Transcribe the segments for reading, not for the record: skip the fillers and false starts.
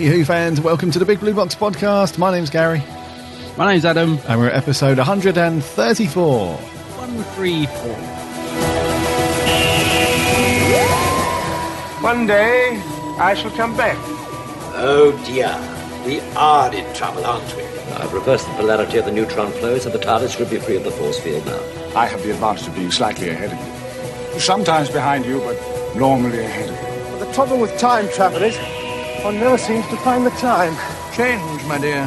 Howdy Who fans, welcome to the Big Blue Box podcast. My name's Gary. My name's Adam. And we're at episode 134. 134. One day, I shall come back. Oh dear, we are in trouble, aren't we? I've reversed the polarity of the neutron flow, so the TARDIS should be free of the force field now. I have the advantage of being slightly ahead of you. Sometimes behind you, but normally ahead of you. But the trouble with time travel is, one never seems to find the time. Change, my dear.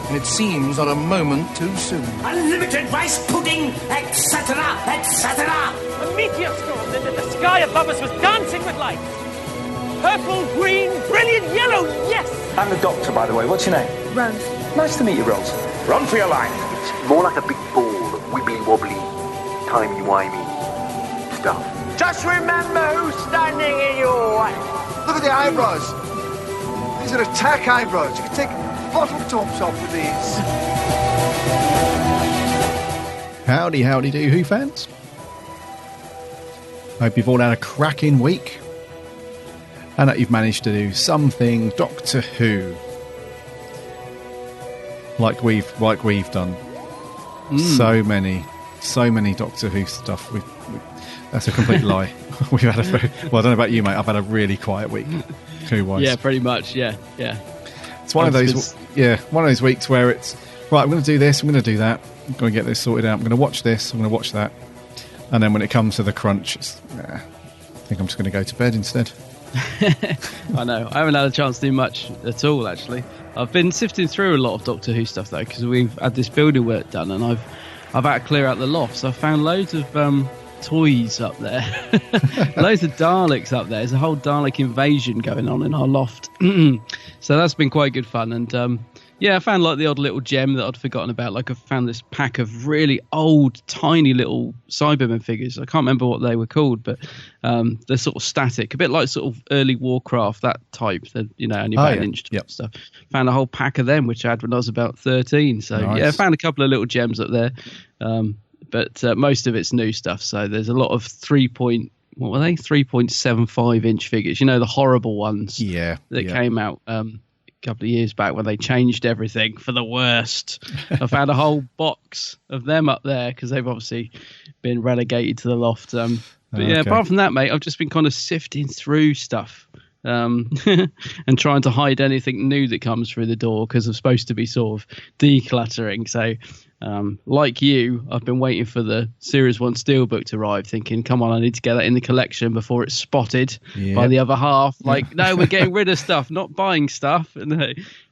And it seems not a moment too soon. Unlimited rice pudding, etc., etc. A meteor storm that the sky above us was dancing with light. Purple, green, brilliant yellow, yes! I'm the doctor, by the way. What's your name? Rose. Nice to meet you, Rose. Run for your life. It's more like a big ball of wibbly-wobbly, timey-wimey stuff. Just remember who's standing in your way. Look at the eyebrows. These are attack eyebrows. You can take bottle tops off with these. Howdy do Who fans. Hope you've all had a cracking week and that you've managed to do something Doctor Who like we've done. So many Doctor Who stuff. That's a complete lie. We've had well, I don't know about you, mate. I've had a really quiet week, Who-wise. Yeah, pretty much. Yeah. It's one of those weeks where it's right. I'm going to do this. I'm going to do that. I'm going to get this sorted out. I'm going to watch this. I'm going to watch that. And then when it comes to the crunch, I think I'm just going to go to bed instead. I know. I haven't had a chance to do much at all, actually. I've been sifting through a lot of Doctor Who stuff though, because we've had this building work done, and I've had to clear out the loft. So I found loads of toys up there, loads of Daleks up there. There's a whole Dalek invasion going on in our loft. So that's been quite good fun. And I found like the odd little gem that I'd forgotten about. Like I found this pack of really old, tiny little Cybermen figures. I can't remember what they were called, but they're sort of static, a bit like sort of early Warcraft, that type. That only about an inch stuff. Found a whole pack of them, which I had when I was about 13. So nice. I found a couple of little gems up there. But most of it's new stuff. So there's a lot of 3.75 inch figures. The horrible ones. That came out a couple of years back when they changed everything for the worst. I found a whole box of them up there because they've obviously been relegated to the loft. Apart from that, mate, I've just been kind of sifting through stuff. And trying to hide anything new that comes through the door because I'm supposed to be sort of decluttering. So, like you, I've been waiting for the Series 1 Steelbook to arrive, thinking, come on, I need to get that in the collection before it's spotted by the other half. Like, no, we're getting rid of stuff, not buying stuff.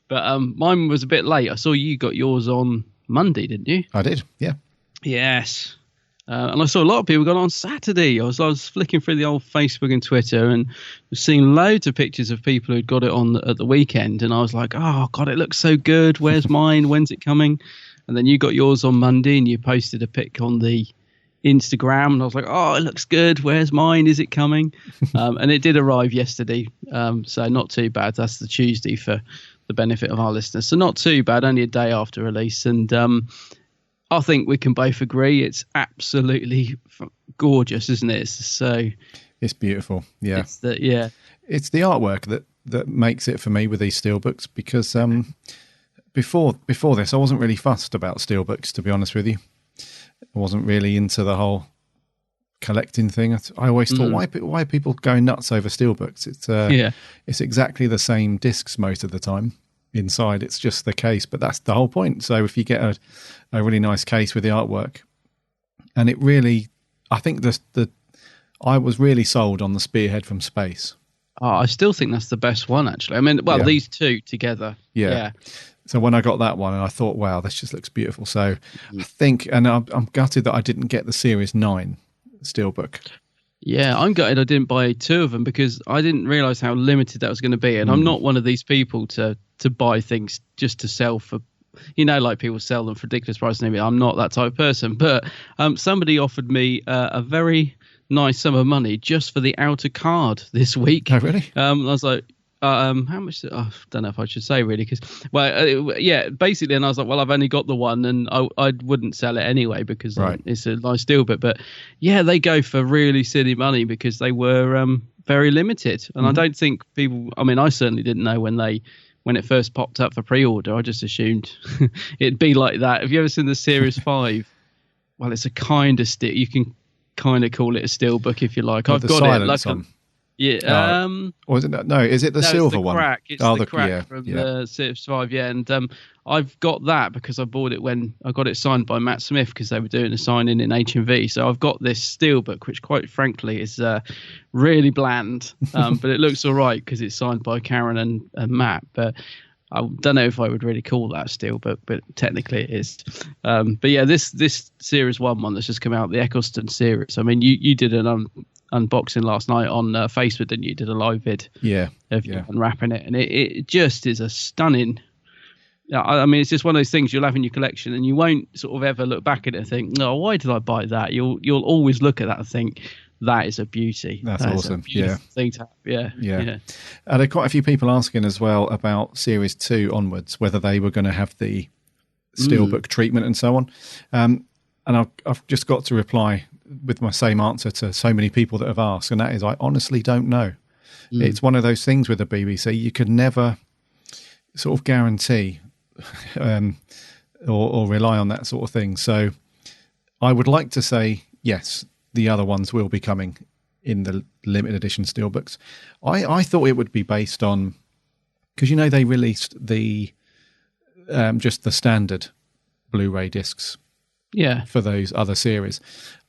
But mine was a bit late. I saw you got yours on Monday, didn't you? I did, yeah. Yes. And I saw a lot of people got on Saturday. I was flicking through the old Facebook and Twitter and was seeing loads of pictures of people who'd got it on at the weekend. And I was like, oh, God, it looks so good. Where's mine? When's it coming? And then you got yours on Monday and you posted a pic on the Instagram. And I was like, oh, it looks good. Where's mine? Is it coming? And it did arrive yesterday. So not too bad. That's the Tuesday for the benefit of our listeners. So not too bad. Only a day after release. And I think we can both agree it's absolutely gorgeous, isn't it? It's beautiful. Yeah. It's the artwork that makes it for me with these steelbooks because before this I wasn't really fussed about steelbooks, to be honest with you. I wasn't really into the whole collecting thing. I always thought why are people going nuts over steelbooks? It's exactly the same discs most of the time. Inside it's just the case, but that's the whole point. So if you get a really nice case with the artwork, and it really, I think I was really sold on the Spearhead from Space. Oh, I still think that's the best one, actually. I mean, these two together. Yeah. So when I got that one, and I thought, wow, this just looks beautiful. So I think, and I'm gutted that I didn't get the Series 9 Steelbook. Yeah, I'm gutted I didn't buy two of them because I didn't realise how limited that was going to be. And I'm not one of these people to buy things just to sell for, like people sell them for ridiculous prices. I'm not that type of person. But somebody offered me a very nice sum of money just for the outer card this week. Oh, really? I was like, how much? I don't know if I should say really, because basically, and I was like, well, I've only got the one, and I wouldn't sell it anyway because it's a nice deal. But yeah, they go for really silly money because they were very limited, and I don't think people. I mean, I certainly didn't know when they when it first popped up for pre-order, I just assumed it'd be like that. Have you ever seen the Series 5? Well, it's a kind of you can kind of call it a steelbook if you like. I've got it. Like yeah. Or is it no? Is it the silver one? Crack. It's the crack from the Series 5. Yeah, and I've got that because I bought it when I got it signed by Matt Smith because they were doing a signing in HMV. So I've got this steelbook, which quite frankly is really bland, but it looks all right because it's signed by Karen and Matt. But I don't know if I would really call that a steelbook, but technically it is. But yeah, this Series 1 one that's just come out, the Eccleston series. I mean, you did an unboxing last night on Facebook, didn't you? Did a live vid of you unwrapping it, and it just is a stunning. I mean, it's just one of those things you'll have in your collection, and you won't sort of ever look back at it and think, "No, why did I buy that?" You'll always look at that and think, "That is a beauty. That's that awesome." Thing to have. Yeah. There are quite a few people asking as well about Series 2 onwards, whether they were going to have the steelbook treatment and so on. And I've just got to reply with my same answer to so many people that have asked, and that is, I honestly don't know. It's one of those things with the BBC, you could never sort of guarantee or rely on that sort of thing. So I would like to say, yes, the other ones will be coming in the limited edition steelbooks. I thought it would be based on, because they released the just the standard Blu-ray discs for those other series.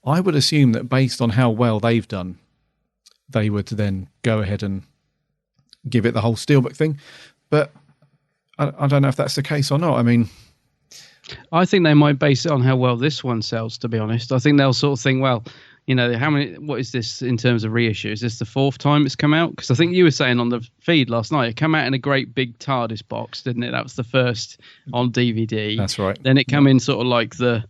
I would assume that based on how well they've done, they would then go ahead and give it the whole steelbook thing. But I don't know if that's the case or not. I mean, I think they might base it on how well this one sells, to be honest. I think they'll sort of think, well, what is this in terms of reissue? Is this the 4th time it's come out? Because I think you were saying on the feed last night, it came out in a great big TARDIS box, didn't it? That was the first on DVD. That's right. Then it came in sort of like a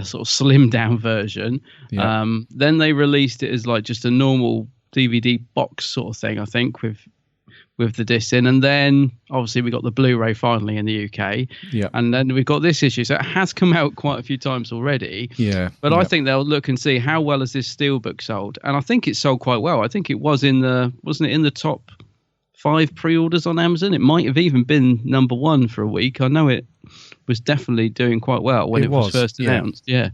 sort of slimmed down version. Yeah. Then they released it as like just a normal DVD box sort of thing, I think, with the disc in, and then obviously we got the Blu-ray finally in the UK, and then we've got this issue, so it has come out quite a few times already. But I think they'll look and see how well has this steelbook sold, and I think it sold quite well. I think it was wasn't it in the top 5 pre-orders on Amazon? It might have even been number 1 for a week. I know it was definitely doing quite well when it was first announced. Yeah.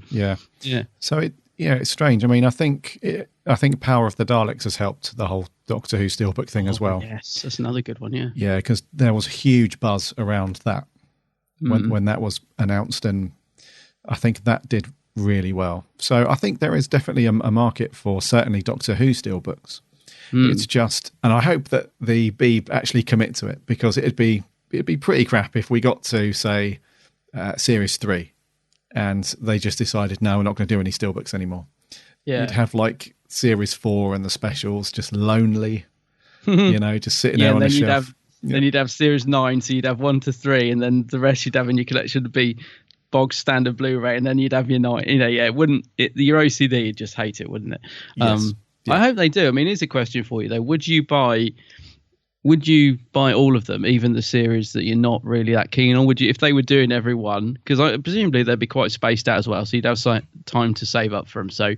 So it's strange. I mean, I think Power of the Daleks has helped the whole Doctor Who steelbook thing as well. Yes, that's another good one. Yeah, because there was a huge buzz around that when that was announced, and I think that did really well. So I think there is definitely a market for certainly Doctor Who steelbooks. It's just, and I hope that the Beeb actually commit to it, because it'd be pretty crap if we got to say Series 3 and they just decided, no, we're not going to do any steelbooks anymore. You'd have like Series 4 and the specials just lonely, just sitting there on a shelf. Then you'd have Series 9, so you'd have 1 to 3, and then the rest you'd have in your collection would be bog standard Blu-ray, and then you'd have your 9. It wouldn't. Your OCD would just hate it, wouldn't it? Yes. I hope they do. I mean, here's a question for you though: Would you buy all of them, even the series that you're not really that keen on? Would you, if they were doing every one? Because presumably they'd be quite spaced out as well, so you'd have time to save up for them. So,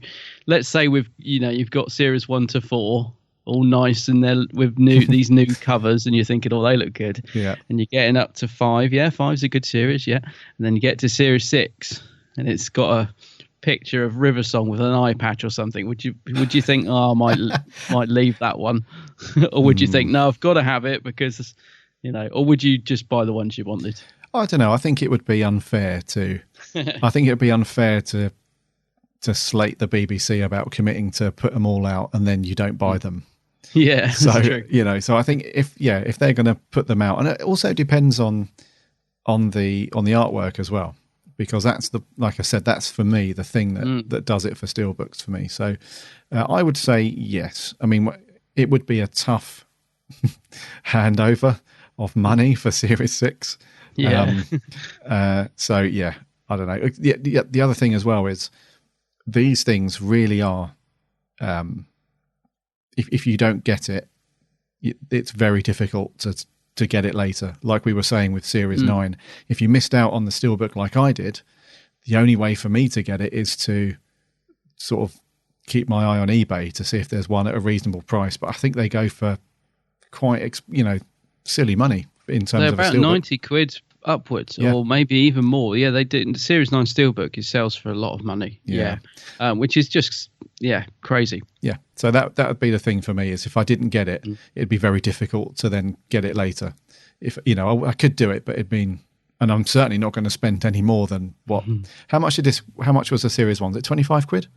let's say you've got series 1 to 4, all nice, and they're with these new covers, and you're thinking, oh, they look good. Yeah. And you're getting up to 5. Yeah, 5's a good series. Yeah. And then you get to series 6, and it's got a picture of River Song with an eye patch or something. Would you think, oh, I might leave that one? Or would you think, no, I've got to have it because, or would you just buy the ones you wanted? I don't know. I think it would be unfair to to slate the BBC about committing to put them all out and then you don't buy them. Yeah. So, so I think if they're going to put them out, and it also depends on the artwork as well, because that's like I said, that's for me the thing that does it for steelbooks for me. So I would say yes. I mean, it would be a tough handover of money for Series 6. Yeah. So yeah, I don't know. The other thing as well is these things really are. If you don't get it, it's very difficult to get it later. Like we were saying with Series 9, if you missed out on the steelbook like I did, the only way for me to get it is to sort of keep my eye on eBay to see if there's one at a reasonable price. But I think they go for quite, silly money in terms They're of about a steelbook. 90 quid upwards, or maybe even more. Yeah, they did. The Series 9 Steelbook, it sells for a lot of money. Yeah. Which is just, crazy. Yeah, so that would be the thing for me, is if I didn't get it, it'd be very difficult to then get it later. If I could do it, but it'd mean, and I'm certainly not going to spend any more than what. How much was the Series 1? Was it 25 quid?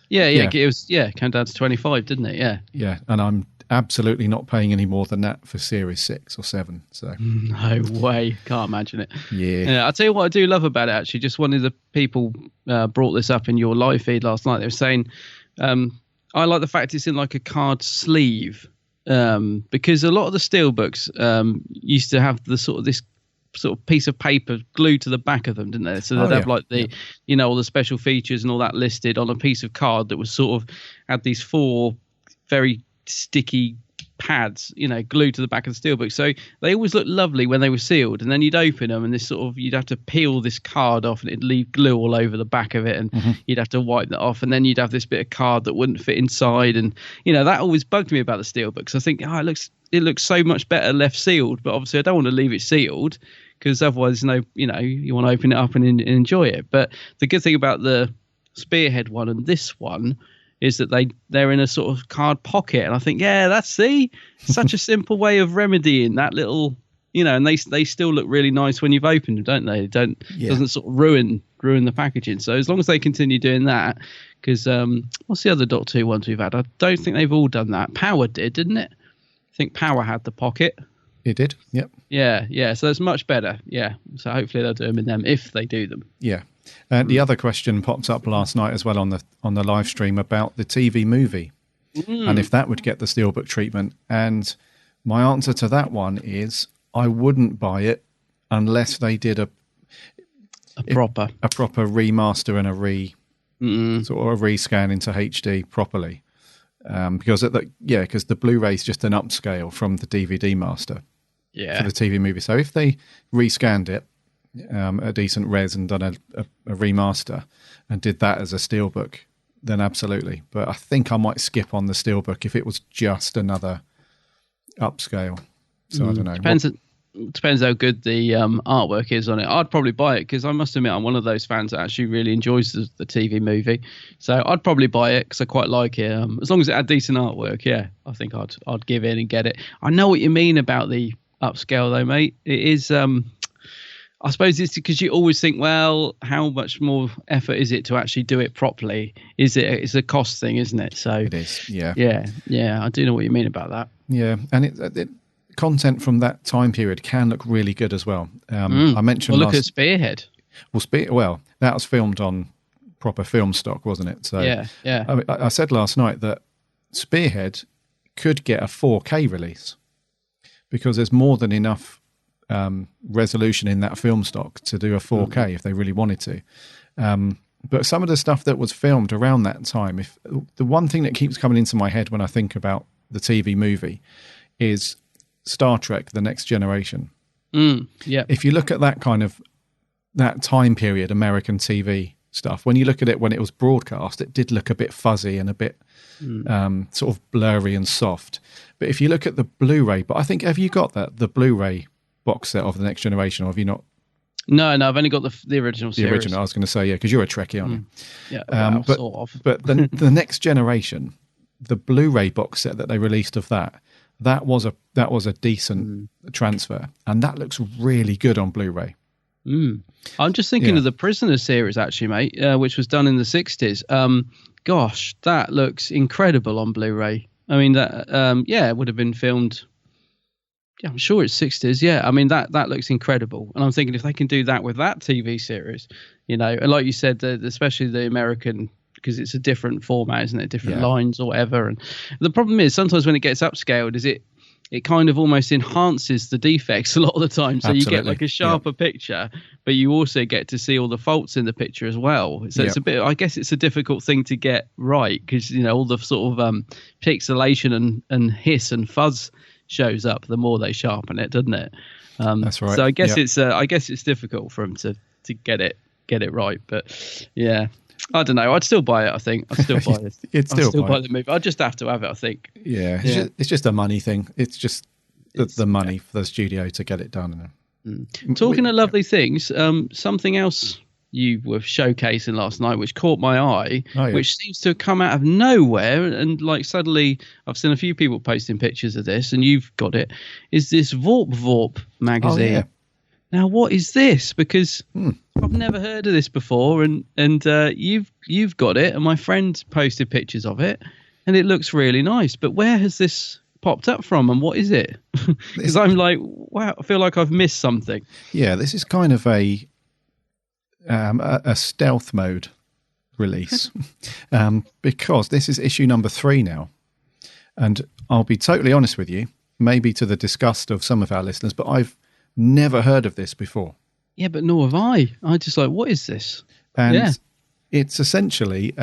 Yeah. It was, came down to 25, didn't it? Yeah. Yeah, and I'm absolutely not paying any more than that for Series 6 or 7. So no way, can't imagine it. Yeah. I'll tell you what I do love about it, actually. Just one of the people brought this up in your live feed last night. They were saying, I like the fact it's in like a card sleeve, because a lot of the Steelbooks used to have this sort of piece of paper glued to the back of them, didn't they? So they'd have like all the special features and all that listed on a piece of card that was sort of had these 4 very sticky pads, glued to the back of the Steelbook. So they always looked lovely when they were sealed, and then you'd open them and you'd have to peel this card off and it'd leave glue all over the back of it, and you'd have to wipe that off, and then you'd have this bit of card that wouldn't fit inside, and that always bugged me about the Steelbooks. I think it looks so much better left sealed, but obviously I don't want to leave it sealed, because otherwise you want to open it up and enjoy it. But the good thing about the Spearhead one and this one is that they're in a sort of card pocket, and I think that's such a simple way of remedying that little, and they still look really nice when you've opened them, don't they? Doesn't sort of ruin the packaging. So as long as they continue doing that, because what's the other Doctor Who ones we've had? I don't think they've all done that. Power did, didn't it? I think Power had the pocket. It did. Yep. Yeah. So that's much better. Yeah. So hopefully they'll do them in them if they do them. Yeah. The other question popped up last night as well on the live stream about the TV movie, and if that would get the Steelbook treatment. And my answer to that one is I wouldn't buy it unless they did a proper remaster and a sort of a rescan into HD properly, because the Blu-ray is just an upscale from the DVD master for the TV movie. So if they rescanned it a decent res and done a remaster and did that as a Steelbook, then absolutely. But I think I might skip on the Steelbook if it was just another upscale. So I don't know. Depends how good the artwork is on it. I'd probably buy it, because I must admit I'm one of those fans that actually really enjoys the TV movie. So I'd probably buy it because I quite like it. As long as it had decent artwork, I think I'd give in and get it. I know what you mean about the upscale though, mate. It is. I suppose it's because you always think, well, how much more effort is it to actually do it properly? It's a cost thing, isn't it? So it is, yeah. I do know what you mean about that. Yeah, and it content from that time period can look really good as well. I mentioned. Well, look at Spearhead. Well, that was filmed on proper film stock, wasn't it? So yeah. I said last night that Spearhead could get a 4K release because there's more than enough resolution in that film stock to do a 4K if they really wanted to. But some of the stuff that was filmed around that time, if the one thing that keeps coming into my head when I think about the TV movie is Star Trek: The Next Generation. Yeah. If you look at that kind of that time period, American TV stuff, when you look at it when it was broadcast, it did look a bit fuzzy and a bit sort of blurry and soft. But if you look at the Blu-ray, but I think, have you got the Blu-ray box set of The Next Generation, or have you not? No, I've only got the original series. The original, I was going to say, because you're a Trekkie, aren't you? Yeah, but, sort of. But the Next Generation, the Blu-ray box set that they released of that was a decent transfer, and that looks really good on Blu-ray. I'm just thinking of the Prisoner series, actually, mate, which was done in the 60s. Gosh, that looks incredible on Blu-ray. I mean, that it would have been filmed. Yeah, I'm sure it's 60s. Yeah, I mean that looks incredible, and I'm thinking if they can do that with that TV series, and like you said, especially the American, because it's a different format, isn't it? Different lines or whatever. And the problem is sometimes when it gets upscaled, is it kind of almost enhances the defects a lot of the time. So you get like a sharper picture, but you also get to see all the faults in the picture as well. So it's a bit, I guess it's a difficult thing to get right, because all the sort of pixelation and hiss and fuzz shows up the more they sharpen it, doesn't it? That's right. So I guess it's difficult for them to get it right. But yeah, I don't know. I'd still buy it. I think I'd still buy it. I'd still buy the movie. I'd just have to have it. I think. Yeah, it's just a money thing. It's just the money for the studio to get it done. Talking of lovely things, something else you were showcasing last night, which caught my eye, which seems to have come out of nowhere, and like suddenly I've seen a few people posting pictures of this, and you've got it. Is this Vorp magazine? Oh, yeah. Now, what is this? Because I've never heard of this before, and you've got it, and my friend posted pictures of it, and it looks really nice. But where has this popped up from, and what is it? Because I'm like, wow, I feel like I've missed something. Yeah, this is kind of a stealth mode release because this is issue number 3 now, and I'll be totally honest with you, maybe to the disgust of some of our listeners, but I've never heard of this before. Yeah, but nor have I. I just like, what is this? And it's essentially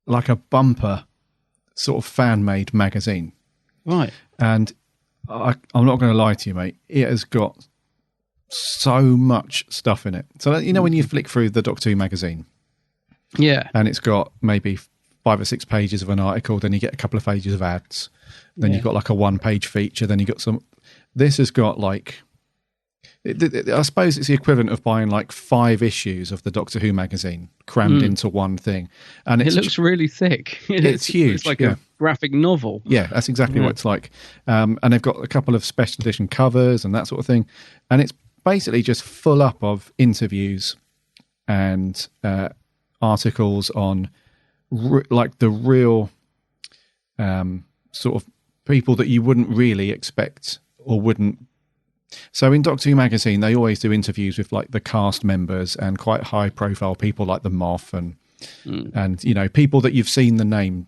like a bumper sort of fan-made magazine, right? And I'm not going to lie to you, mate, it has got so much stuff in it. So you know when you flick through the Doctor Who magazine, and it's got maybe 5 or 6 pages of an article, then you get a couple of pages of ads, then you've got like a 1-page feature, then you got some. This has got like, I suppose it's the equivalent of buying like 5 issues of the Doctor Who magazine crammed into one thing, and it looks really thick. It's huge. It's like a graphic novel. Yeah, that's exactly what it's like. And they've got a couple of special edition covers and that sort of thing, and it's basically just full up of interviews and articles on like the real sort of people that you wouldn't really expect or wouldn't. So in Doctor Who magazine, they always do interviews with like the cast members and quite high profile people like the Moff and you know, people that you've seen the name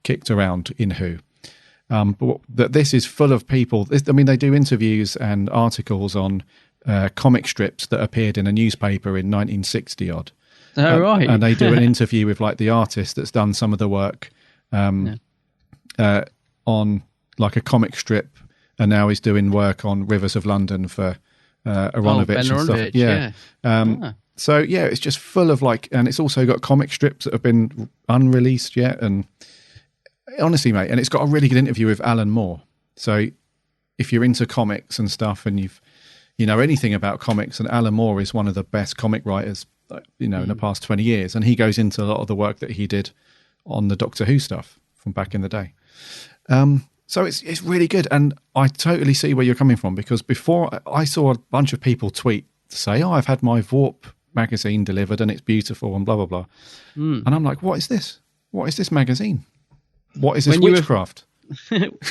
kicked around in Who. But this is full of people. I mean, they do interviews and articles on comic strips that appeared in a newspaper in 1960 odd. Oh, right. And they do an interview with like the artist that's done some of the work on like a comic strip, and now he's doing work on Rivers of London for Aronovich and stuff. Yeah. So yeah, it's just full of like, and it's also got comic strips that have been unreleased yet, and honestly, mate, and it's got a really good interview with Alan Moore. So if you're into comics and stuff, and you know anything about comics, and Alan Moore is one of the best comic writers, you know, in the past 20 years, and he goes into a lot of the work that he did on the Doctor Who stuff from back in the day. So it's really good, and I totally see where you're coming from, because before I saw a bunch of people tweet to say, "Oh, I've had my Vorp magazine delivered and it's beautiful and blah blah blah," and I'm like, "What is this? What is this magazine? What is this witchcraft?"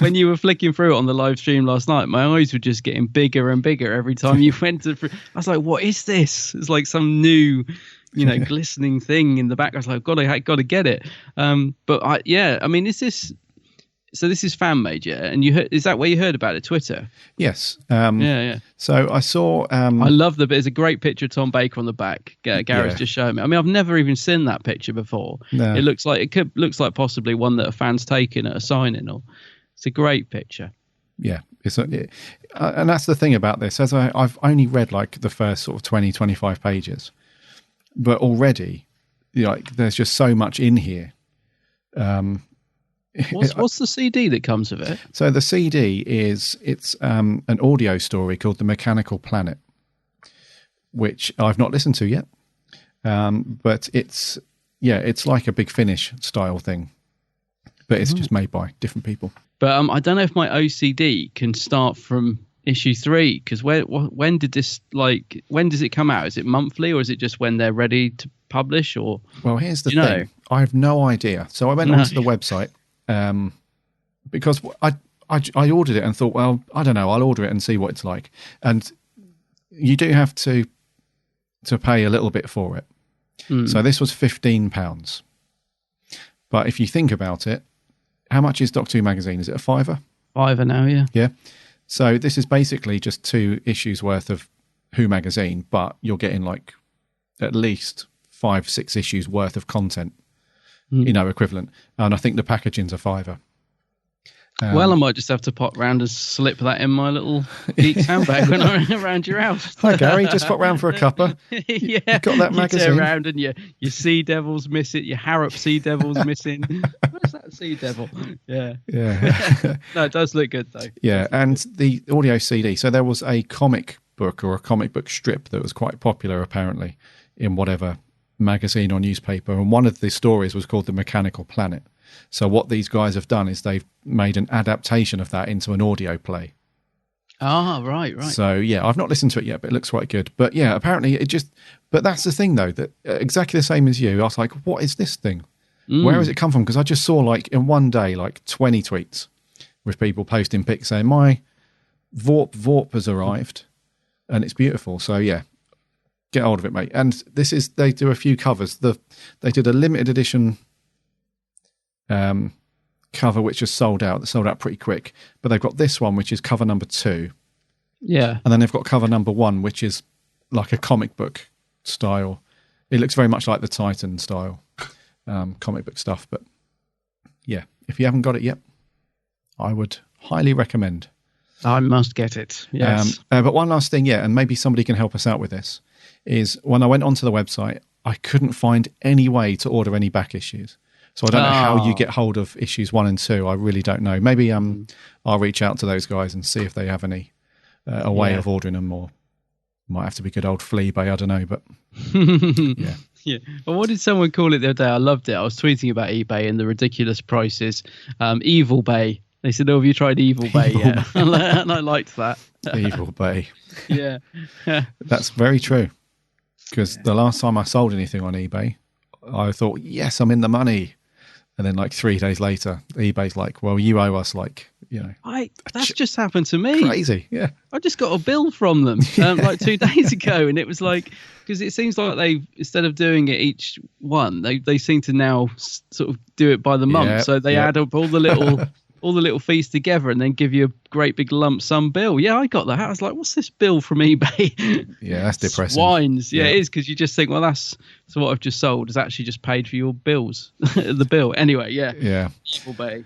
When you were flicking through it on the live stream last night, my eyes were just getting bigger and bigger every time you went to. I was like, "What is this?" It's like some new, you know, glistening thing in the back. I was like, "Got to get it." But I mean, is this? So this is fan made, yeah? And you heard, is that where you heard about it? Twitter? Yes. Yeah. So I saw. I love there's a great picture of Tom Baker on the back. Gareth's just showing me. I mean, I've never even seen that picture before. No. It looks like possibly one that a fan's taken at a signing. Or it's a great picture. Yeah, and that's the thing about this. As I've only read like the first sort of 20, 25 pages, but already, like, there's just so much in here. What's the CD that comes with it? So the CD it's an audio story called The Mechanical Planet, which I've not listened to yet, but it's like a Big Finish style thing, but it's just made by different people. But I don't know if my OCD can start from issue 3, because when does it come out? Is it monthly, or is it just when they're ready to publish? Or well, here's the thing, I have no idea. So I went onto the website. Because I ordered it and thought, well, I don't know, I'll order it and see what it's like. And you do have to pay a little bit for it. So this was £15. But if you think about it, how much is Doctor Who magazine? Is it a £5? £5 now, yeah. Yeah. So this is basically just 2 issues worth of Who magazine, but you're getting like at least 5-6 issues worth of content. You know, equivalent. And I think the packaging's a £5. Well, I might just have to pop round and slip that in my little geek's handbag when I'm around your house. Hi, Gary. Just pop round for a cuppa. Yeah, you got that magazine. You turn around and your Sea Devil's missing. Your Harrop Sea Devil's missing. Where's that Sea Devil? Yeah. No, it does look good though. Yeah, and the audio CD. So there was a comic book or a comic book strip that was quite popular apparently in whatever magazine or newspaper, and one of the stories was called The Mechanical Planet. So what these guys have done is they've made an adaptation of that into an audio play. Ah, right. So yeah, I've not listened to it yet, but it looks quite good. But yeah, apparently but that's the thing though, that exactly the same as you, I was like, what is this thing? Where has it come from? Because I just saw like in one day, like 20 tweets with people posting pics saying, my Vorp has arrived and it's beautiful. So yeah, get hold of it, mate. And they do a few covers. They did a limited edition cover which is sold out pretty quick, but they've got this one which is cover number 2, and then they've got cover number 1 which is like a comic book style. It looks very much like the Titan style comic book stuff, but yeah, if you haven't got it yet, I would highly recommend. I must get it. Yes. But one last thing, and maybe somebody can help us out with this, is when I went onto the website I couldn't find any way to order any back issues. So I don't know how you get hold of issues 1 and 2. I really don't know. Maybe I'll reach out to those guys and see if they have any a way of ordering them, or might have to be good old Fleabay. I don't know, but yeah. Well, what did someone call it the other day? I loved it. I was tweeting about eBay and the ridiculous prices. Evil Bay. They said, "Oh, have you tried Evil Bay yet?" And I liked that. Evil Bay. Yeah. That's very true. Because the last time I sold anything on eBay, I thought, yes, I'm in the money. And then like 3 days later, eBay's like, well, you owe us that's just happened to me. Crazy, yeah. I just got a bill from them like 2 days ago, and it was like, because it seems like they, instead of doing it each one, they seem to now sort of do it by the month. So they add up all the little fees together and then give you a great big lump sum bill. Yeah, I got that. I was like, what's this bill from eBay? Yeah, that's depressing. Swines. Yeah, it is, because you just think, well, that's what I've just sold has actually just paid for your bills. The bill. Anyway, yeah. Evil Bay.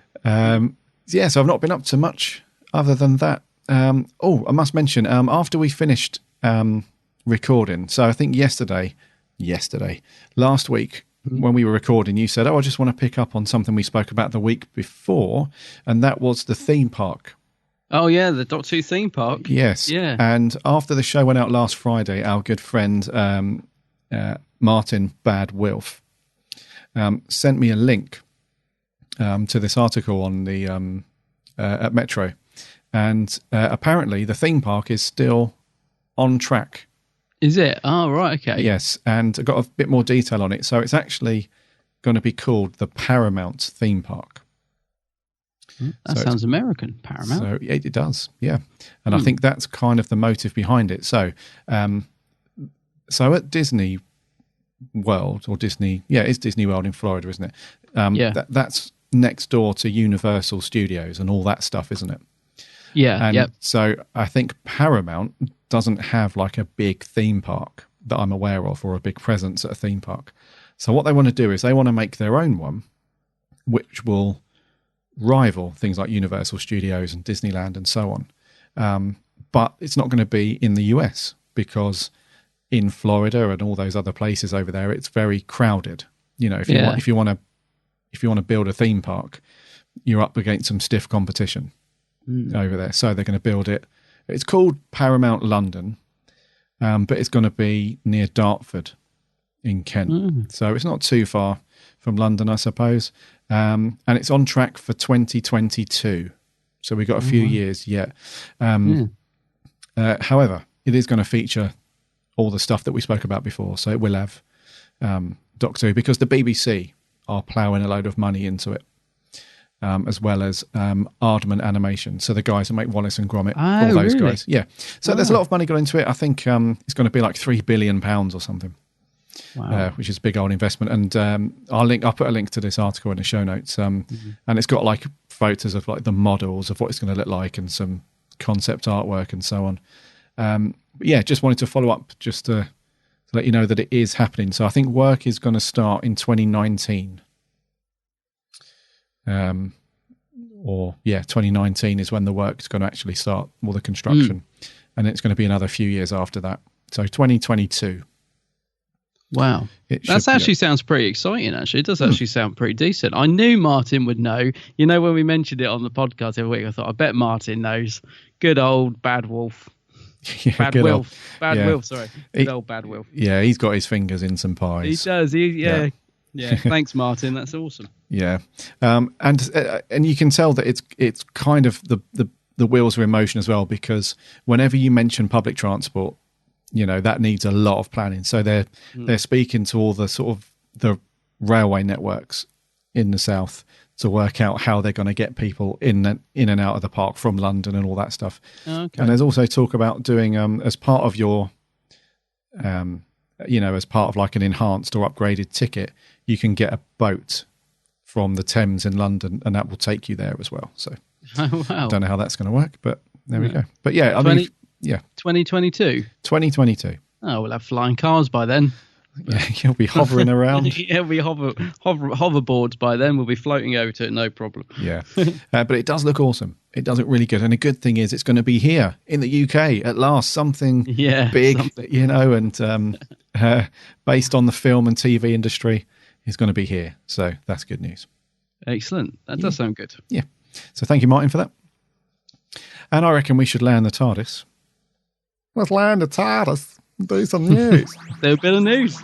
So I've not been up to much other than that. I must mention, after we finished recording, so I think last week, when we were recording, you said, I just want to pick up on something we spoke about the week before, and that was the theme park. Oh, yeah, the Doctor Who theme park. Yes. Yeah. And after the show went out last Friday, our good friend Martin Bad Wilf sent me a link to this article on the at Metro. And apparently the theme park is still on track. Is it? Oh, right, okay. Yes, and I got a bit more detail on it. So it's actually going to be called the Paramount Theme Park. That sounds American, Paramount. So it does, yeah. And I think that's kind of the motive behind it. So at Disney World, or Disney, it's Disney World in Florida, isn't it? That's next door to Universal Studios and all that stuff, isn't it? Yeah, and so I think Paramount doesn't have like a big theme park that I'm aware of, or a big presence at a theme park. So what they want to do is they want to make their own one, which will rival things like Universal Studios and Disneyland and so on. But it's not going to be in the US, because in Florida and all those other places over there, it's very crowded. You know, if you want to build a theme park, you're up against some stiff competition over there. So they're going to build it. It's called Paramount London, but it's going to be near Dartford in Kent. So it's not too far from London, I suppose. And it's on track for 2022. So we've got a few years yet. However, it is going to feature all the stuff that we spoke about before. So it will have Doctor Who, because the BBC are ploughing a load of money into it. As well as Aardman Animation. So the guys who make Wallace and Gromit, all those guys. Yeah. So there's a lot of money going into it. I think it's going to be like £3 billion or something, which is a big old investment. And I'll put a link to this article in the show notes. And it's got like photos of like the models of what it's going to look like and some concept artwork and so on. But just wanted to follow up just to let you know that it is happening. So I think work is going to start in 2019. 2019 is when the work's going to actually start, or the construction, and it's going to be another few years after that. So 2022. Wow. That actually sounds pretty exciting, actually. It does actually sound pretty decent. I knew Martin would know. You know, when we mentioned it on the podcast every week, I thought, I bet Martin knows. Good old Bad Wolf. Bad Wolf. Sorry. Good old Bad Wolf. Yeah, he's got his fingers in some pies. He does. Yeah. Thanks, Martin. That's awesome. Yeah. And you can tell that it's kind of the wheels are in motion as well, because whenever you mention public transport, you know, that needs a lot of planning. So they're speaking to all the sort of the railway networks in the south to work out how they're going to get people in and out of the park from London and all that stuff. Okay. And there's also talk about doing as part of your, as part of like an enhanced or upgraded ticket, you can get a boat from the Thames in London, and that will take you there as well. So I don't know how that's going to work, but there we go. But yeah, 2022. 2022. Oh, we'll have flying cars by then. Yeah, you'll be hovering around. Yeah, we'll be hoverboards by then. We'll be floating over to it, no problem. Yeah, but it does look awesome. It does look really good. And the good thing is it's going to be here in the UK at last, something big, and based on the film and TV industry is going to be here. So that's good news. Excellent. That does sound good. Yeah. So thank you, Martin, for that. And I reckon we should land the TARDIS. Let's land the TARDIS. Do some news. Do a bit of news.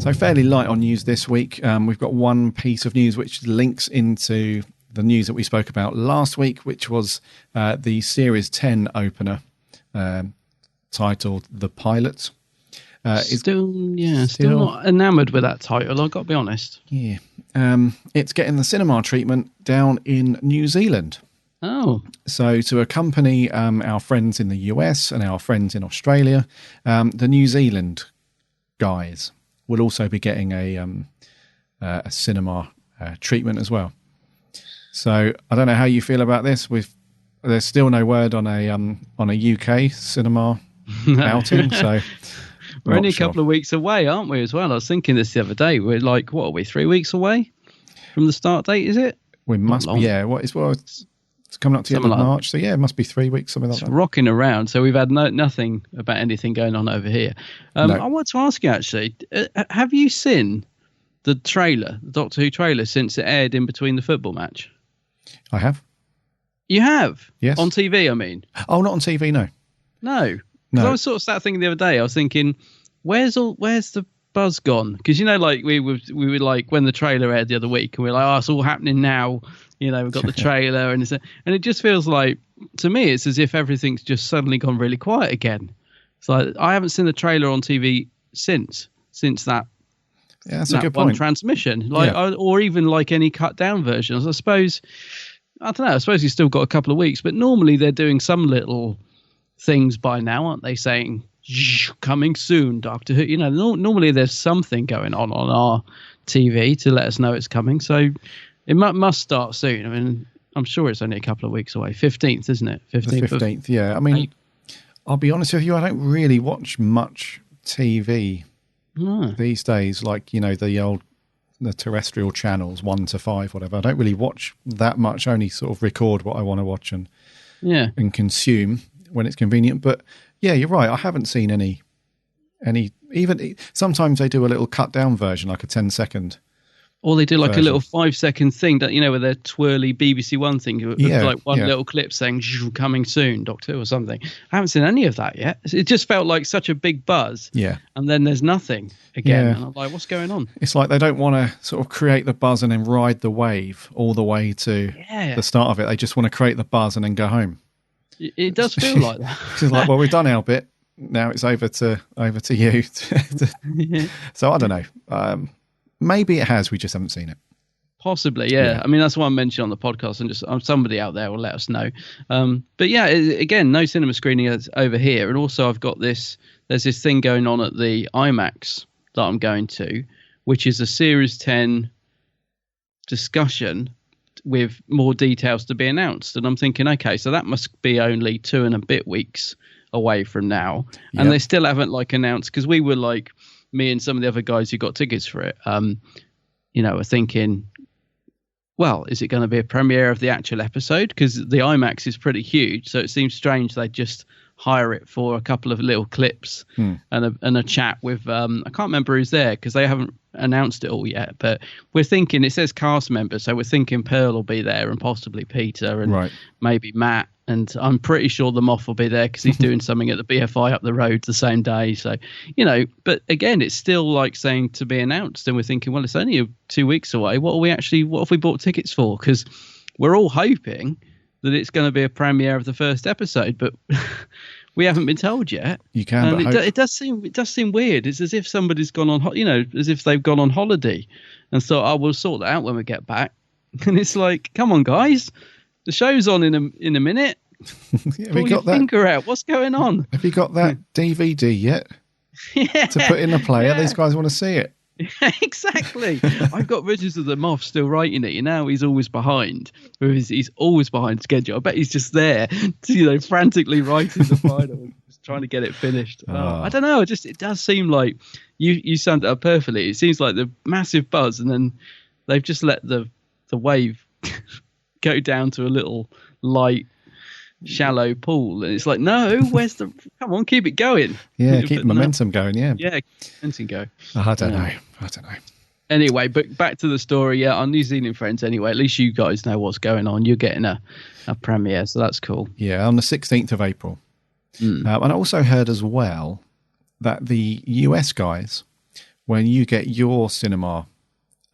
So fairly light on news this week. We've got one piece of news which links into the news that we spoke about last week, which was the Series 10 opener titled The Pilot. Still not enamoured with that title, I've got to be honest. Yeah. It's getting the cinema treatment down in New Zealand. Oh. So to accompany our friends in the US and our friends in Australia, the New Zealand guys will also be getting a cinema treatment as well. So I don't know how you feel about this. There's still no word on a UK cinema outing. So we're only a couple of weeks away, aren't we? As well, I was thinking this the other day. We're like, what are we? 3 weeks away from the start date? Is it? We must be. Yeah. It's coming up to the end of March. So yeah, it must be 3 weeks, something like that. Rocking around. So we've had nothing about anything going on over here. No. I want to ask you actually, have you seen the trailer, the Doctor Who trailer, since it aired in between the football match? I have. You have? Yes. On TV, I mean. Oh, not on TV, no. No. Because I was sort of sat thinking the other day, I was thinking, where's the buzz gone? Because, like we were like when the trailer aired the other week, and we were like, oh, it's all happening now. We've got the trailer, and it just feels like, to me, it's as if everything's just suddenly gone really quiet again. It's like, I haven't seen the trailer on TV since that. Yeah, that's a good point. Transmission, or even like any cut down versions. I suppose you've still got a couple of weeks, but normally they're doing some little things by now, aren't they? Saying coming soon, Doctor Who. Normally there's something going on our TV to let us know it's coming. So it must start soon. I mean, I'm sure it's only a couple of weeks away. 15th, isn't it? 15th. Yeah. I mean, I'll be honest with you. I don't really watch much TV these days. Like the terrestrial channels 1 to 5, whatever. I don't really watch that much. I only sort of record what I want to watch and consume when it's convenient. But yeah, you're right. I haven't seen any. Even sometimes they do a little cut down version, like a 10-second. Or they do like a little 5-second thing that, with their twirly BBC One thing, like one little clip saying coming soon, Doctor Who or something. I haven't seen any of that yet. It just felt like such a big buzz. Yeah. And then there's nothing again. Yeah. And I'm like, what's going on? It's like they don't want to sort of create the buzz and then ride the wave all the way to the start of it. They just want to create the buzz and then go home. It does feel like that. It's like, well, we've done our bit. Now it's over to you. So I don't know. Maybe it has. We just haven't seen it. Possibly, yeah. I mean, that's why I mentioned on the podcast, and just somebody out there will let us know. But yeah, again, no cinema screening over here. And also I've got there's this thing going on at the IMAX that I'm going to, which is a Series 10 discussion with more details to be announced. And I'm thinking, okay, so that must be only 2 and a bit weeks away from now. Yep. And they still haven't like announced, because we were like, me and some of the other guys who got tickets for it, were thinking, well, is it going to be a premiere of the actual episode? Because the IMAX is pretty huge, so it seems strange they just hire it for a couple of little clips and a chat with I can't remember who's there, because they haven't announced it all yet. But we're thinking, it says cast members, so we're thinking Pearl will be there and possibly Peter and maybe Matt. And I'm pretty sure the Moff will be there because he's doing something at the BFI up the road the same day. So, but again, it's still like saying to be announced. And we're thinking, well, it's only 2 weeks away. What have we bought tickets for? Because we're all hoping that it's going to be a premiere of the first episode, but we haven't been told yet. You can, and it does seem weird. It's as if somebody's gone on, as if they've gone on holiday and thought, "Oh, we'll sort that out when we get back." And it's like, come on, guys. The show's on in a minute. Pull your finger out. What's going on? Have you got that DVD yet? Yeah, to put in the player. These guys want to see it. Exactly. I've got Richards of the Moth still writing it. He's always behind. He's always behind schedule. I bet he's just there, frantically writing the final, just trying to get it finished. I don't know. It does seem like you summed it up perfectly. It seems like the massive buzz, and then they've just let the wave go down to a little light, shallow pool, and it's like, no, come on, keep it going. Yeah, keep momentum going. Yeah, momentum go. I don't know. Anyway, but back to the story. Yeah, our New Zealand friends. Anyway, at least you guys know what's going on. You're getting a premiere, so that's cool. Yeah, on the 16th of April. And I also heard as well that the US guys, when you get your cinema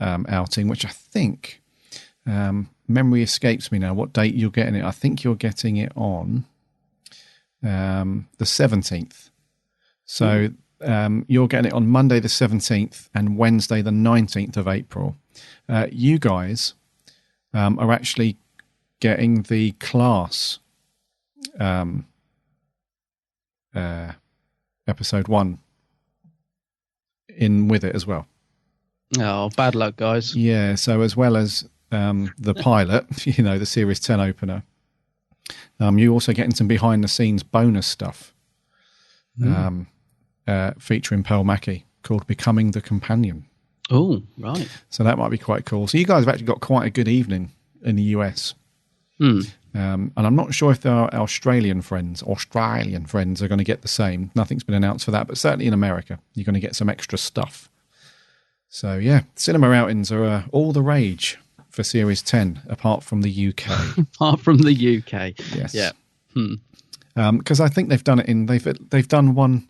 outing, which I think memory escapes me now what date you're getting it. I think you're getting it on the 17th. So you're getting it on Monday the 17th and Wednesday the 19th of April. You guys are actually getting the Class episode 1 in with it as well. Oh, bad luck, guys. Yeah, so as well as the pilot, the Series 10 opener, you're also getting some behind the scenes bonus stuff featuring Pearl Mackie called Becoming the Companion. Oh, right. So that might be quite cool. So you guys have actually got quite a good evening in the US. And I'm not sure if our Australian friends are going to get the same. Nothing's been announced for that, but certainly in America, you're going to get some extra stuff. So yeah, cinema outings are all the rage for Series 10, apart from the UK. Apart from the UK, yes, yeah. Because I think they've done it they've done one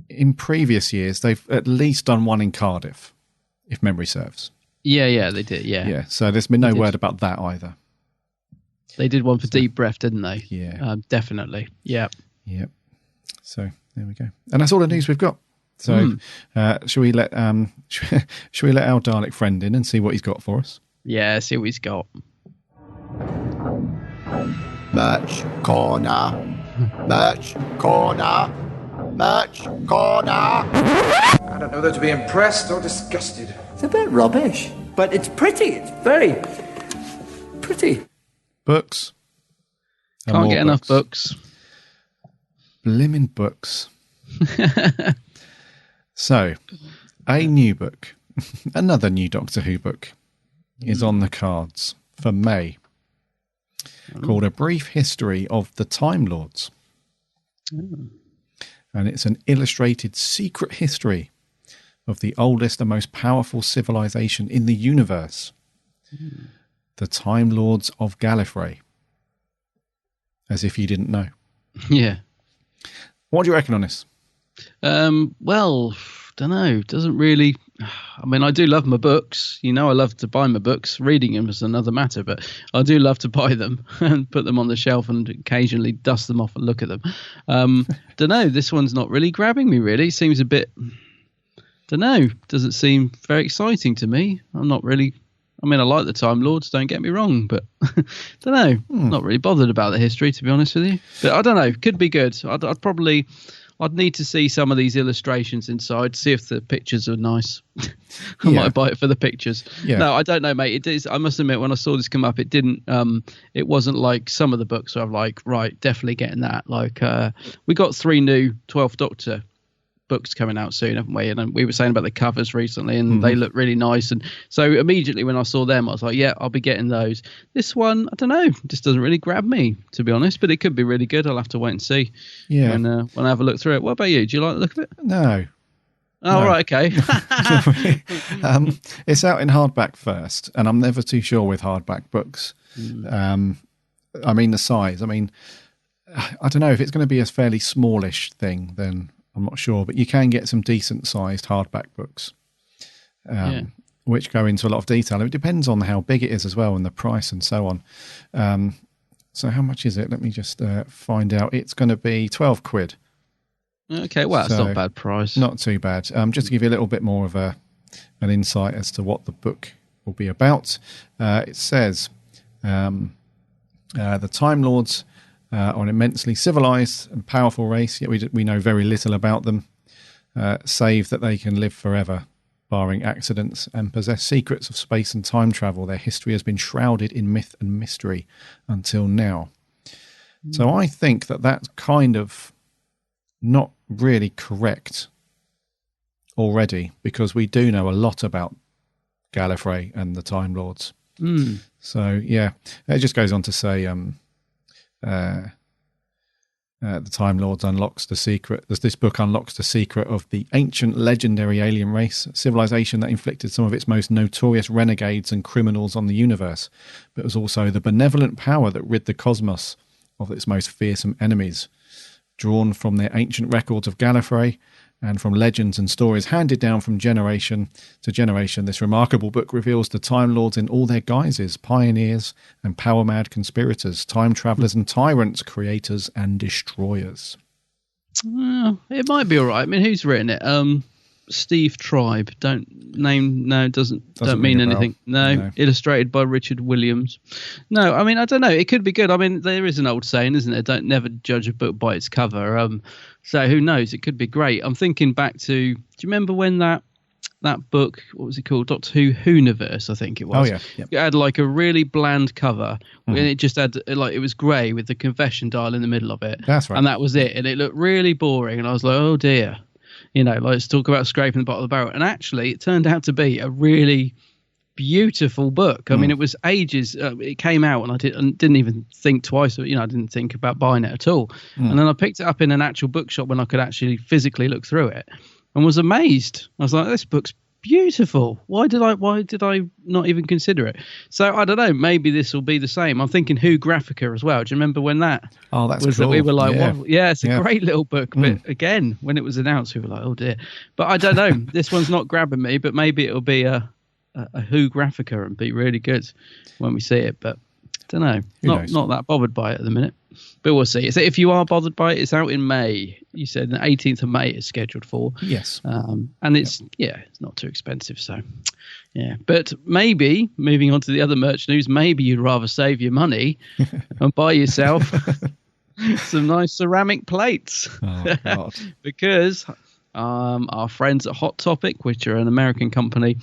in previous years. They've at least done one in Cardiff, if memory serves. Yeah, they did. Yeah. So there's been no word about that either. They did one for Deep Breath, didn't they? Yeah, definitely. Yeah. Yep. So there we go, and that's all the news we've got. So, shall we let our Dalek friend in and see what he's got for us? Yeah, see what he's got. Merch corner, merch corner, merch corner. I don't know whether to be impressed or disgusted. It's a bit rubbish, but it's pretty. It's very pretty. Books. Can't get enough books. Blimmin' books. So, a new book, another new Doctor Who book, is on the cards for May, called A Brief History of the Time Lords. And it's an illustrated secret history of the oldest and most powerful civilization in the universe, the Time Lords of Gallifrey. As if you didn't know. Yeah. What do you reckon on this? Well, don't know. Doesn't really. I mean, I do love my books. I love to buy my books. Reading them is another matter, but I do love to buy them and put them on the shelf and occasionally dust them off and look at them. Don't know. This one's not really grabbing me. Really, it seems a bit. Don't know. Doesn't seem very exciting to me. I'm not really. I mean, I like the Time Lords. Don't get me wrong, but don't know. Not really bothered about the history, to be honest with you. But I don't know. Could be good. I'd probably. I'd need to see some of these illustrations inside, see if the pictures are nice. I might buy it for the pictures. Yeah. No, I don't know, mate. It is. I must admit, when I saw this come up, it didn't. It wasn't like some of the books where I'm like, right, definitely getting that. Like, we got 3 new 12th Doctor books coming out soon, haven't we? And we were saying about the covers recently, and they look really nice. And so immediately when I saw them, I was like, yeah, I'll be getting those. This one, I don't know, just doesn't really grab me, to be honest, but it could be really good. I'll have to wait and see when I have a look through it. What about you? Do you like the look of it? No. Oh, right, okay. It's out in hardback first, and I'm never too sure with hardback books. I mean, the size. I mean, I don't know if it's going to be a fairly smallish thing, then I'm not sure, but you can get some decent sized hardback books, which go into a lot of detail. It depends on how big it is as well, and the price and so on. So how much is it? Let me just find out. It's going to be £12. Okay, well, that's not a bad price. Not too bad. Just to give you a little bit more of an insight as to what the book will be about, it says the Time Lords are an immensely civilized and powerful race, yet we know very little about them, save that they can live forever, barring accidents, and possess secrets of space and time travel. Their history has been shrouded in myth and mystery until now. So I think that that's kind of not really correct already, because we do know a lot about Gallifrey and the Time Lords. So, yeah, it just goes on to say... the Time Lords unlocks the secret. This book unlocks the secret of the ancient legendary alien race, a civilization that inflicted some of its most notorious renegades and criminals on the universe, but was also the benevolent power that rid the cosmos of its most fearsome enemies. Drawn from their ancient records of Gallifrey and from legends and stories handed down from generation to generation, this remarkable book reveals the Time Lords in all their guises: pioneers and power-mad conspirators, time travellers and tyrants, creators and destroyers. It might be all right. I mean, who's written it? Steve Tribe. Don't mean anything. No. Illustrated by Richard Williams. No, I mean, I don't know. It could be good. I mean, there is an old saying, isn't there? Don't never judge a book by its cover. So who knows? It could be great. I'm thinking back to. Do you remember when that book? What was it called? Doctor Who Whoniverse, I think it was. Oh yeah. Yep. It had like a really bland cover, and it just had like, it was grey with the confession dial in the middle of it. That's right. And that was it. And it looked really boring. And I was like, oh dear. You know, let's talk about scraping the bottom of the barrel. And actually, it turned out to be a really beautiful book. I mean, it was ages. It came out, and I didn't even think twice. You know, I didn't think about buying it at all. And then I picked it up in an actual bookshop when I could actually physically look through it, and was amazed. I was like, this book's beautiful. Why did I not even consider it? So I don't know. Maybe this will be the same. I'm thinking Who Graphica as well. Do you remember when that? Oh, that's was cool. That we were like, it's a great little book. But again, when it was announced, we were like, oh dear. But I don't know. This one's not grabbing me. But maybe it'll be a Who Graphica and be really good when we see it. But I don't know. Not that bothered by it at the minute. But we'll see. So if you are bothered by it, it's out in May. You said the 18th of May it's scheduled for. Yes. And it's it's not too expensive. So yeah. But maybe moving on to the other merch news, maybe you'd rather save your money and buy yourself some nice ceramic plates. Oh, God. Because our friends at Hot Topic, which are an American company,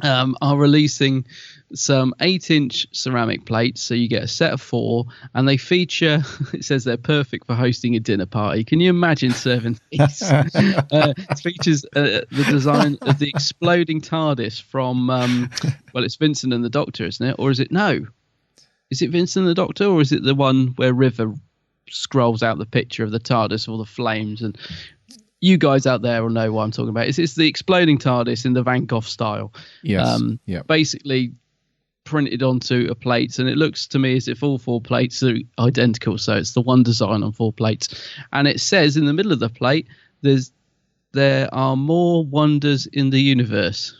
are releasing some 8-inch ceramic plates. So you get a set of 4, and they feature, it says they're perfect for hosting a dinner party. Can you imagine serving these? It features the design of the exploding TARDIS from, it's Vincent and the Doctor, isn't it? Or is it, no? Is it Vincent and the Doctor, or is it the one where River scrolls out the picture of the TARDIS, all the flames? And you guys out there will know what I'm talking about. It's the exploding TARDIS in the Van Gogh style. Yes. Basically printed onto a plate, and it looks to me as if all 4 plates are identical. So it's the one design on 4 plates. And it says in the middle of the plate, there are more wonders in the universe.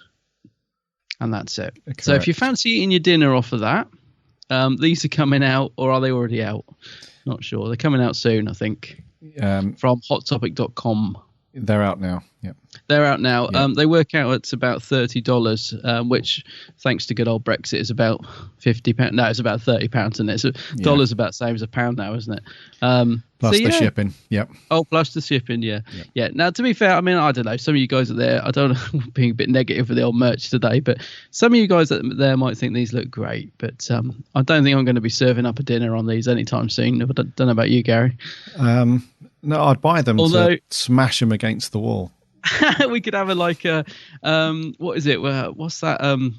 And that's it. Correct. So if you fancy eating your dinner off of that, these are coming out, or are they already out? Not sure. They're coming out soon, I think. From hottopic.com. They're out now. Yep. They're out now. Yeah. They work out at about $30, which, thanks to good old Brexit, is about £50. No, it's about £30, isn't it? So dollar's about the same as a pound now, isn't it? Plus the shipping. Yep. Oh, plus the shipping. Yeah. Yeah. Now, to be fair, I mean, I don't know. Some of you guys are there. I don't know, being a bit negative with the old merch today, but some of you guys there might think these look great. But I don't think I'm going to be serving up a dinner on these anytime soon. I don't know about you, Gary. No, I'd buy them to smash them against the wall. We could have what is it? What's that?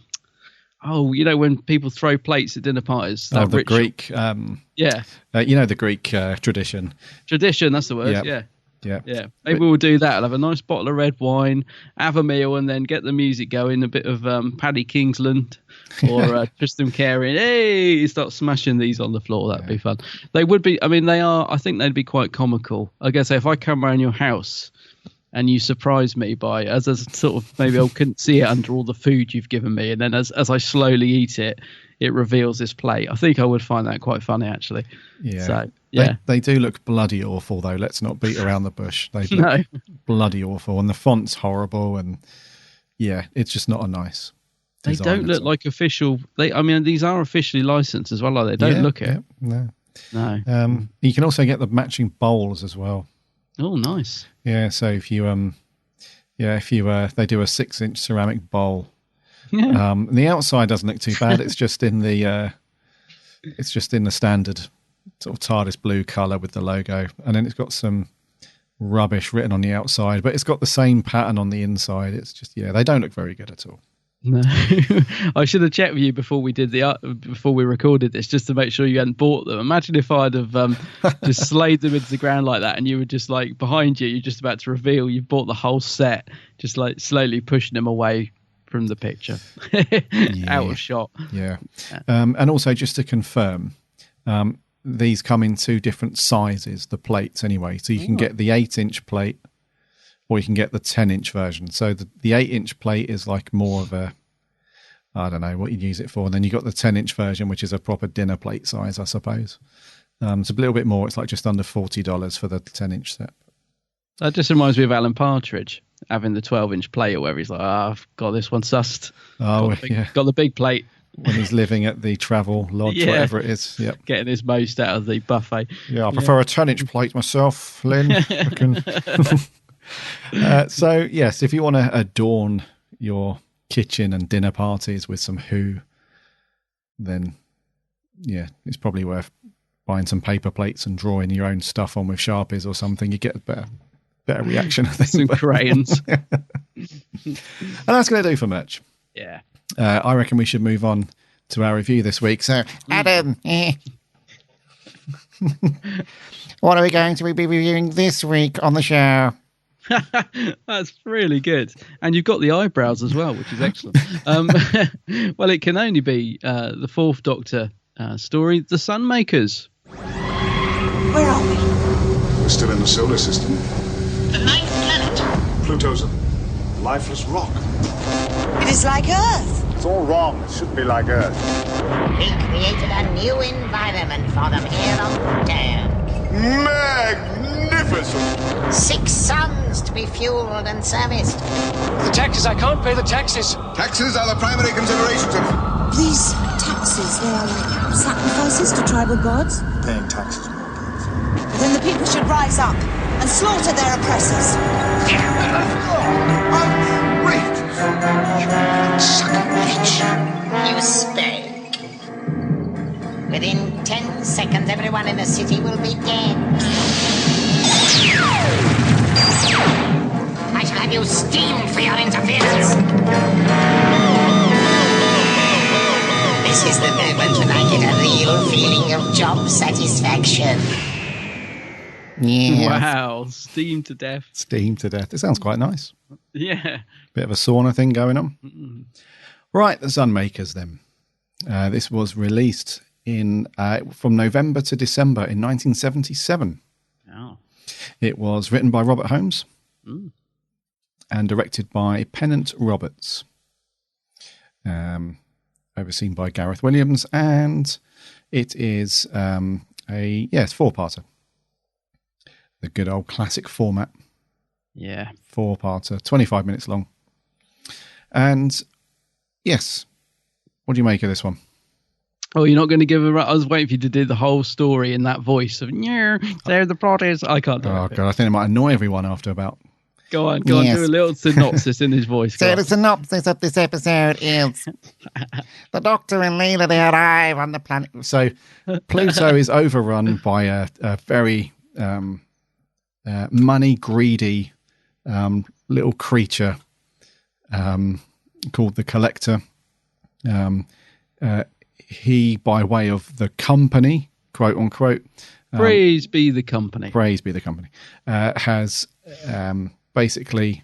When people throw plates at dinner parties. The Greek. The Greek tradition. Tradition, that's the word. Yep. Yeah. Maybe we'll do that. I'll have a nice bottle of red wine, have a meal, and then get the music going. A bit of Paddy Kingsland or Tristan Carey. Hey, start smashing these on the floor. That'd be fun. They would be. I mean, they are. I think they'd be quite comical. I guess if I come around your house and you surprise me by, as a sort of, maybe I couldn't see it under all the food you've given me, and then as I slowly eat it, it reveals this plate. I think I would find that quite funny, actually. Yeah. So, yeah. They do look bloody awful, though. Let's not beat around the bush. They look bloody awful, and the font's horrible, and it's just not a nice design. They don't look like official. These are officially licensed as well, are they? Don't look it. No. No. You can also get the matching bowls as well. Oh, nice. Yeah, so if you they do a 6-inch ceramic bowl. Yeah. The outside doesn't look too bad. It's just in the standard sort of TARDIS blue colour with the logo, and then it's got some rubbish written on the outside, but it's got the same pattern on the inside. It's just they don't look very good at all. No, I should have checked with you before we did before we recorded this, just to make sure you hadn't bought them. Imagine if I'd have just slayed them into the ground like that, and you were just like behind you, you're just about to reveal you've bought the whole set, just like slowly pushing them away from the picture, out of shot. Yeah, and also just to confirm, these come in 2 different sizes, the plates anyway. So you can get the 8-inch plate, or you can get the 10-inch version. So the 8-inch plate is like more of a, I don't know what you'd use it for. And then you got the 10-inch version, which is a proper dinner plate size, I suppose. It's a little bit more. It's like just under $40 for the 10-inch set. That just reminds me of Alan Partridge having the 12-inch plate or whatever. He's like, I've got this one sussed. Oh, got the big plate. When he's living at the Travel Lodge, whatever it is. Yep. Getting his most out of the buffet. Yeah, I prefer a 10-inch plate myself, Lynn. So, yes, if you want to adorn your kitchen and dinner parties with some Who, then, it's probably worth buying some paper plates and drawing your own stuff on with Sharpies or something. You get a better reaction, I think. Some crayons. And that's going to do for merch. Yeah. I reckon we should move on to our review this week. So, Adam, what are we going to be reviewing this week on the show? That's really good. And you've got the eyebrows as well, which is excellent. Well, it can only be the 4th Doctor story, The Sunmakers. Where are we? We're still in the solar system. The 9th planet. Pluto's a lifeless rock. It is like Earth. It's all wrong. It shouldn't be like Earth. We created a new environment for them here on Pluto. Magnificent! 6 suns to be fueled and serviced. The taxes, I can't pay the taxes. Taxes are the primary consideration, sir. These taxes, they are like sacrifices to tribal gods. Paying taxes, more please. Then the people should rise up and slaughter their oppressors. Wait! Son of a bitch. You spoke. Within 10 seconds, everyone in the city will be dead. I shall have you steamed for your interference. This is the moment when I get a real feeling of job satisfaction. Yeah. Wow, steamed to death. Steamed to death. It sounds quite nice. Yeah. Bit of a sauna thing going on. Mm-mm. Right, The Sunmakers then. This was released from November to December in 1977. Oh. It was written by Robert Holmes and directed by Pennant Roberts. Overseen by Gareth Williams, and it is it's 4-parter. The good old classic format. Yeah. 4-parter, 25 minutes long. And yes, what do you make of this one? Oh, you're not going to give a... I was waiting for you to do the whole story in that voice of, yeah, there the plot is. I can't do it. Oh, God, I think it might annoy everyone after about... Go on, do a little synopsis in his voice. So the synopsis of this episode is the Doctor and Leela, they arrive on the planet. So Pluto is overrun by a very money-greedy little creature called the Collector. He, by way of the company, quote unquote, praise be the company, has basically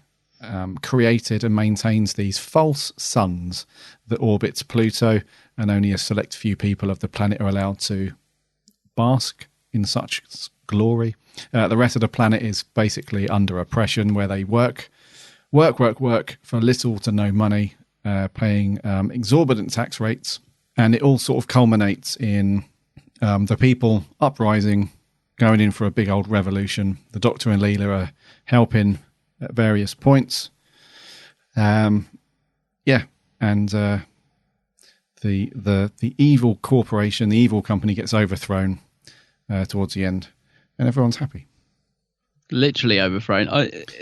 created and maintains these false suns that orbits Pluto, and only a select few people of the planet are allowed to bask in such glory. The rest of the planet is basically under oppression, where they work for little to no money, paying exorbitant tax rates. And it all sort of culminates in the people uprising, going in for a big old revolution. The Doctor and Leela are helping at various points. And the evil corporation, the evil company gets overthrown towards the end, and everyone's happy. Literally overthrown.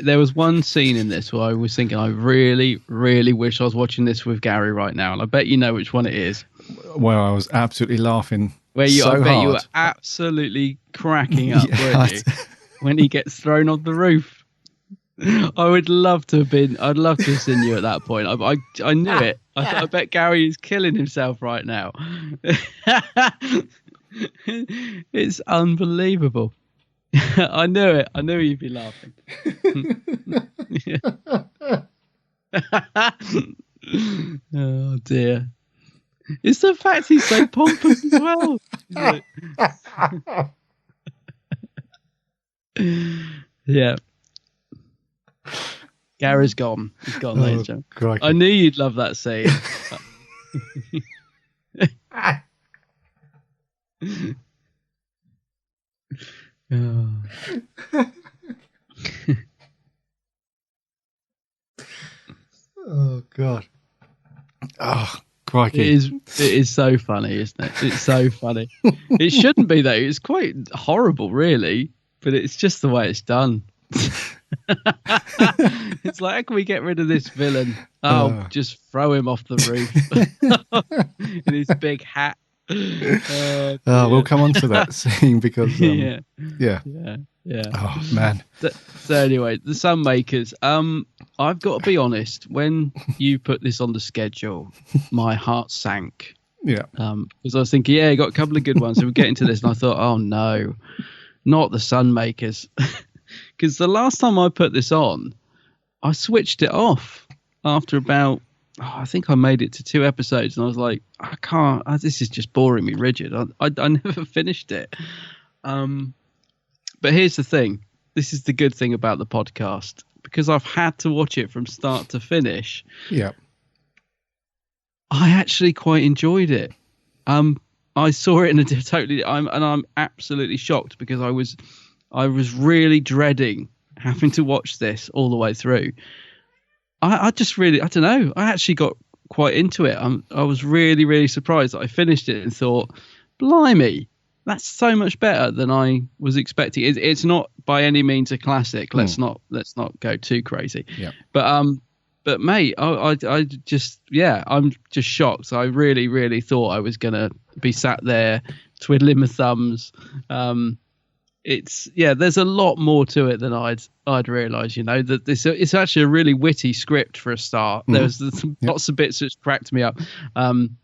There was one scene in this where I was thinking, I really, really wish I was watching this with Gary right now, and I bet you know which one it is. Where I was absolutely laughing. I bet hard. you were absolutely cracking up, weren't you? When he gets thrown off the roof. I would love to have been. I'd love to have seen you at that point. I knew it. I bet Gary is killing himself right now. It's unbelievable. I knew it. I knew you'd be laughing. Oh dear. It's the fact he's so pompous as well. Yeah. Gary's gone. He's gone, ladies and gentlemen. I knew you'd love that scene. Oh God. Oh, crikey. It is so funny, isn't it? It's so funny. It shouldn't be though. It's quite horrible, really, but it's just the way it's done. It's like, how can we get rid of this villain? Just throw him off the roof in his big hat. We'll come on to that scene because yeah. Oh man. So anyway, the Sunmakers. I've got to be honest. When you put this on the schedule, my heart sank. Yeah. Because I was thinking, you got a couple of good ones. So we get into this, and I thought, oh no, not the Sunmakers. Because the last time I put this on, I switched it off after about. I think I made it to 2 episodes, and I was like, I can't. This is just boring me rigid. I never finished it. But here's the thing. This is the good thing about the podcast, because I've had to watch it from start to finish. Yeah. I actually quite enjoyed it. I saw it in a totally. I'm absolutely shocked because I was really dreading having to watch this all the way through. I just really, I don't know. I actually got quite into it. I was really, really surprised that I finished it and thought, blimey, that's so much better than I was expecting. It's not by any means a classic. Let's not go too crazy. Yeah. But mate, I just, I'm just shocked. I really, really thought I was gonna be sat there twiddling my thumbs. There's a lot more to it than I'd realised. That it's actually a really witty script for a start. There's lots of bits which cracked me up.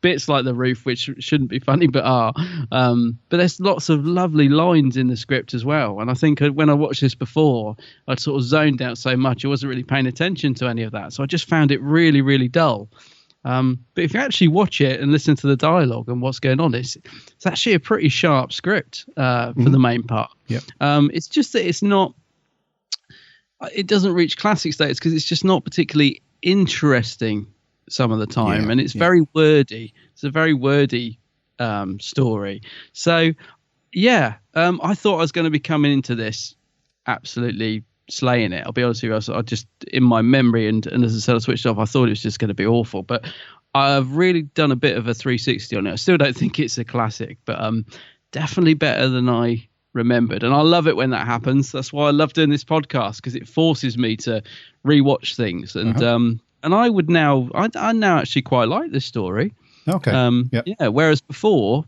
Bits like the roof, which shouldn't be funny but are. But there's lots of lovely lines in the script as well. And I think when I watched this before, I'd sort of zoned out so much I wasn't really paying attention to any of that. So I just found it really, really dull. But if you actually watch it and listen to the dialogue and what's going on, it's actually a pretty sharp script for the main part. Yep. It's just that it doesn't reach classic status because it's just not particularly interesting some of the time, and it's very wordy. It's a very wordy story. So, I thought I was going to be coming into this absolutely slaying it. I'll be honest with you. I just, in my memory, and as I said, I switched off. I thought it was just going to be awful, but I've really done a bit of a 360 on it. I still don't think it's a classic, but definitely better than I remembered. And I love it when that happens. That's why I love doing this podcast, because it forces me to rewatch things. And and I would now, I now actually quite like this story. Okay. Yeah. Whereas before,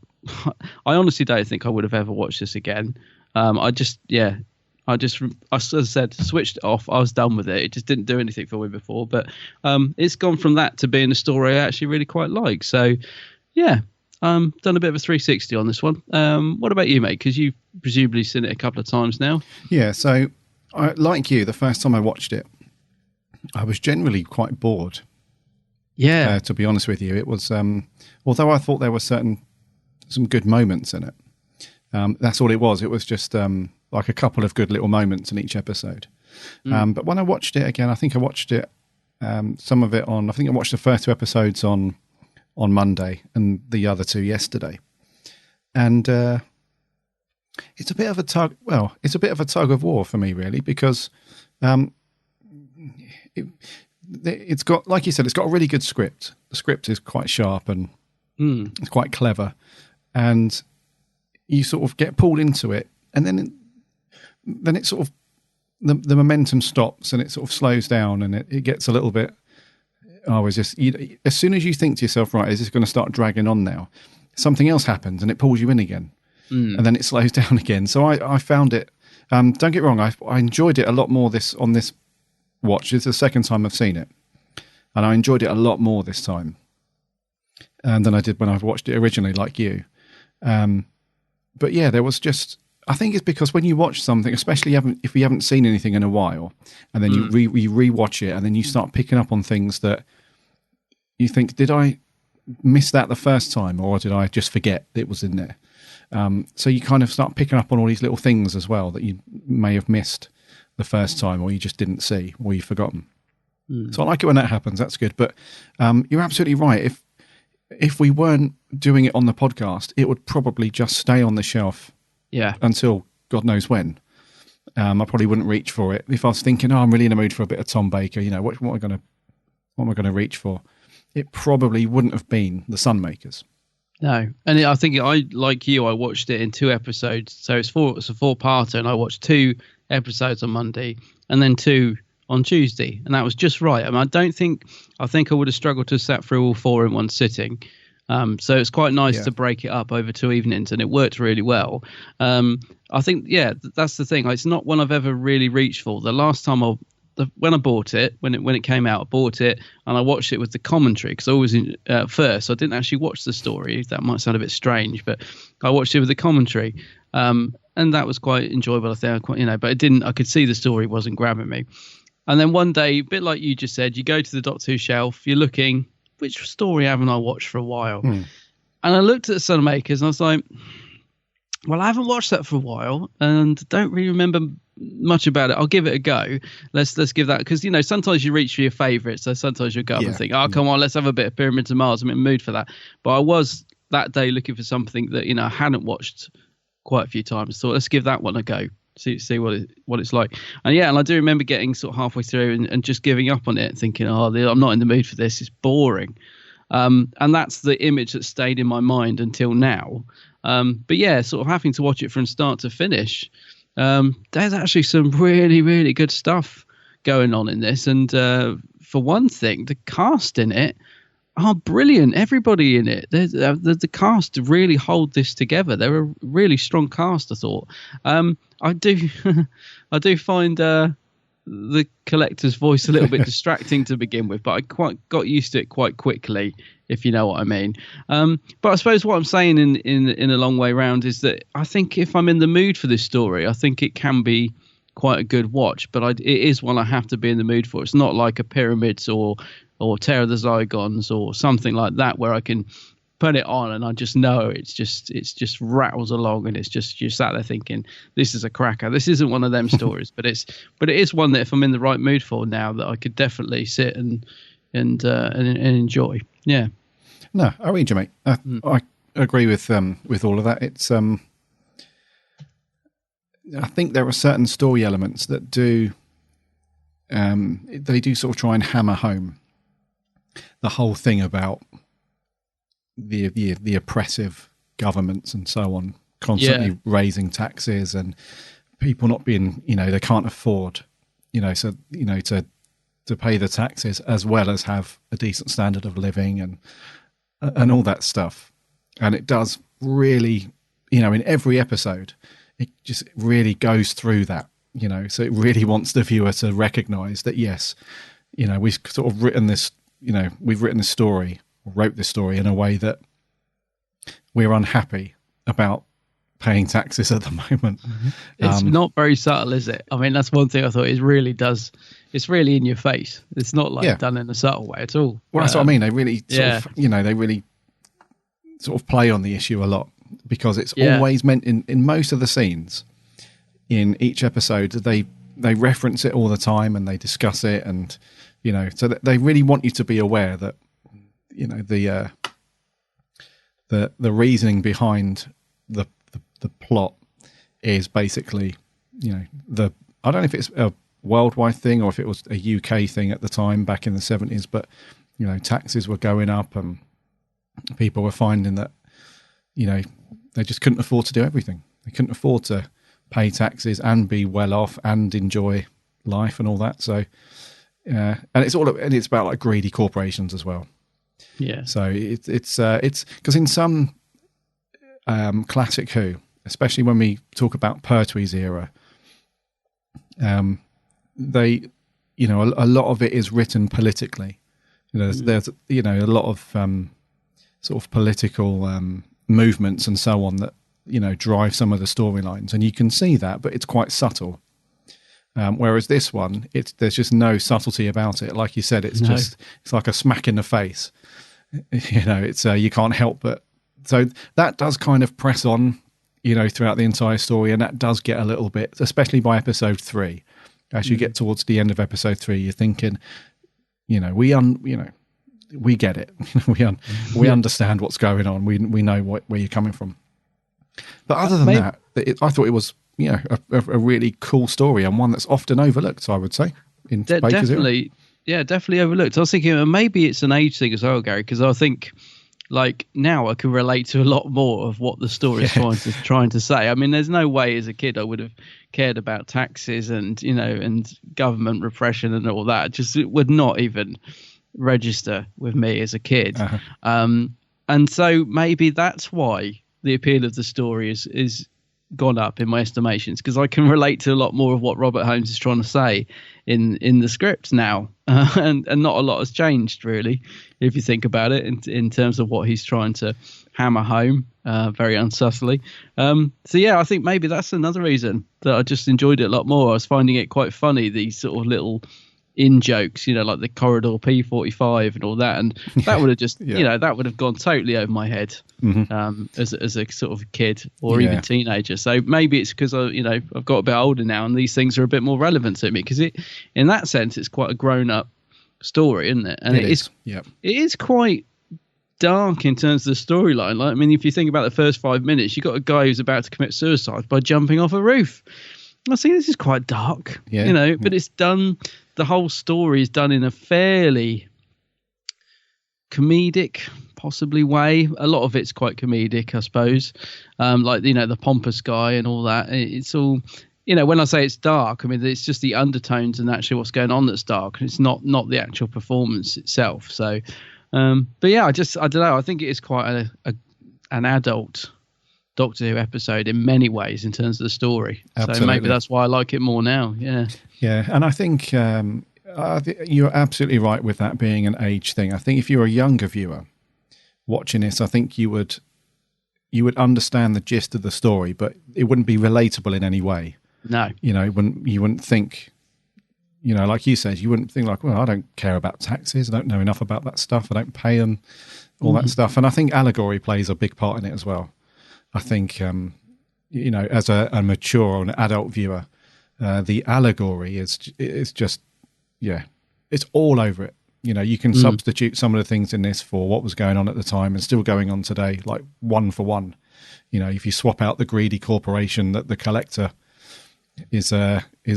I honestly don't think I would have ever watched this again. As I said, switched it off. I was done with it. It just didn't do anything for me before. But it's gone from that to being a story I actually really quite like. So, yeah, done a bit of a 360 on this one. What about you, mate? Because you've presumably seen it a couple of times now. Yeah, so like you, the first time I watched it, I was generally quite bored. Yeah. To be honest with you, it was, although I thought there were some good moments in it, that's all it was. It was just like a couple of good little moments in each episode. But when I watched it again, I think I watched it, some of it on, I think I watched the first 2 episodes on Monday and the other 2 yesterday. And it's a bit of a tug of war for me, really, because it's got, like you said, it's got a really good script. The script is quite sharp and it's quite clever, and you sort of get pulled into it, and then it sort of the momentum stops and it sort of slows down, and it gets a little bit. As soon as you think to yourself, right, is this going to start dragging on now? Something else happens and it pulls you in again, and then it slows down again. So I found it. Don't get me wrong, I enjoyed it a lot more on this watch. It's the second time I've seen it, and I enjoyed it a lot more this time than I did when I watched it originally, like you. But yeah, there was just, I think it's because when you watch something, especially if you haven't seen anything in a while, and then you rewatch it, and then you start picking up on things that you think, did I miss that the first time, or did I just forget it was in there? So you kind of start picking up on all these little things as well that you may have missed the first time, or you just didn't see, or you've forgotten. So I like it when that happens. That's good. But you're absolutely right. If we weren't doing it on the podcast, it would probably just stay on the shelf until God knows when. I probably wouldn't reach for it. If I was thinking, I'm really in the mood for a bit of Tom Baker, what am I going to reach for? It probably wouldn't have been the Sunmakers. No, and I think I watched it in 2 episodes. So it's a 4-parter, and I watched 2 episodes on Monday and then 2 on Tuesday, and that was just right. I mean, I think I would have struggled to sat through all 4 in one sitting. So it's quite nice to break it up over 2 evenings, and it worked really well. I think, that's the thing. It's not one I've ever really reached for. The last time when I bought it, when it came out, I bought it and I watched it with the commentary, because I was first. I didn't actually watch the story. That might sound a bit strange, but I watched it with the commentary, and that was quite enjoyable. I think, but it didn't. I could see the story wasn't grabbing me. And then one day, a bit like you just said, you go to the Doctor Who shelf, you're looking, which story haven't I watched for a while? And I looked at the Sunmakers and I was like, well, I haven't watched that for a while and don't really remember much about it. I'll give it a go. Let's give that, because sometimes you reach for your favourites, so sometimes you'll go up and think, come on, let's have a bit of Pyramids of Mars. I'm in the mood for that. But I was that day looking for something that I hadn't watched quite a few times. So let's give that one a go. See what it's like. And I do remember getting sort of halfway through and just giving up on it, thinking, I'm not in the mood for this. It's boring. And that's the image that stayed in my mind until now. But sort of having to watch it from start to finish. There's actually some really, really good stuff going on in this. And for one thing, the cast in it are brilliant. Everybody in it. The cast really hold this together. They're a really strong cast, I thought. I do find the collector's voice a little bit distracting to begin with, but I quite got used to it quite quickly, if you know what I mean. But I suppose what I'm saying in a long way round is that I think if I'm in the mood for this story, I think it can be quite a good watch, but it is one I have to be in the mood for. It's not like a Pyramids or Terror of the Zygons or something like that, where I can put it on and I just know it's just rattles along, and it's just, you're sat there thinking, this is a cracker. This isn't one of them stories, but it is one that if I'm in the right mood for now, that I could definitely sit and enjoy. Yeah. No, I read you, mate. I agree with all of that. It's I think there are certain story elements that do they do sort of try and hammer home the whole thing about the oppressive governments and so on, constantly raising taxes and people not being, they can't afford, to pay the taxes as well as have a decent standard of living and all that stuff. And it does really, in every episode, it just really goes through that, so it really wants the viewer to recognize that, yes, we've sort of written this, we've written this story, or wrote this story in a way that we're unhappy about paying taxes at the moment. It's not very subtle, is it? I mean, that's one thing I thought it really does. It's really in your face. It's not like done in a subtle way at all. Well, that's what I mean. They really they really sort of play on the issue a lot, because it's always meant in most of the scenes in each episode, they reference it all the time and they discuss it, and so that they really want you to be aware that the reasoning behind the plot is basically I don't know if it's a worldwide thing or if it was a UK thing at the time back in the 70s, but taxes were going up and people were finding that they just couldn't afford to do everything. They couldn't afford to pay taxes and be well off and enjoy life and all that. So and it's about like greedy corporations as well. Yeah. So it's because in some classic Who, especially when we talk about Pertwee's era, they a lot of it is written politically. There's a lot of sort of political movements and so on that drive some of the storylines, and you can see that, but it's quite subtle. Whereas this one, there's just no subtlety about it. Like you said, it's like a smack in the face. It's you can't help but. So that does kind of press on, throughout the entire story, and that does get a little bit, especially by episode 3. As you get towards the end of episode 3, you're thinking, we get it. we understand what's going on. We know where you're coming from. But other than that, I thought it was a really cool story, and one that's often overlooked, I would say. Definitely overlooked. I was thinking maybe it's an age thing as well, Gary, because I think like now I can relate to a lot more of what the story is trying to say. I mean, there's no way as a kid I would have cared about taxes and and government repression and all that. It would not even register with me as a kid. And so maybe that's why the appeal of the story is gone up in my estimations, because I can relate to a lot more of what Robert Holmes is trying to say in the script now, and not a lot has changed really if you think about it in terms of what he's trying to hammer home very unsubtly. So yeah, I think maybe that's another reason that I just enjoyed it a lot more. I was finding it quite funny, these sort of little in jokes, like the corridor P45 and all that, and that would have just that would have gone totally over my head as a sort of kid or even teenager. So maybe it's because I've got a bit older now and these things are a bit more relevant to me, because in that sense it's quite a grown up story, isn't it? And it is quite dark in terms of the storyline. Like, I mean, if you think about the first 5 minutes, you got a guy who's about to commit suicide by jumping off a roof. I think this is quite dark, but it's done. The whole story is done in a fairly comedic, possibly way. A lot of it's quite comedic, I suppose. Like, the pompous guy and all that. It's all, when I say it's dark, I mean, it's just the undertones and actually what's going on that's dark. And it's not the actual performance itself. So, but yeah, I don't know. I think it is quite an adult Doctor Who episode in many ways in terms of the story. Absolutely. So maybe that's why I like it more now. Yeah, and I think you're absolutely right with that being an age thing. I think if you're a younger viewer watching this, I think you would understand the gist of the story, but it wouldn't be relatable in any way. No, you wouldn't think, like you said, you wouldn't think like, well, I don't care about taxes. I don't know enough about that stuff. I don't pay them, all that stuff. And I think allegory plays a big part in it as well. I think, as a mature or an adult viewer, the allegory is just, it's all over it. You can substitute some of the things in this for what was going on at the time and still going on today, like one for one. If you swap out the greedy corporation that the collector is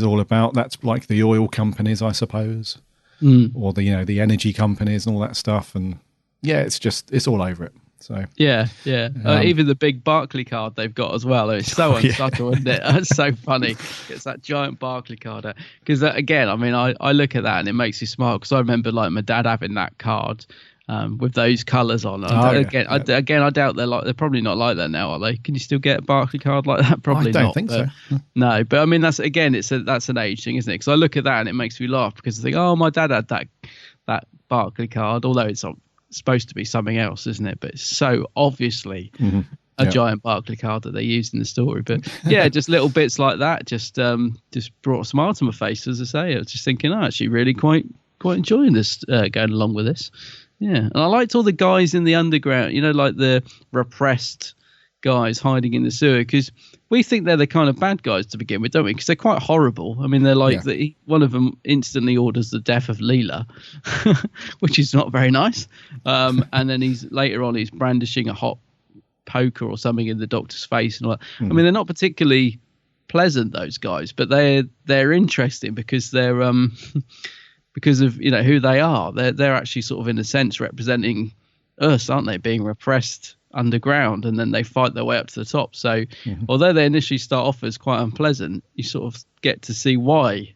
all about. That's like the oil companies, I suppose, or the energy companies and all that stuff. And yeah, it's all over it. So yeah. Even the big Barclay card they've got as well. It's so unsubtle, isn't it? It's so funny. It's that giant Barclay card. Because again, I mean, I look at that and it makes you smile. Because I remember like my dad having that card with those colours on. I doubt they're probably not like that now, are they? Can you still get a Barclay card like that? Probably not. I don't think so. No, but I mean that's an age thing, isn't it? Because I look at that and it makes me laugh because I think, oh, my dad had that Barclay card, although it's supposed to be something else, isn't it? But it's so obviously a giant Barclay card that they used in the story. But yeah, just little bits like that just brought a smile to my face. As I say, I was just thinking, actually really quite enjoying this, going along with this. Yeah, and I liked all the guys in the underground, like the repressed guys hiding in the sewer, because we think they're the kind of bad guys to begin with, don't we? Because they're quite horrible. I mean, they're like one of them instantly orders the death of Leela, which is not very nice. And then he's brandishing a hot poker or something in the doctor's face and all that. I mean, they're not particularly pleasant, those guys, but they're interesting because they're because of who they are. They're actually sort of in a sense representing us, aren't they? Being repressed underground, and then they fight their way up to the top. So although they initially start off as quite unpleasant, you sort of get to see why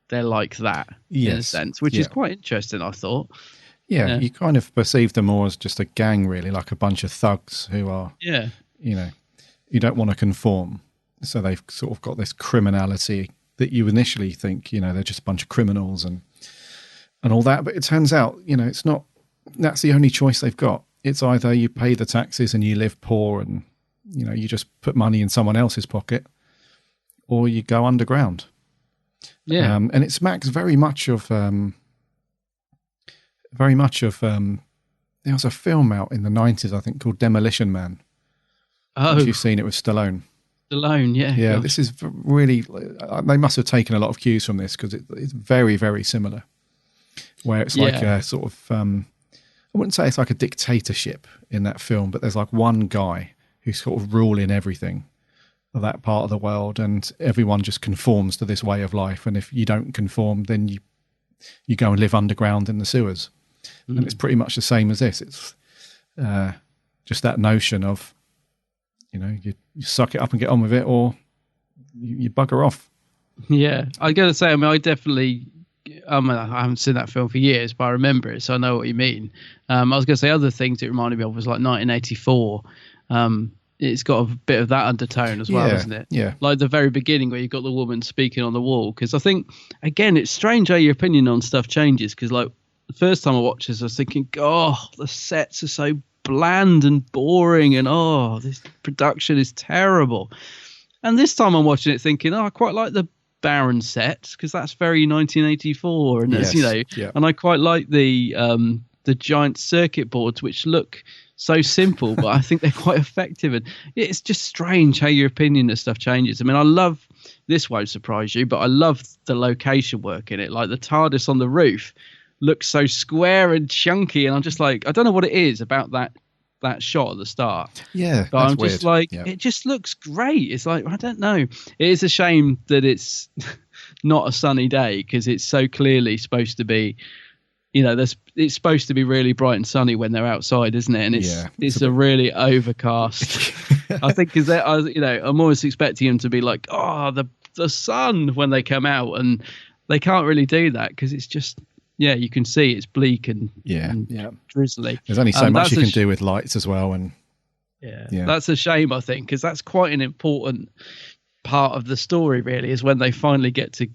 they're like that in a sense, which is quite interesting, I thought. Yeah, you kind of perceive them more as just a gang, really, like a bunch of thugs who are, you don't want to conform. So they've sort of got this criminality that you initially think, they're just a bunch of criminals and all that. But it turns out, it's not, that's the only choice they've got. It's either you pay the taxes and you live poor and, you just put money in someone else's pocket, or you go underground. Yeah. And it smacks very much of there was a film out in the 90s, I think, called Demolition Man. Oh. If you've seen it with Stallone. Stallone, yeah. Yeah, this is really, they must have taken a lot of cues from this because it's very, very similar. Where it's like a sort of, I wouldn't say it's like a dictatorship in that film, but there's like one guy who's sort of ruling everything of that part of the world, and everyone just conforms to this way of life. And if you don't conform, then you go and live underground in the sewers. And it's pretty much the same as this. It's just that notion of, you suck it up and get on with it, or you bugger off. Yeah, I got to say, I haven't seen that film for years, but I remember it, so I know what you mean. I was going to say other things it reminded me of was like 1984. It's got a bit of that undertone as well, isn't it? Yeah. Like the very beginning where you've got the woman speaking on the wall. Because I think, again, it's strange how your opinion on stuff changes. Because like the first time I watched this, I was thinking, the sets are so bland and boring, and this production is terrible. And this time I'm watching it thinking, I quite like the barren sets because that's very 1984, and and I quite like the giant circuit boards which look so simple, but I think they're quite effective. And it's just strange how your opinion of stuff changes. I mean, I love, this won't surprise you, but I love the location work in it. Like the TARDIS on the roof looks so square and chunky, and I'm just like, I don't know what it is about that shot at the start. Yeah, but I'm just like, it just looks great. It's like, I don't know. It is a shame that it's not a sunny day because it's so clearly supposed to be, it's supposed to be really bright and sunny when they're outside, isn't it? And it's a really overcast. I think because I'm always expecting them to be like, the sun when they come out, and they can't really do that because it's just. Yeah, you can see it's bleak and drizzly. There's only so much you can do with lights as well, and that's a shame, I think, because that's quite an important part of the story. Really, is when they finally get to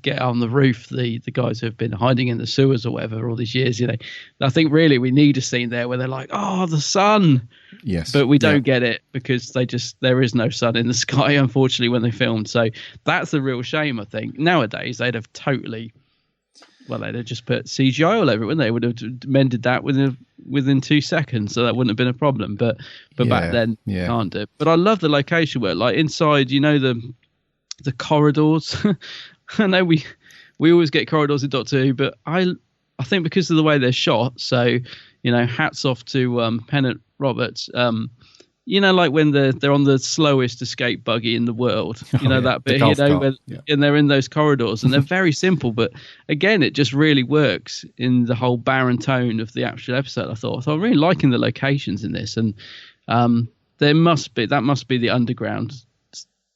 get on the roof. The guys who have been hiding in the sewers or whatever all these years. I think really we need a scene there where they're like, the sun. Yes, but we don't get it because there is no sun in the sky, unfortunately, when they filmed. So that's a real shame. I think nowadays they'd have totally. Well, they'd have just put CGI all over it, wouldn't they? Would have mended that within 2 seconds, so that wouldn't have been a problem. But back then, can't do. But I love the location work. Like inside, the corridors. I know we always get corridors in Doctor Who, but I think because of the way they're shot. So hats off to Pennant Roberts. you know, like when they're on the slowest escape buggy in the world, you know, that bit, you know, and they're in those corridors, and they're very simple, but again, it just really works in the whole barren tone of the actual episode. I thought, so I'm really liking the locations in this, and that must be the underground,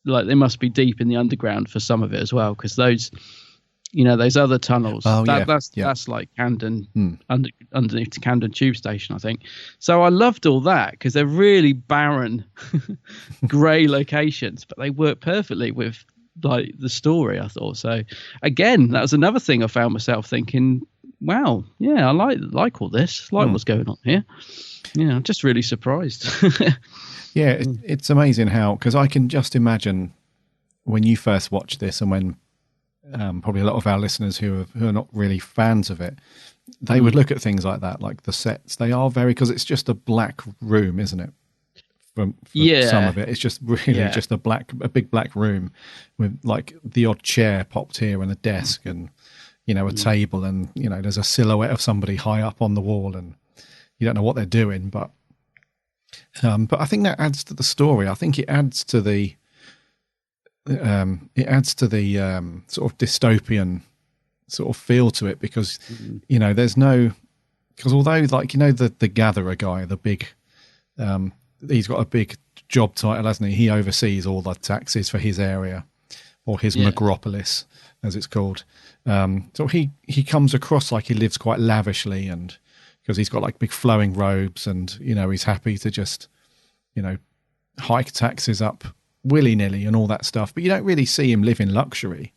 like they must be deep in the underground for some of it as well, because those, you know, those other tunnels, that's like Camden, underneath the Camden Tube Station, I think. So I loved all that because they're really barren, grey locations, but they work perfectly with like the story, I thought. So again, that was another thing I found myself thinking, wow, yeah, I like all this, like what's going on here. Yeah, I'm just really surprised. Yeah, it's amazing how, because I can just imagine when you first watched this, and when probably a lot of our listeners who are not really fans of it, they would look at things like that, like the sets. They are very, because it's just a black room, isn't it? From some of it, it's just really just a big black room with like the odd chair popped here and a desk and, you know, a table, and, you know, there's a silhouette of somebody high up on the wall, and you don't know what they're doing, but I think that adds to the story. I think it adds to the sort of dystopian sort of feel to it, because you know, there's no, because although, like, you know, the gatherer guy, the big he's got a big job title, hasn't he? He oversees all the taxes for his area, or his megropolis as it's called. So he comes across like he lives quite lavishly, and because he's got like big flowing robes, and, you know, he's happy to just, you know, hike taxes up willy-nilly and all that stuff. But you don't really see him live in luxury.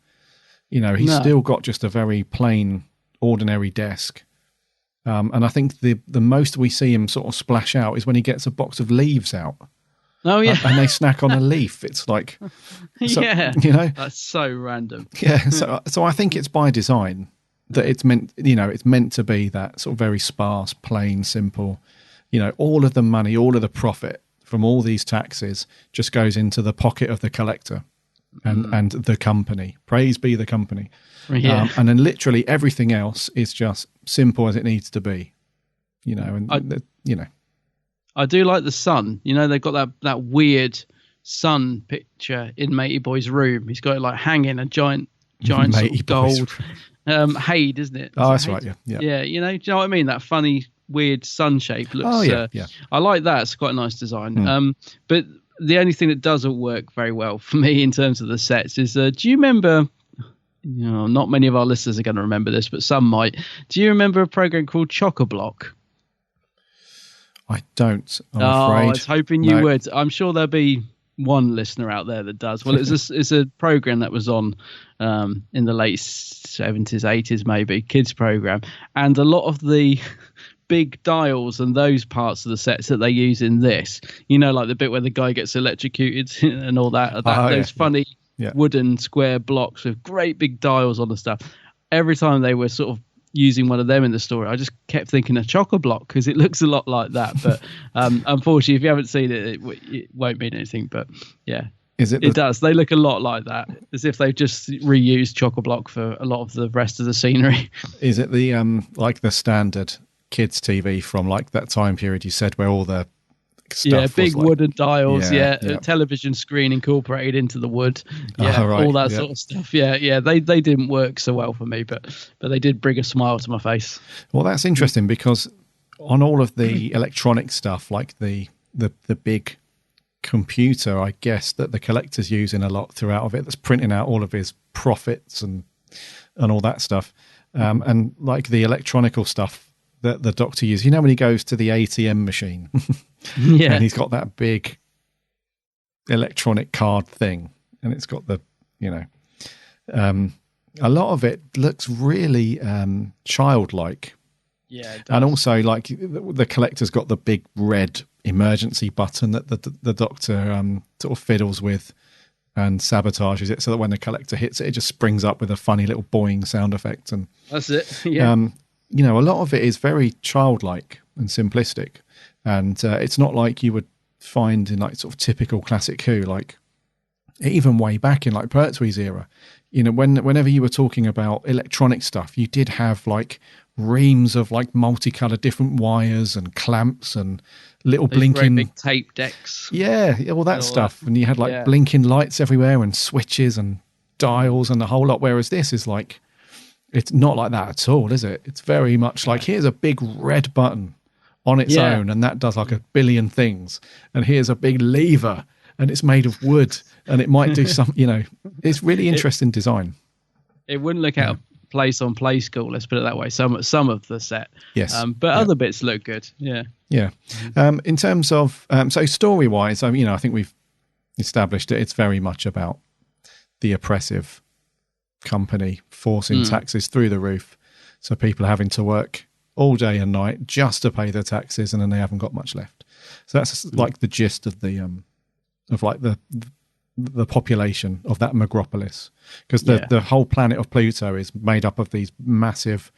You know, he's still got just a very plain, ordinary desk. And I think the most we see him sort of splash out is when he gets a box of leaves out. Oh, yeah. And they snack on a leaf. It's like, so, yeah, you know, that's so random. Yeah. So I think it's by design that it's meant, you know, it's meant to be that sort of very sparse, plain, simple, you know, all of the money, all of the profit from all these taxes just goes into the pocket of the collector and the company. Praise be the company. Yeah. And then literally everything else is just simple as it needs to be, you know, and, you know. I do like the sun. You know, they've got that weird sun picture in Matey Boy's room. He's got it like hanging, a giant sort of gold Haid, isn't it? Oh, that's right. Yeah. Yeah. You know, do you know what I mean? That funny, weird sun shape looks. Yeah. I like that. It's quite a nice design. But the only thing that doesn't work very well for me in terms of the sets is, do you remember? You know, not many of our listeners are going to remember this, but some might. Do you remember a program called Chock-a-Block? I don't. I'm afraid. I was hoping you would. I'm sure there'll be one listener out there that does. Well, it's a program that was on in the late 70s, 80s, maybe, kids program, and a lot of the big dials and those parts of the sets that they use in this, you know, like the bit where the guy gets electrocuted and all that, those funny wooden square blocks with great big dials on the stuff. Every time they were sort of using one of them in the story, I just kept thinking of Chock-a-Block because it looks a lot like that. But unfortunately, if you haven't seen it, it won't mean anything. But yeah, it does. They look a lot like that, as if they've just reused Chock-a-Block for a lot of the rest of the scenery. Is it the like the standard kids TV from like that time period you said, where all the stuff big was like, wooden dials, a television screen incorporated into the wood, all that sort of stuff. They didn't work so well for me, but they did bring a smile to my face. Well, that's interesting, because on all of the electronic stuff, like the big computer, I guess, that the collector's using a lot throughout of it, that's printing out all of his profits and all that stuff, and like the electronical stuff that the Doctor uses, you know, when he goes to the ATM machine and he's got that big electronic card thing, and it's got the, you know, a lot of it looks really childlike. And also, like, the collector's got the big red emergency button that the Doctor sort of fiddles with and sabotages it, so that when the collector hits it, it just springs up with a funny little boing sound effect. And that's it. You know, a lot of it is very childlike and simplistic, and it's not like you would find in like sort of typical classic Who, like even way back in like Pertwee's era. You know, whenever you were talking about electronic stuff, you did have like reams of like multicolored different wires and clamps and little Those blinking very big tape decks. Yeah, all that stuff. And you had like blinking lights everywhere and switches and dials and the whole lot. Whereas this is like, it's not like that at all, is it? It's very much like, here's a big red button on its own, and that does like a billion things. And here's a big lever, and it's made of wood, and it might do some, it's really interesting design. It wouldn't look out of place on Play School, let's put it that way. Some of the set. Yes. But other bits look good. Yeah. Yeah. In terms of, so story-wise, I think we've established it. It's very much about the oppressive company forcing taxes through the roof. So people are having to work all day and night just to pay their taxes, and then they haven't got much left. So that's like the gist of the population of that megropolis, because the whole planet of Pluto is made up of these massive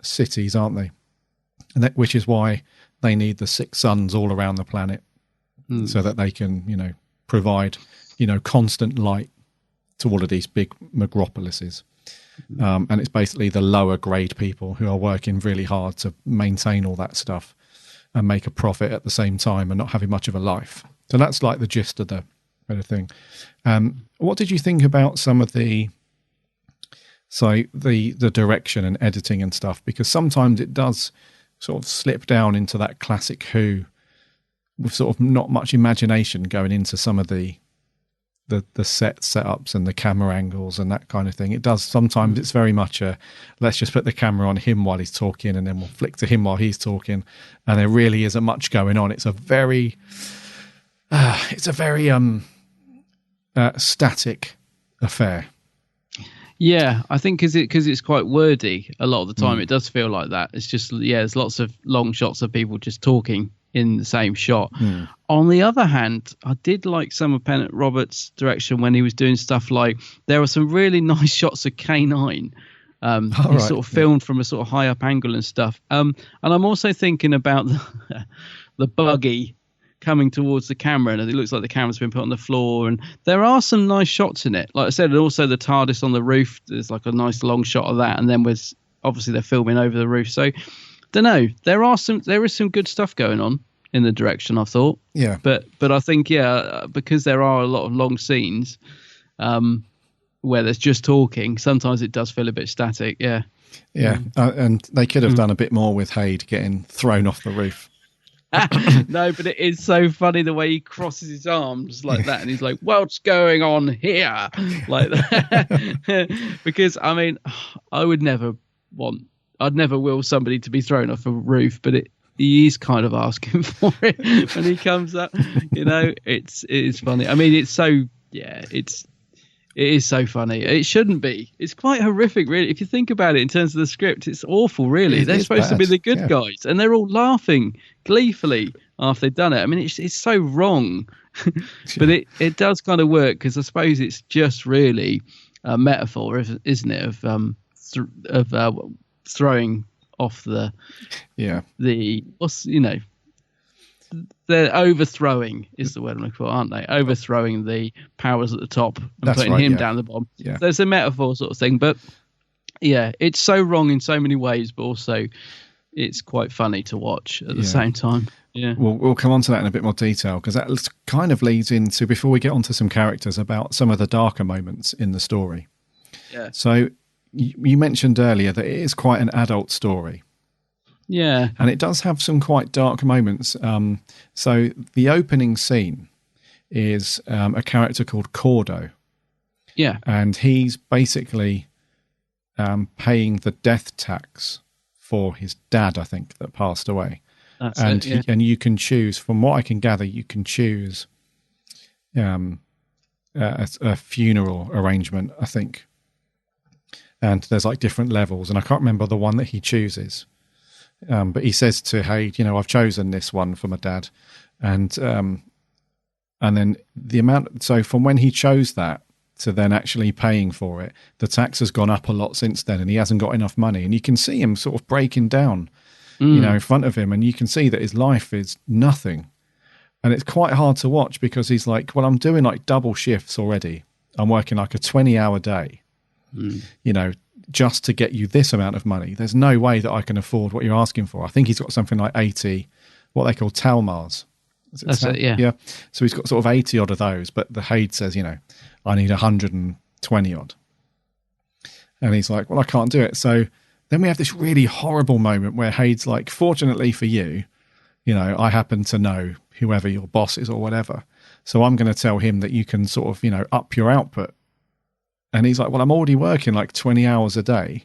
cities, aren't they? And which is why they need the 6 suns all around the planet, so that they can, provide, constant light to all of these big megropolises. And it's basically the lower grade people who are working really hard to maintain all that stuff and make a profit at the same time and not having much of a life. So that's like the gist of the thing. What did you think about some of the direction and editing and stuff? Because sometimes it does sort of slip down into that classic Who with sort of not much imagination going into some of the setups and the camera angles and that kind of thing. It does sometimes. It's very much let's just put the camera on him while he's talking, and then we'll flick to him while he's talking, and there really isn't much going on. It's a very static affair. Yeah, I think because it's quite wordy a lot of the time. It does feel like that. It's just there's lots of long shots of people just talking in the same shot. On the other hand, I did like some of Pennant Roberts' direction when he was doing stuff like, there were some really nice shots of K9. Sort of filmed from a sort of high up angle and stuff. And I'm also thinking about the buggy coming towards the camera, and it looks like the camera's been put on the floor, and there are some nice shots in it. Like I said, and also the TARDIS on the roof, there's like a nice long shot of that, and then obviously they're filming over the roof. So don't know, there is some good stuff going on in the direction, I thought. Yeah. But I think, because there are a lot of long scenes where there's just talking, sometimes it does feel a bit static. Yeah. Yeah. And they could have done a bit more with Haid getting thrown off the roof. No, but it is so funny the way he crosses his arms like that, and he's like, "What's going on here?" Like that. Because I'd never will somebody to be thrown off a roof, but he is kind of asking for it when he comes up. It is funny. I mean, it is so funny. It shouldn't be. It's quite horrific, really. If you think about it in terms of the script, it's awful, really. They're supposed to be the good guys, and they're all laughing gleefully after they've done it. I mean, it's so wrong, but it does kind of work, because I suppose it's just really a metaphor, isn't it, of throwing off they're overthrowing is the word I'm looking for, aren't they? Overthrowing the powers at the top and putting him down the bottom. Yeah. There's a metaphor sort of thing, but yeah, it's so wrong in so many ways, but also it's quite funny to watch at the same time. Yeah. We'll come on to that in a bit more detail, because that kind of leads into, before we get onto some characters, about some of the darker moments in the story. Yeah. So you mentioned earlier that it is quite an adult story. Yeah. And it does have some quite dark moments. So the opening scene is a character called Cordo. Yeah. And he's basically paying the death tax for his dad, I think, that passed away. That's and it, yeah. And you can choose, from what I can gather, you can choose a funeral arrangement, I think. And there's like different levels, and I can't remember the one that he chooses. But he says to Haid, I've chosen this one for my dad. And then the amount, so from when he chose that to then actually paying for it, the tax has gone up a lot since then, and he hasn't got enough money. And you can see him sort of breaking down, in front of him, and you can see that his life is nothing. And it's quite hard to watch, because he's like, well, I'm doing like double shifts already. I'm working like a 20-hour day. just to get you this amount of money. There's no way that I can afford what you're asking for. I think he's got something like 80, what they call Talmars. That's it, yeah. Yeah. So he's got sort of 80 odd of those, but the Haid says, I need 120 odd. And he's like, well, I can't do it. So then we have this really horrible moment where Haid's like, fortunately for you, I happen to know whoever your boss is or whatever. So I'm going to tell him that you can sort of, up your output. And he's like, well, I'm already working like 20 hours a day.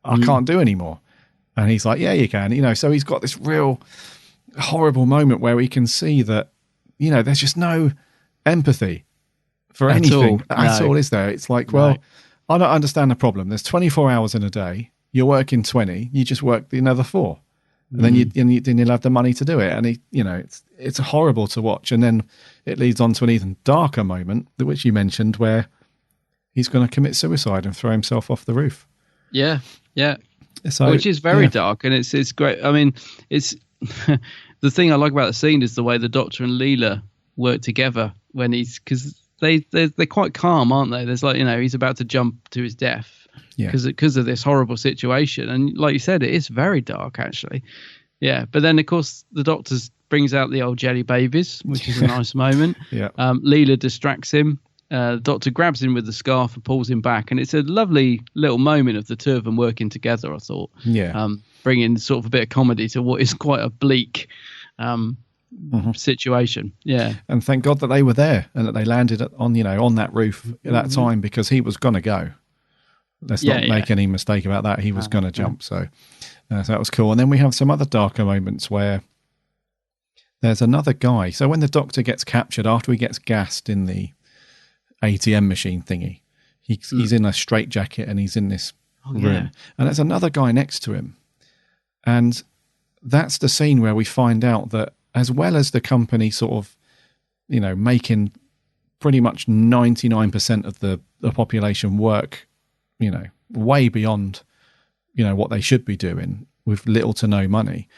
I can't do any more. And he's like, yeah, you can. So he's got this real horrible moment where we can see that, there's just no empathy for anything at all, is there? It's like, well, I don't understand the problem. There's 24 hours in a day. You're working 20. You just work the another 4. And then you'll have the money to do it. And it's horrible to watch. And then it leads on to an even darker moment, which you mentioned, where he's going to commit suicide and throw himself off the roof. Yeah, yeah. So, which is very dark, and it's great. I mean, it's the thing I like about the scene is the way the Doctor and Leela work together when because they're quite calm, aren't they? There's like he's about to jump to his death because of this horrible situation, and like you said, it is very dark actually. Yeah, but then of course the Doctor brings out the old jelly babies, which is a nice moment. Yeah, Leela distracts him. The Doctor grabs him with the scarf and pulls him back, and it's a lovely little moment of the two of them working together, I thought. Yeah. Bringing sort of a bit of comedy to what is quite a bleak situation. Yeah. And thank God that they were there and that they landed on that roof at that time, because he was going to go. Let's not make any mistake about that. He was going to jump. So that was cool. And then we have some other darker moments where there's another guy. So when the Doctor gets captured, after he gets gassed in the ATM machine thingy, he's in a straitjacket and he's in this room, and there's another guy next to him, and that's the scene where we find out that as well as the company sort of making pretty much 99% of the population work way beyond what they should be doing with little to no money,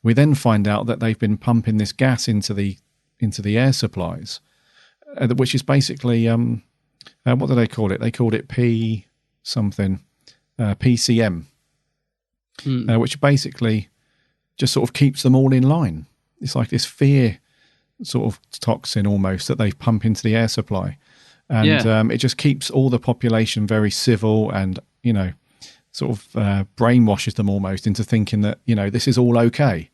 we then find out that they've been pumping this gas into the air supplies, which is basically what do they call it? They called it PCM, which basically just sort of keeps them all in line. It's like this fear sort of toxin almost that they pump into the air supply, and it just keeps all the population very civil and sort of brainwashes them almost into thinking that this is all okay.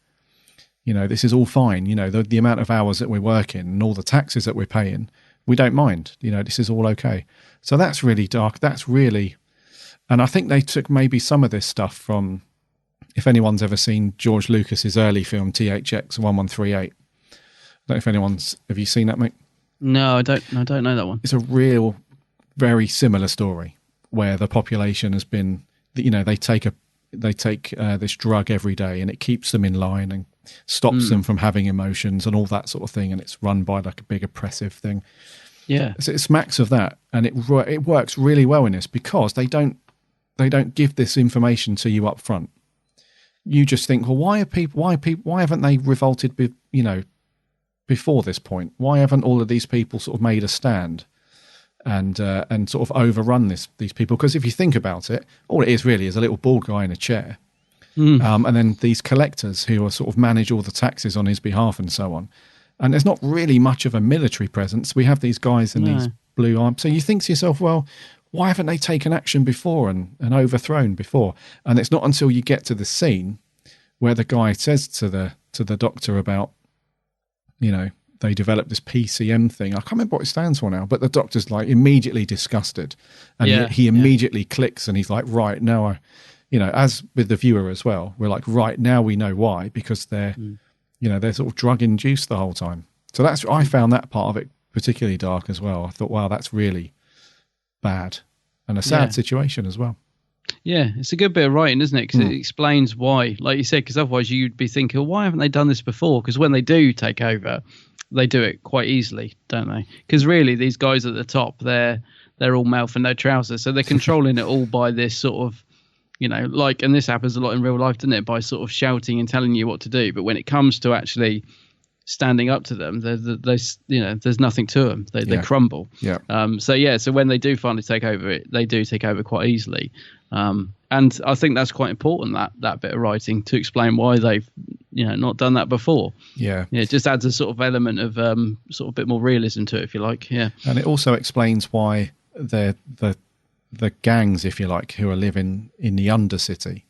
This is all fine. The amount of hours that we're working and all the taxes that we're paying, we don't mind. This is all okay. So that's really dark. And I think they took maybe some of this stuff from, if anyone's ever seen George Lucas's early film THX 1138. I don't know if have you seen that, mate? No, I don't know that one. It's a real, very similar story where the population has been, they take this drug every day and it keeps them in line and stops them from having emotions and all that sort of thing, and it's run by like a big oppressive thing. Yeah, so it smacks of that, and it works really well in this because they don't give this information to you up front. You just think, well, why haven't they revolted? Before this point, why haven't all of these people sort of made a stand and sort of overrun these people? Because if you think about it, all it is really is a little bald guy in a chair. And then these collectors who are sort of manage all the taxes on his behalf and so on. And there's not really much of a military presence. We have these guys in these blue arms. So you think to yourself, well, why haven't they taken action before and overthrown before? And it's not until you get to the scene where the guy says to the Doctor about, they developed this PCM thing. I can't remember what it stands for now, but the Doctor's like immediately disgusted. And he immediately clicks and he's like, right, now as with the viewer as well, we're like, right, now we know why, because they're sort of drug induced the whole time. So I found that part of it particularly dark as well. I thought, wow, that's really bad and a sad situation as well. Yeah, it's a good bit of writing, isn't it? Because it explains why, like you said, because otherwise you'd be thinking, well, why haven't they done this before? Because when they do take over, they do it quite easily, don't they? Because really, these guys at the top, they're all mouth and no trousers, so they're controlling it all by this sort of, and this happens a lot in real life, doesn't it? By sort of shouting and telling you what to do. But when it comes to actually standing up to them, there's nothing to them. They crumble. Yeah. So when they do finally take over, they do take over quite easily. And I think that's quite important, that bit of writing, to explain why they've not done that before. Yeah. It just adds a sort of element of sort of a bit more realism to it, if you like. Yeah. And it also explains why the gangs, if you like, who are living in the Undercity.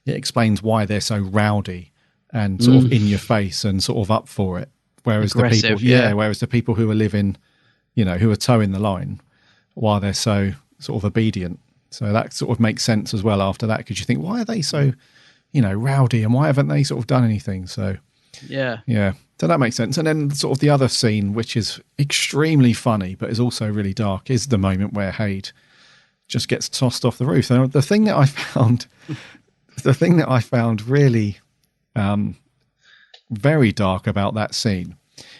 It explains why they're so rowdy and sort of in your face and sort of up for it. Whereas the people who are living, who are towing the line, why they're so sort of obedient. So that sort of makes sense as well after that, because you think, why are they so, rowdy, and why haven't they sort of done anything? So yeah. So that makes sense. And then sort of the other scene, which is extremely funny but is also really dark, is the moment where Haid just gets tossed off the roof. And the thing that I found really very dark about that scene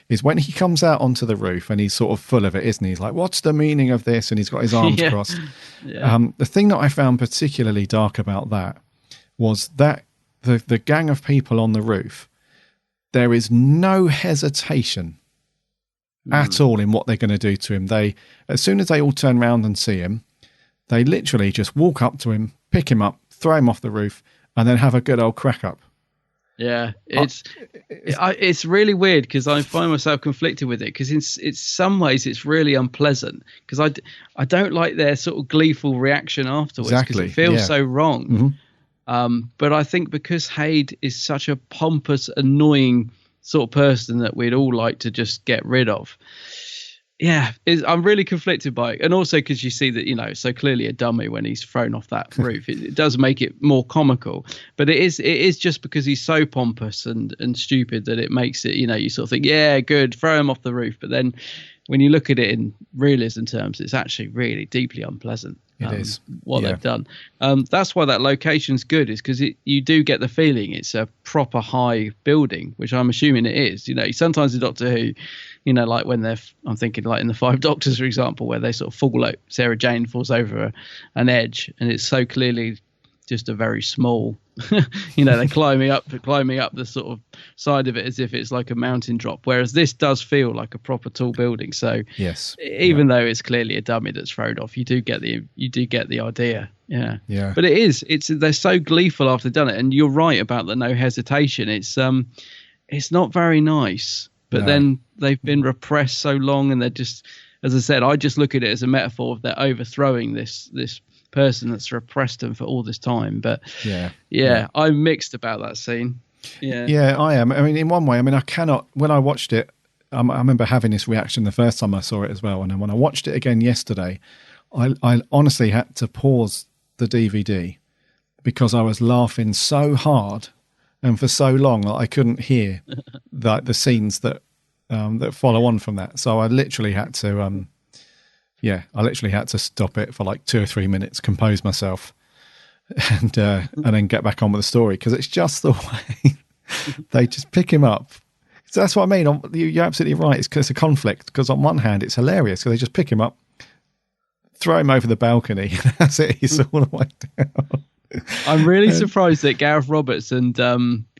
is when he comes out onto the roof and he's sort of full of it, isn't he? He's like, what's the meaning of this? And he's got his arms crossed. Yeah. The thing that I found particularly dark about that was that the gang of people on the roof, there is no hesitation at all in what they're going to do to him. As soon as they all turn around and see him, they literally just walk up to him, pick him up, throw him off the roof, and then have a good old crack up. Yeah, it's really weird, because I find myself conflicted with it, because in some ways it's really unpleasant, because I don't like their sort of gleeful reaction afterwards, because it feels so wrong. Mm-hmm. But I think because Haid is such a pompous, annoying sort of person that we'd all like to just get rid of. Yeah, I'm really conflicted by it. And also because you see that, so clearly a dummy when he's thrown off that roof. It does make it more comical. But it is just because he's so pompous and stupid that it makes it, you sort of think, yeah, good, throw him off the roof. But then when you look at it in realism terms, it's actually really deeply unpleasant. It is what they've done. That's why that location's good, is because you do get the feeling it's a proper high building, which I'm assuming it is. Sometimes in Doctor Who, like when I'm thinking like in the Five Doctors, for example, where they sort of fall, like Sarah Jane falls over an edge, and it's so clearly just a very small, they're climbing up the sort of side of it as if it's like a mountain drop. Whereas this does feel like a proper tall building. So yes, even though it's clearly a dummy that's thrown off, you do get the idea. Yeah. Yeah. But they're so gleeful after they've done it. And you're right about the no hesitation. It's not very nice, but then they've been repressed so long, and they're just, as I said, I just look at it as a metaphor of they're overthrowing this person that's repressed them for all this time. But yeah, I'm mixed about that scene. Yeah, I am. I mean, in one way, I cannot, when I watched it, I remember having this reaction the first time I saw it as well, and then when I watched it again yesterday, I honestly had to pause the DVD because I was laughing so hard and for so long that I couldn't hear the scenes that follow on from that. So I literally had to stop it for like 2 or 3 minutes, compose myself, and then get back on with the story, because it's just the way they just pick him up. So that's what I mean. You're absolutely right. It's a conflict, because on one hand it's hilarious because they just pick him up, throw him over the balcony, and that's it. He's all the way down. I'm really surprised that Gareth Roberts and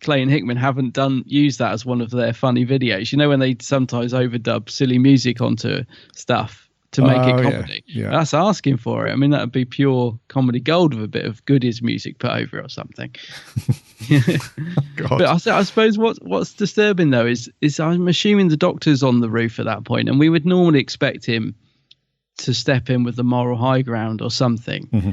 Clayton Hickman haven't used that as one of their funny videos. When they sometimes overdub silly music onto stuff to make it comedy. Yeah. That's asking for it. That would be pure comedy gold with a bit of Goodies music put over it or something. But I suppose what's disturbing though is I'm assuming the Doctor's on the roof at that point, and we would normally expect him to step in with the moral high ground or something. Mm-hmm.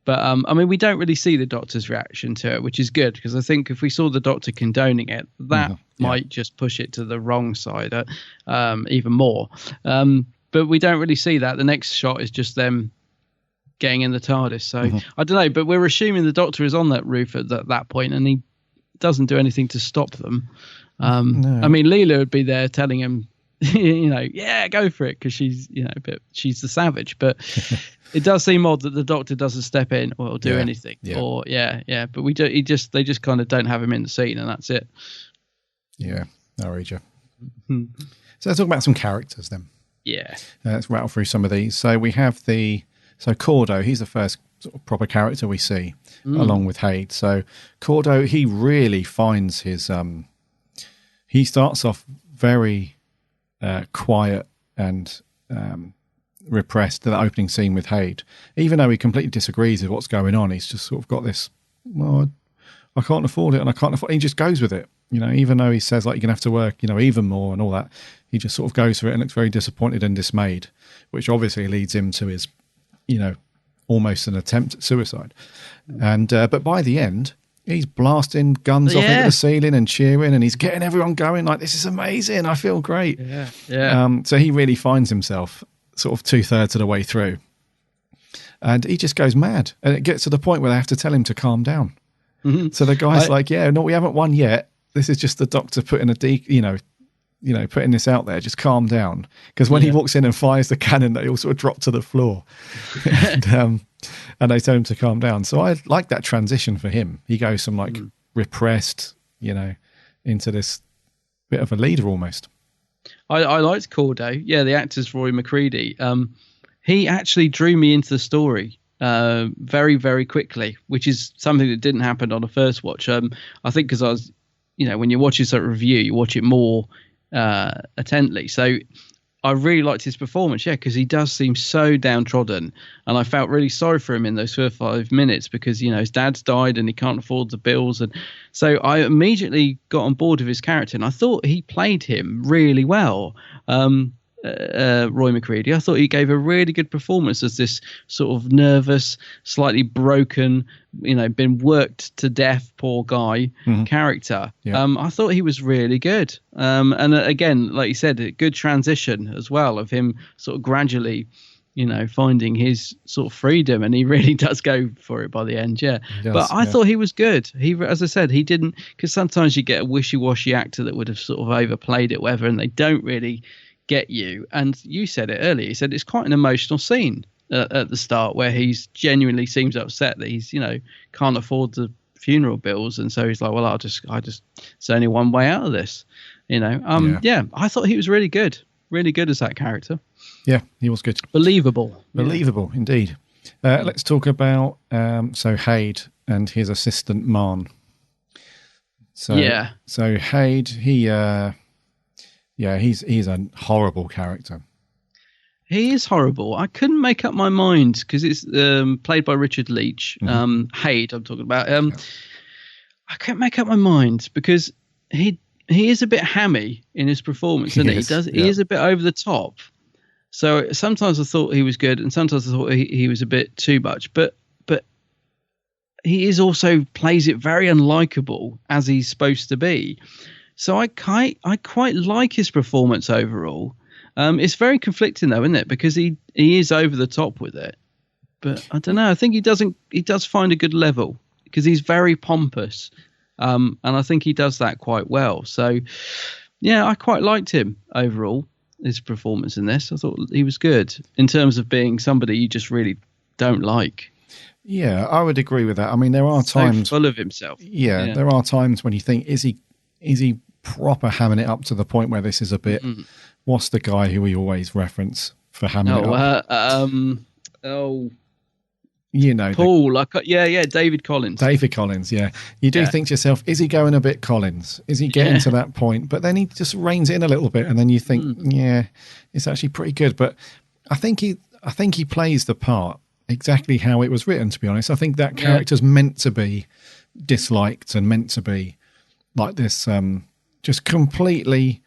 But we don't really see the Doctor's reaction to it, which is good, because I think if we saw the Doctor condoning it, that might just push it to the wrong side even more. But we don't really see that. The next shot is just them getting in the TARDIS. So I don't know, but we're assuming the Doctor is on that roof at that point, and he doesn't do anything to stop them. No. Leela would be there telling him, yeah, go for it, because she's, she's the savage. But it does seem odd that the Doctor doesn't step in or do anything. Yeah. Or but they just kind of don't have him in the scene, and that's it. Yeah, I read you. So let's talk about some characters then. Yeah. Let's rattle through some of these. So we have Cordo. He's the first sort of proper character we see, along with Haid. So Cordo, he really finds his. He starts off very quiet and repressed. That opening scene with Haid, even though he completely disagrees with what's going on, he's just sort of got this, well, I can't afford it and I can't afford it. He just goes with it, even though he says like you're going to have to work, even more and all that. He just sort of goes for it and looks very disappointed and dismayed, which obviously leads him to his, almost an attempt at suicide. And but by the end, he's blasting guns off into the ceiling and cheering, and he's getting everyone going like, this is amazing, I feel great. So he really finds himself sort of 2/3 of the way through, and he just goes mad, and it gets to the point where they have to tell him to calm down. So the guy's like, no, we haven't won yet, this is just the doctor putting putting this out there, just calm down, because when he walks in and fires the cannon, they all sort of drop to the floor. And they tell him to calm down. So I like that transition for him. He goes from like repressed, into this bit of a leader almost. I liked Cordo. Yeah, the actor's Roy McCready. He actually drew me into the story very, very quickly, which is something that didn't happen on the first watch. I think because I was, when you watch this at review, you watch it more attentively. So I really liked his performance, because he does seem so downtrodden, and I felt really sorry for him in those first 5 minutes because his dad's died and he can't afford the bills, and so I immediately got on board with his character, and I thought he played him really well. Roy McCready, I thought he gave a really good performance as this sort of nervous, slightly broken, been worked to death, poor guy character. I thought he was really good. And again, like you said, a good transition as well of him sort of gradually, finding his sort of freedom, and he really does go for it by the end. But I thought he was good. He, as I said, he didn't, because sometimes you get a wishy-washy actor that would have sort of overplayed it, whatever, and they don't really get you. And you said it earlier, you said it's quite an emotional scene at the start where he's genuinely seems upset that he's can't afford the funeral bills, and so he's like, well, I just it's only one way out of this, I thought he was really good as that character. He was good. Believable Indeed. Let's talk about Haid and his assistant Marn. So Haid, he's a horrible character. He is horrible. I couldn't make up my mind because it's played by Richard Leach. Haid, I'm talking about. I couldn't make up my mind because he is a bit hammy in his performance, isn't he? He is a bit over the top. So sometimes I thought he was good, and sometimes I thought he was a bit too much. But he is also plays it very unlikable as he's supposed to be. So I quite like his performance overall. It's very conflicting though, isn't it? Because he is over the top with it. But I don't know. I think he does find a good level because he's very pompous. And I think he does that quite well. So I quite liked him overall, his performance in this. I thought he was good in terms of being somebody you just really don't like. Yeah, I would agree with that. I mean, there are times full of himself. Yeah, there are times when you think, is he proper hamming it up to the point where this is a bit? What's the guy who we always reference for hamming it up? Paul. David Collins. David Collins. Yeah, you do think to yourself, is he going a bit Collins? Is he getting to that point? But then he just reins it in a little bit, and then you think, it's actually pretty good. But I think he plays the part exactly how it was written. To be honest, I think that character's meant to be disliked and meant to be like this, just completely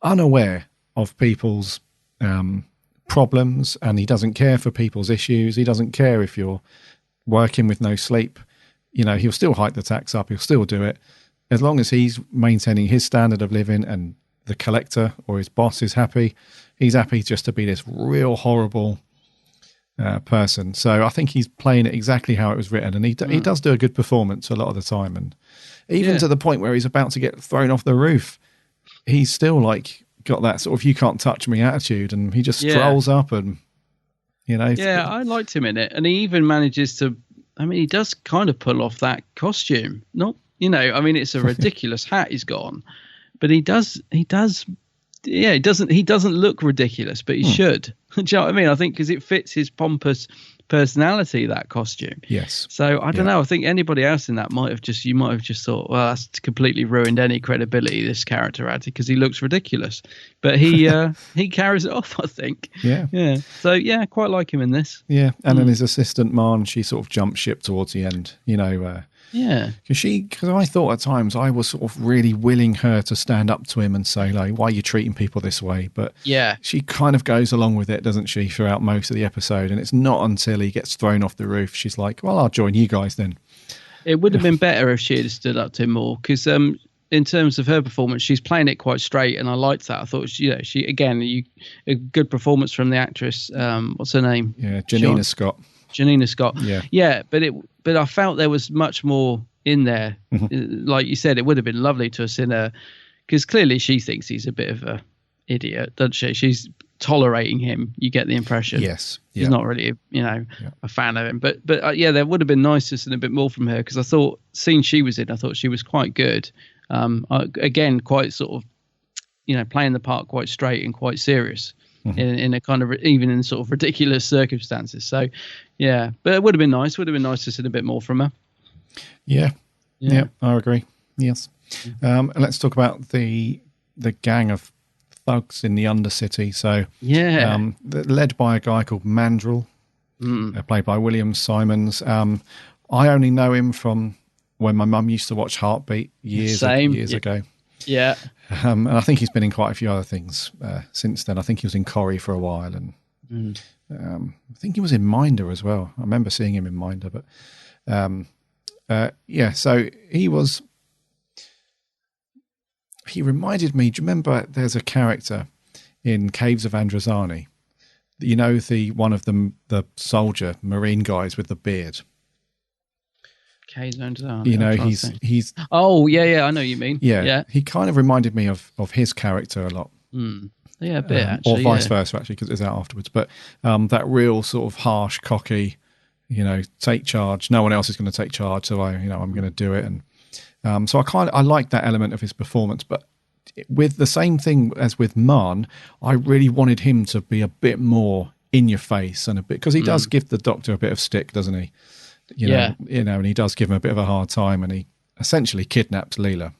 unaware of people's problems, and he doesn't care for people's issues. He doesn't care if you're working with no sleep. He'll still hike the tax up. He'll still do it as long as he's maintaining his standard of living and the collector or his boss is happy. He's happy just to be this real horrible person. So I think he's playing it exactly how it was written, and he does do a good performance a lot of the time. And even to the point where he's about to get thrown off the roof, he's still like got that sort of "you can't touch me" attitude, and he just strolls up and I liked him in it. And he even manages to, he does kind of pull off that costume. Not it's a ridiculous hat he's got on, but he doesn't look ridiculous, but he should. Do you know what I mean? I think because it fits his pompous personality, that costume. Yes. So I don't know. I think anybody else in that might have just thought, well, that's completely ruined any credibility this character had because he looks ridiculous. But he he carries it off, I think. Yeah. Yeah. So yeah, quite like him in this. Yeah. And then his assistant Marn, she sort of jumped ship towards the end. Yeah. Because I thought at times I was sort of really willing her to stand up to him and say, like, why are you treating people this way? But yeah, she kind of goes along with it, doesn't she, throughout most of the episode? And it's not until he gets thrown off the roof she's like, well, I'll join you guys then. It would have been better if she had stood up to him more because in terms of her performance, she's playing it quite straight, and I liked that. I thought she again, a good performance from the actress. What's her name? Yeah, Janina Scott. Janina Scott. Yeah. But I felt there was much more in there. Mm-hmm. Like you said, it would have been lovely to have seen her, because clearly she thinks he's a bit of a idiot, doesn't she? She's tolerating him. You get the impression. Yes. She's not really, a fan of him. But there would have been nice to see a bit more from her, because I thought scene she was in, I thought she was quite good. Again, quite sort of, playing the part quite straight and quite serious. Mm-hmm. In a kind of even in sort of ridiculous circumstances. So, yeah, but it would have been nice. Would have been nice to see a bit more from her. Yeah, I agree. Yes. And let's talk about the gang of thugs in the Undercity. So, led by a guy called Mandrel, played by William Simons. I only know him from when my mum used to watch Heartbeat years ago. Yeah. And I think he's been in quite a few other things since then. I think he was in Corrie for a while, and I think he was in Minder as well. I remember seeing him in Minder, but so he reminded me, do you remember there's a character in Caves of Androzani? One of them, the soldier, Marine guys with the beard. He's he's oh yeah I know what you mean. Yeah, he kind of reminded me of his character a lot. Yeah, a bit actually, or vice versa actually, because it was out afterwards. But that real sort of harsh, cocky, take charge. No one else is going to take charge, so I'm going to do it. And so I like that element of his performance. But with the same thing as with Marn, I really wanted him to be a bit more in your face and a bit, because he does give the Doctor a bit of stick, doesn't he? And he does give him a bit of a hard time, and he essentially kidnaps Leela.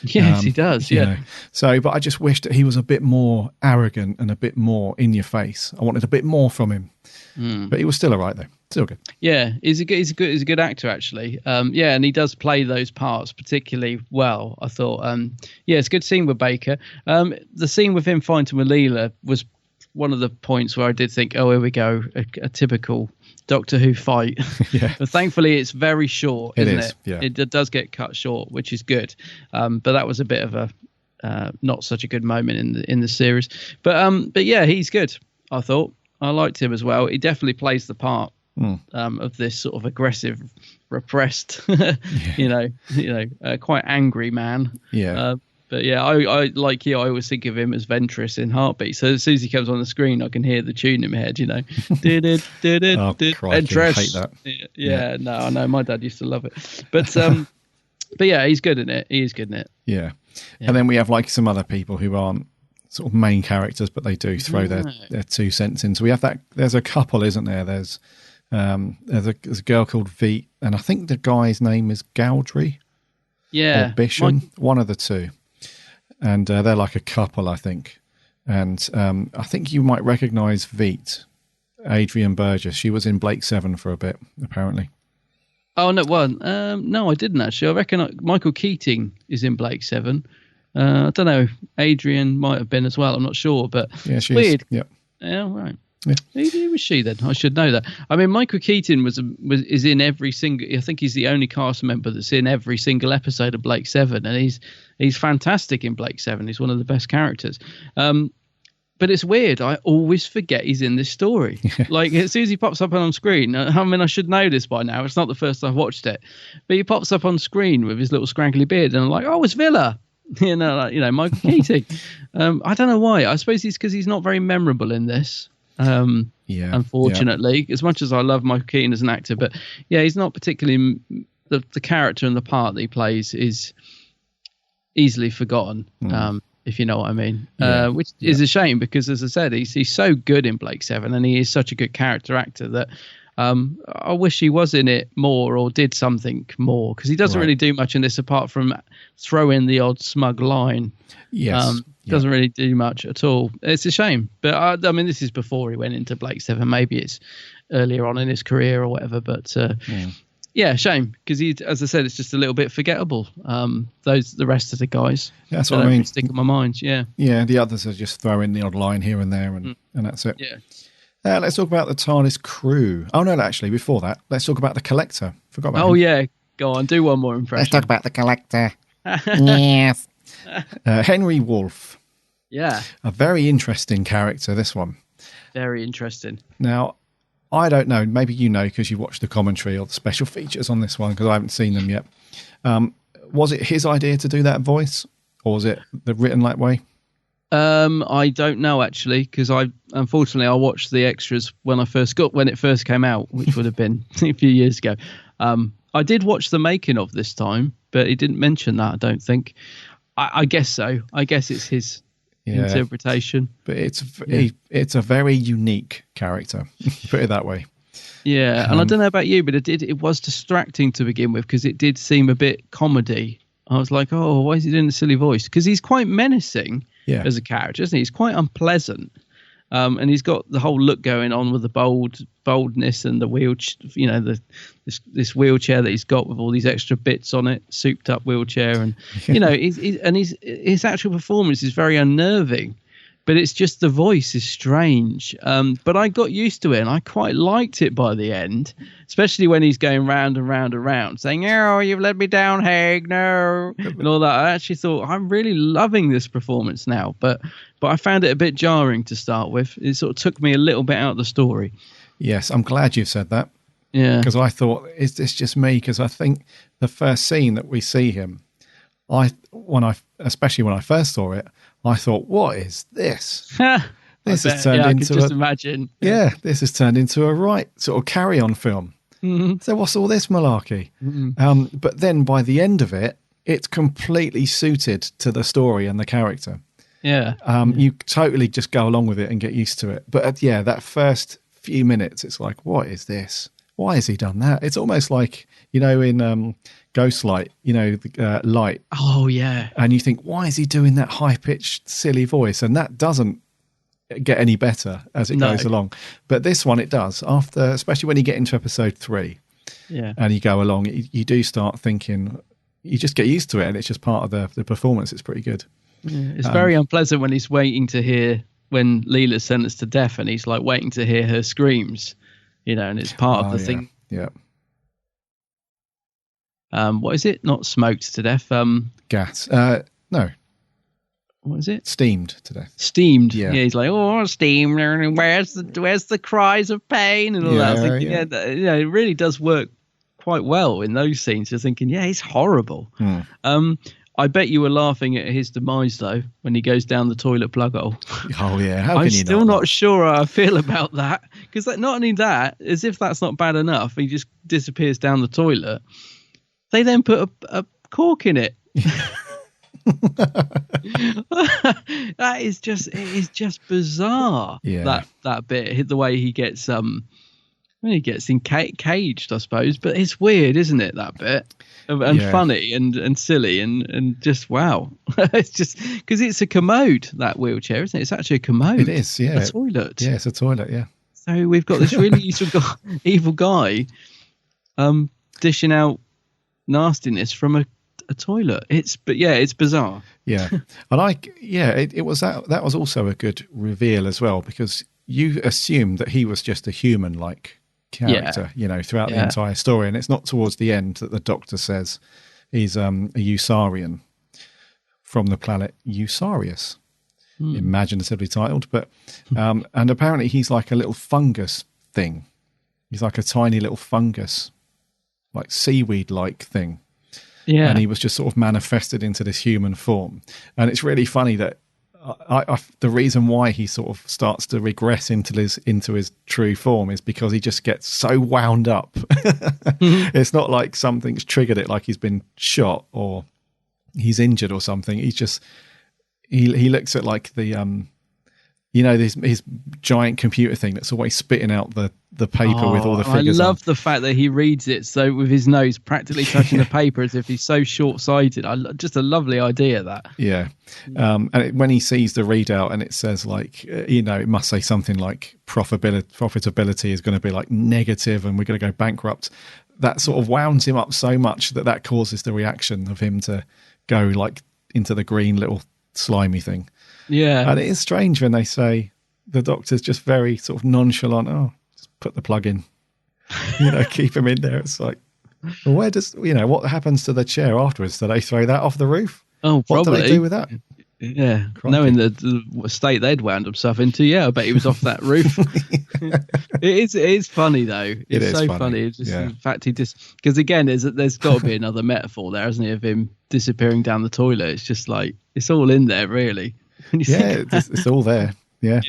Yes, he does. Yeah. So, but I just wished that he was a bit more arrogant and a bit more in your face. I wanted a bit more from him, but he was still all right though. Still good. Yeah, he's a good actor actually. And he does play those parts particularly well, I thought. It's a good scene with Baker. The scene with him fighting with Leela was one of the points where I did think, oh, here we go, a typical Doctor Who fight. But thankfully it's very short, isn't it? Yeah. It does get cut short, which is good. But that was a bit of a not such a good moment in the series. But yeah, he's good. I thought I liked him as well. He definitely plays the part of this sort of aggressive, repressed, quite angry man. Yeah. But yeah, I like you. I always think of him as Ventress in Heartbeat. So as soon as he comes on the screen, I can hear the tune in my head. Did it? Crikey, I hate that. Yeah, no, I know. My dad used to love it. But but yeah, he's good in it. He is good in it. Yeah. And then we have like some other people who aren't sort of main characters, but they do throw their 2 cents in. So we have that. There's a couple, isn't there? There's a girl called Veet, and I think the guy's name is Gowdry. Yeah, or Bisham, one of the two. And they're like a couple, I think. And I think you might recognise Veet, Adrian Burgess. She was in Blake 7 for a bit, apparently. Oh, no, one. No, I didn't actually. I reckon Michael Keating is in Blake 7. I don't know. Adrian might have been as well. I'm not sure, but yeah, she's weird. Yep. Yeah, right. Yeah. Who was she then? I should know that. I mean, Michael Keaton is in every single. I think he's the only cast member that's in every single episode of Blake 7, and he's fantastic in Blake 7. He's one of the best characters. But it's weird. I always forget he's in this story. Like as soon as he pops up on screen, I mean, I should know this by now. It's not the first I've watched it, but he pops up on screen with his little scraggly beard, and I'm like, oh, it's Villa. Michael Keating. I don't know why. I suppose it's because he's not very memorable in this. Unfortunately, as much as I love Michael Keaton as an actor, but yeah, he's not particularly the character and the part that he plays is easily forgotten. if you know what I mean. Yeah. Which is a shame because, as I said, he's so good in Blake Seven, and he is such a good character actor that I wish he was in it more or did something more, because he doesn't really do much in this apart from throw in the odd smug line. Yes. Doesn't really do much at all. It's a shame. But I mean, this is before he went into Blake Seven. Maybe it's earlier on in his career or whatever. But yeah, shame, because he, as I said, it's just a little bit forgettable. The rest of the guys. Yeah, that's what I mean. Really stick in my mind. Yeah. Yeah, the others are just throwing the odd line here and there, and that's it. Yeah. Let's talk about the TARDIS crew. Oh no, actually, before that, let's talk about the Collector. Forgot about him. Yeah, go on, do one more impression. Let's talk about the Collector. Yes. Henry Wolfe. Yeah. A very interesting character, this one. Very interesting. Now, I don't know, maybe you know because you watched the commentary or the special features on this one, because I haven't seen them yet. Was it his idea to do that voice, or was it the written that way? I don't know, actually, because unfortunately I watched the extras when it first came out, which would have been a few years ago. I did watch the making of this time, but he didn't mention that, I don't think. I guess so. I guess it's his interpretation. But it's a very unique character, put it that way. Yeah, and I don't know about you, but it was distracting to begin with, because it did seem a bit comedy. I was like, oh, why is he doing a silly voice? Because he's quite menacing as a character, isn't he? He's quite unpleasant. And he's got the whole look going on with the boldness and the this wheelchair that he's got with all these extra bits on it, souped up wheelchair, and his actual performance is very unnerving. But it's just the voice is strange. But I got used to it, and I quite liked it by the end, especially when he's going round and round and round, saying, "Oh, you've let me down, Haig, no," and all that. I actually thought, I'm really loving this performance now. But I found it a bit jarring to start with. It sort of took me a little bit out of the story. Yes, I'm glad you've said that. Yeah. Because I thought, is this just me? Because I think the first scene that we see him, especially when I first saw it, I thought, what is this? This has turned into imagine. Yeah, this has turned into a right sort of carry-on film. Mm-hmm. So what's all this malarkey? Mm-hmm. But then by the end of it, it's completely suited to the story and the character. Yeah. You totally just go along with it and get used to it. But that first few minutes, it's like, what is this? Why has he done that? It's almost like, in Ghostlight, Light. Oh, yeah. And you think, why is he doing that high-pitched, silly voice? And that doesn't get any better as it goes along. But this one, it does. Especially when you get into episode 3 and you go along, you do start thinking, you just get used to it, and it's just part of the performance. It's pretty good. Yeah, it's very unpleasant when he's waiting to hear, when Leela's sentenced to death, and he's like waiting to hear her screams, and it's part of the thing. Yeah. What is it? Not smoked to death. Gas. No. What is it? Steamed to death. Steamed. Yeah. He's like, oh, steamed. Where's the cries of pain and all that? I was thinking, it really does work quite well in those scenes. You're thinking, he's horrible. I bet you were laughing at his demise, though, when he goes down the toilet plug hole. Oh, yeah. I'm still not sure how I feel about that. Because not only that, as if that's not bad enough, he just disappears down the toilet. They then put a cork in it. It is just bizarre. Yeah. That bit, the way he gets caged, I suppose. But it's weird, isn't it? That bit. And funny and silly and just wow. It's just because it's a commode, that wheelchair, isn't it? It's actually a commode. It is, yeah. A toilet. Yeah, it's a toilet, yeah. So we've got this really evil guy dishing out nastiness from a toilet. It's bizarre. Yeah. And it was that was also a good reveal as well, because you assumed that he was just a human-like character, throughout the entire story. And it's not towards the end that the Doctor says he's a Usarian from the planet Usarius. Imaginatively titled. But and apparently he's like a little fungus thing. He's like a tiny little fungus, like seaweed-like thing. Yeah. And he was just sort of manifested into this human form. And it's really funny that the reason why he sort of starts to regress into his true form is because he just gets so wound up. It's not like something's triggered it, like he's been shot or he's injured or something. he looks at like the his giant computer thing that's always spitting out the paper with all the figures. I love the fact that he reads it so with his nose practically touching the paper as if he's so short-sighted. Just a lovely idea, that. Yeah. When he sees the readout and it says like, it must say something like profitability is going to be like negative and we're going to go bankrupt. That sort of wounds him up so much that causes the reaction of him to go like into the green little slimy thing. Yeah. And it is strange when they say the doctor's just very sort of nonchalant. Oh, just put the plug in, keep him in there. It's like, well, where does, what happens to the chair afterwards? Do they throw that off the roof? Oh, probably. What do they do with that? Yeah. Crikey. Knowing the state they'd wound himself into. Yeah. I bet he was off that roof. It is funny though. It's so funny. It's just the fact because again, there's got to be another metaphor there, hasn't it, of him disappearing down the toilet. It's just like, it's all in there really. It's all there. Yeah.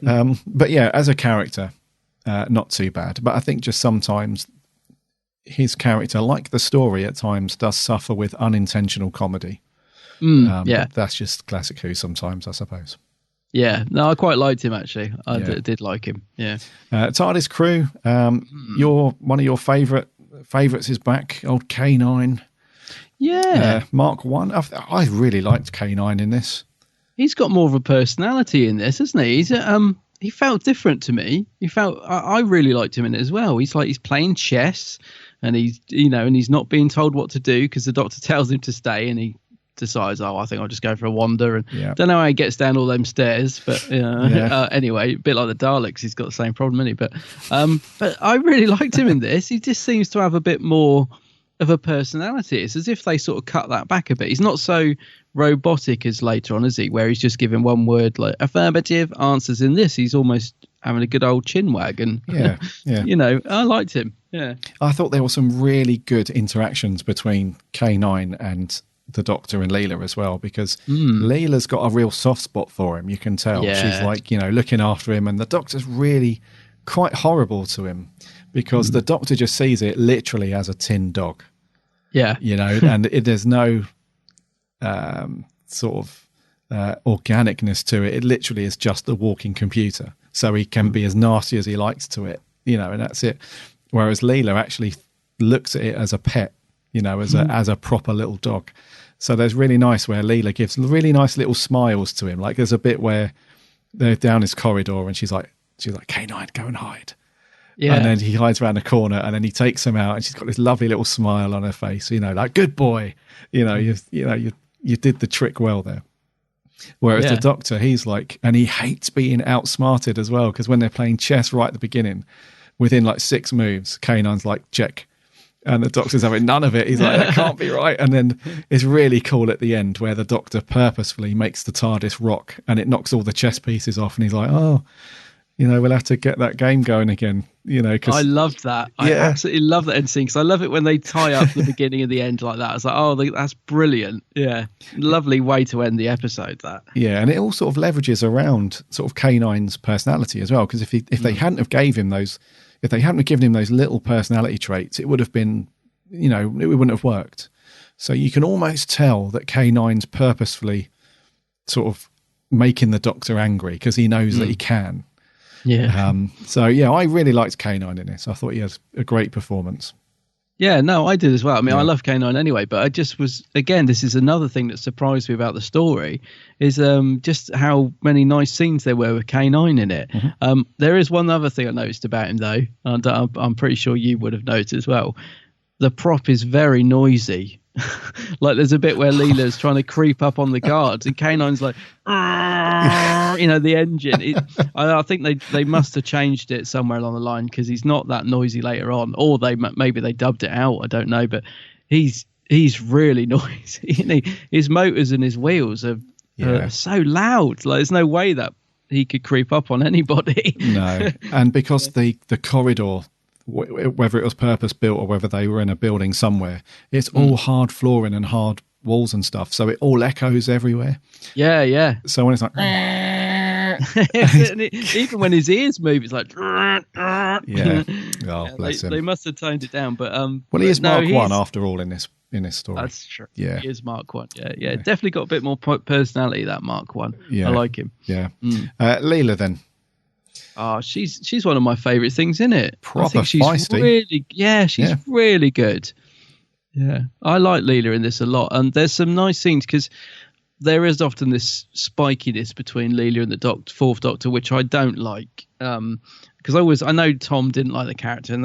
But yeah, as a character, not too bad. But I think just sometimes his character, like the story at times, does suffer with unintentional comedy. But that's just classic Who sometimes, I suppose. Yeah, no, I quite liked him actually. I did like him. Yeah. TARDIS crew. One of your favourites is back. Old K9. Yeah. Mark 1. I really liked K9 in this. He's got more of a personality in this, hasn't he? He felt different to me. I really liked him in it as well. He's playing chess, and he's not being told what to do because the doctor tells him to stay, and he decides, I think I'll just go for a wander. And don't know how he gets down all them stairs, but anyway, a bit like the Daleks, he's got the same problem, hasn't he? But I really liked him in this. He just seems to have a bit more of a personality. It's as if they sort of cut that back a bit. He's not so robotic as later on, is he? Where he's just giving one word like affirmative answers. In this, he's almost having a good old chin wag. And I liked him. Yeah, I thought there were some really good interactions between K9 and the Doctor and Leela as well, because Leela's got a real soft spot for him. You can tell she's like looking after him, and the Doctor's really quite horrible to him because the Doctor just sees it literally as a tin dog. Yeah, and there's no sort of organicness to it. It literally is just a walking computer, so he can be as nasty as he likes to it, and that's it. Whereas Leela actually looks at it as a pet, as a proper little dog. So there's really nice where Leela gives really nice little smiles to him. Like there's a bit where they're down his corridor and she's like, K9, go and hide. Yeah. And then he hides around the corner and then he takes him out and she's got this lovely little smile on her face, like, good boy, you did the trick well there. Whereas the Doctor, he's like, and he hates being outsmarted as well, because when they're playing chess right at the beginning, within like 6 moves, K9's like, check. And the Doctor's having none of it. He's like, that can't be right. And then it's really cool at the end where the Doctor purposefully makes the TARDIS rock and it knocks all the chess pieces off. And he's like, we'll have to get that game going again. Cause, I loved that. I absolutely love that end scene because I love it when they tie up the beginning and the end like that. I was like, that's brilliant. Yeah. Lovely way to end the episode, that. Yeah. And it all sort of leverages around sort of K9's personality as well. Because if they hadn't have given him those little personality traits, it would have been, it wouldn't have worked. So you can almost tell that K9's purposefully sort of making the Doctor angry because he knows that he can. Yeah. I really liked K9 in this. I thought he had a great performance. Yeah, no, I did as well. I mean, I love K9 anyway, but I just was, again, this is another thing that surprised me about the story is just how many nice scenes there were with K9 in it. Mm-hmm. There is one other thing I noticed about him, though, and I'm pretty sure you would have noticed as well. The prop is very noisy. Like there's a bit where Leela's trying to creep up on the guards and K9's like, the engine. I think they must have changed it somewhere along the line because he's not that noisy later on, or maybe they dubbed it out. I don't know, but he's really noisy. His motors and his wheels are so loud. Like there's no way that he could creep up on anybody. No, and because the corridor, whether it was purpose built or whether they were in a building somewhere, it's all hard flooring and hard walls and stuff, so it all echoes everywhere. Yeah. So when it's like, even when his ears move, it's like, yeah. Oh, bless him. They must have toned it down, but well, he is Mark 1 after all in this in this story. That's true. Yeah. He is Mark 1. Yeah. Definitely got a bit more personality, that Mark 1. Yeah. I like him. Yeah. Leela then. Oh, she's one of my favourite things in it. Proper I think she's feisty. She's really good. Yeah. I like Leela in this a lot. And there's some nice scenes because there is often this spikiness between Leela and the Fourth Doctor, which I don't like. Because I know Tom didn't like the character, and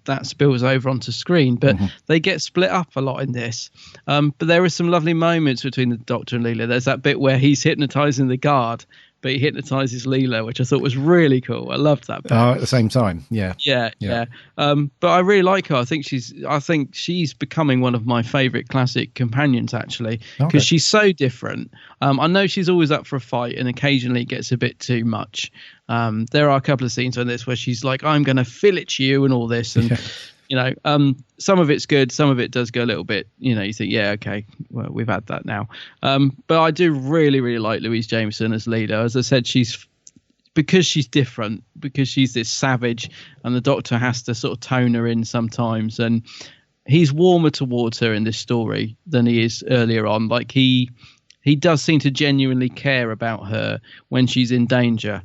that spills over onto screen, but they get split up a lot in this. But there are some lovely moments between the Doctor and Leela. There's that bit where he's hypnotising the guard, but he hypnotises Leela, which I thought was really cool. I loved that bit. At the same time, yeah. But I really like her. I think she's becoming one of my favourite classic companions, actually, because she's so different. I know she's always up for a fight, and occasionally it gets a bit too much. There are a couple of scenes on this where she's like, "I'm going to fillet you," and all this, and some of it's good, some of it does go a little bit. You think, yeah, okay, well, we've had that now. But I do really, really like Louise Jameson as Leela. As I said, because she's different, because she's this savage, and the Doctor has to sort of tone her in sometimes, and he's warmer towards her in this story than he is earlier on. Like he does seem to genuinely care about her when she's in danger.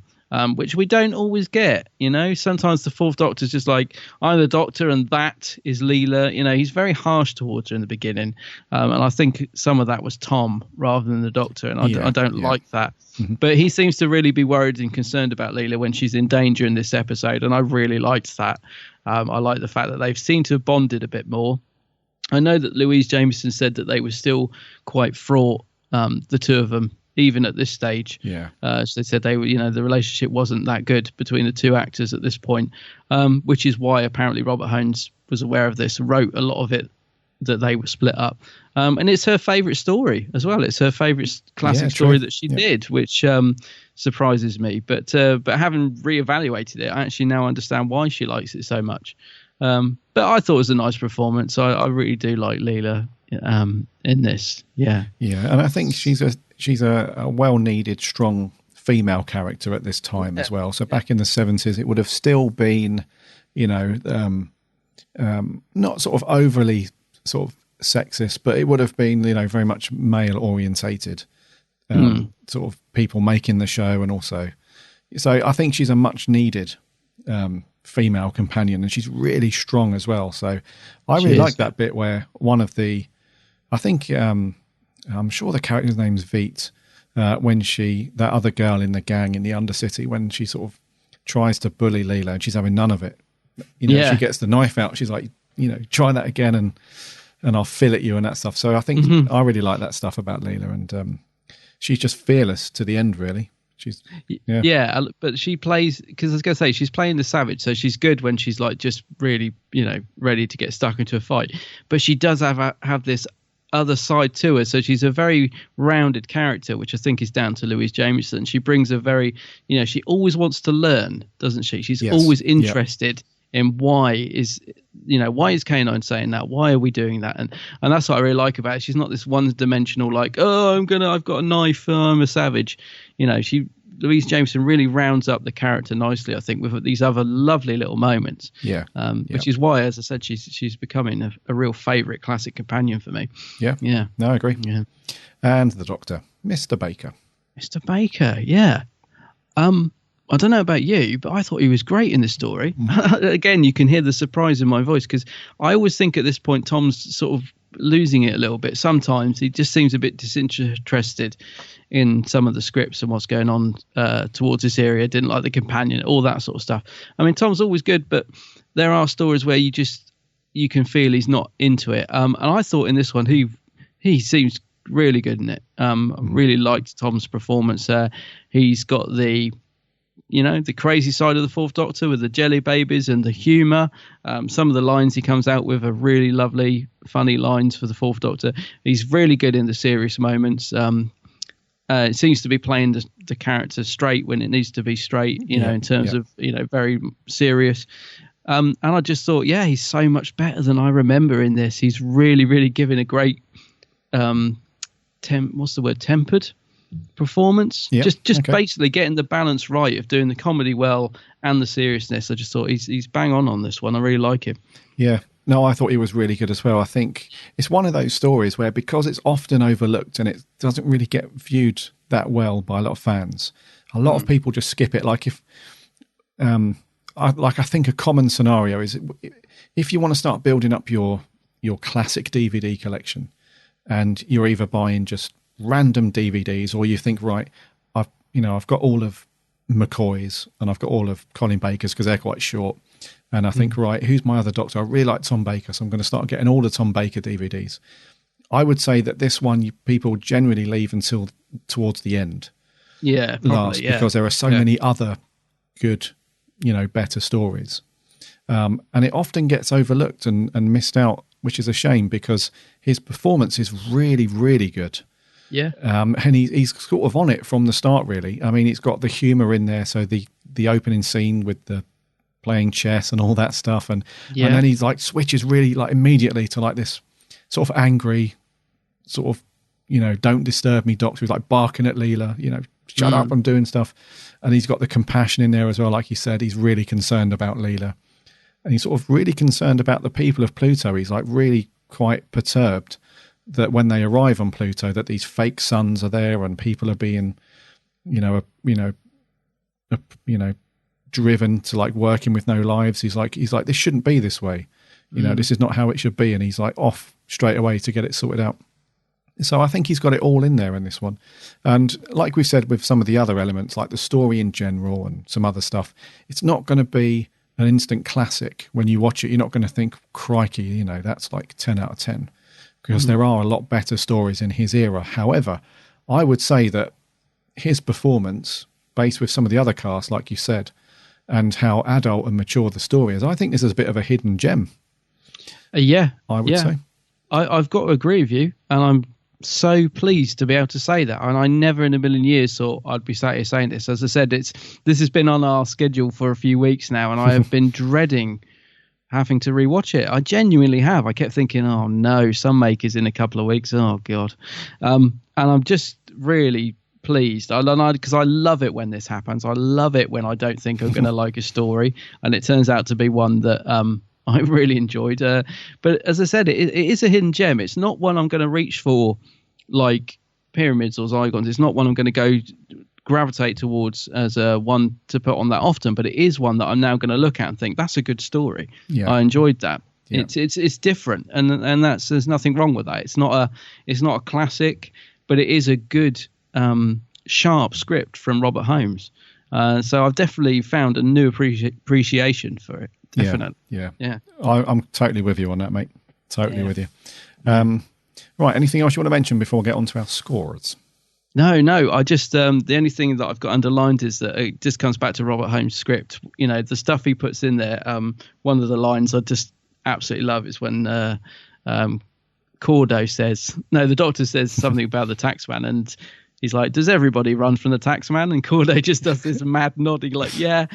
Which we don't always get, Sometimes the Fourth Doctor's just like, I'm the Doctor and that is Leela. He's very harsh towards her in the beginning. And I think some of that was Tom rather than the Doctor. And I don't like that. But he seems to really be worried and concerned about Leela when she's in danger in this episode. And I really liked that. I like the fact that they've seemed to have bonded a bit more. I know that Louise Jameson said that they were still quite fraught, the two of them, even at this stage. So they said they were, the relationship wasn't that good between the two actors at this point, which is why apparently Robert Holmes was aware of this, wrote a lot of it, that they were split up. And it's her favourite story as well. It's her favourite classic story that she did, which surprises me. But having reevaluated it, I actually now understand why she likes it so much. But I thought it was a nice performance. I really do like Leela in this. And I think she's a well-needed, strong female character at this time as well. So back in the 70s, it would have still been, not sort of overly sort of sexist, but it would have been, very much male-orientated sort of people making the show, and also, so I think she's a much-needed female companion, and she's really strong as well. So I really like that bit where one of the, I think. I'm sure the character's name's Veet, when that other girl in the gang in the Undercity, when she sort of tries to bully Leela and she's having none of it. She gets the knife out. She's like, try that again and I'll fillet you and that stuff. So I think I really like that stuff about Leela, and she's just fearless to the end, really. She's but she plays, because I was going to say, she's playing the savage, so she's good when she's like just really, ready to get stuck into a fight. But she does have this other side to her, so she's a very rounded character, which I think is down to Louise Jameson. She brings a very, she always wants to learn, doesn't she? She's always interested in why is K9 saying that, why are we doing that, and that's what I really like about it. She's not this one-dimensional like, I've got a knife, I'm a savage. Louise Jameson really rounds up the character nicely, I think, with these other lovely little moments. Which is why, as I said, she's becoming a real favourite classic companion for me. No, I agree. And the Doctor, Mr. Baker. I don't know about you, but I thought he was great in this story. Again, you can hear the surprise in my voice, because I always think at this point Tom's sort of losing it a little bit. Sometimes he just seems a bit disinterested in some of the scripts and what's going on towards this area. Didn't like the companion, all that sort of stuff. I mean, Tom's always good, but there are stories where you can feel he's not into it. And I thought in this one he seems really good in it. I really liked Tom's performance. He's got the crazy side of the Fourth Doctor with the jelly babies and the humour. Some of the lines he comes out with are really lovely, funny lines for the Fourth Doctor. He's really good in the serious moments. It seems to be playing the character straight when it needs to be straight, in terms of, very serious. And I just thought, he's so much better than I remember in this. He's really, really giving a great, tempered performance. Basically getting the balance right of doing the comedy well and the seriousness. I just thought he's bang on this one. I really like him. No, I thought he was really good as well. I think it's one of those stories where, because it's often overlooked and it doesn't really get viewed that well by a lot of fans, a lot of people just skip it. Like I think a common scenario is if you want to start building up your classic DVD collection, and you're either buying just random DVDs, or you think, right, I've got all of McCoy's and I've got all of Colin Baker's because they're quite short. And I think, right, who's my other Doctor? I really like Tom Baker, so I'm going to start getting all the Tom Baker DVDs. I would say that this one, people generally leave until towards the end. Yeah, probably, because there are so many other good, better stories. And it often gets overlooked and missed out, which is a shame, because his performance is really, really good. Yeah. And he's sort of on it from the start, really. I mean, it's got the humour in there. So the opening scene with the playing chess and all that stuff. And then he's like switches really like immediately to like this sort of angry sort of, don't disturb me Doctor, who's like barking at Leela, shut up, I'm doing stuff. And he's got the compassion in there as well. Like you said, he's really concerned about Leela. And he's sort of really concerned about the people of Pluto. He's like really quite perturbed that when they arrive on Pluto, that these fake suns are there and people are being, driven to like working with no lives. He's like, this shouldn't be this way. This is not how it should be. And he's like off straight away to get it sorted out. So I think he's got it all in there in this one. And like we said with some of the other elements, like the story in general and some other stuff, it's not going to be an instant classic. When you watch it, you're not going to think, crikey, that's like 10 out of 10. Because there are a lot better stories in his era. However, I would say that his performance, based with some of the other cast, like you said, and how adult and mature the story is, I think this is a bit of a hidden gem. I would say. I've got to agree with you, and I'm so pleased to be able to say that. And I never in a million years thought I'd be sat here saying this. As I said, this has been on our schedule for a few weeks now, and I have been dreading having to rewatch it. I genuinely have. I kept thinking, oh no, Sunmaker's in a couple of weeks. Oh God. And I'm just really pleased. Because I love it when this happens. I love it when I don't think I'm going to like a story, and it turns out to be one that I really enjoyed. But as I said, it is a hidden gem. It's not one I'm going to reach for like Pyramids or Zygons. It's not one I'm going to gravitate towards as one to put on that often, but it is one that I'm now going to look at and think, that's a good story. I enjoyed that. It's different, and there's nothing wrong with that. It's not a classic, but it is a good sharp script from Robert Holmes. So I've definitely found a new appreciation for it. Definitely. Yeah. I'm totally with you on that, mate. Totally with you. Right. Anything else you want to mention before we get on to our scores? No. I just the only thing that I've got underlined is that it just comes back to Robert Holmes' script. The stuff he puts in there. One of the lines I just absolutely love is when Cordo says, the Doctor says something about the taxman, and he's like, does everybody run from the taxman? And Corday just does this mad nodding like, yeah,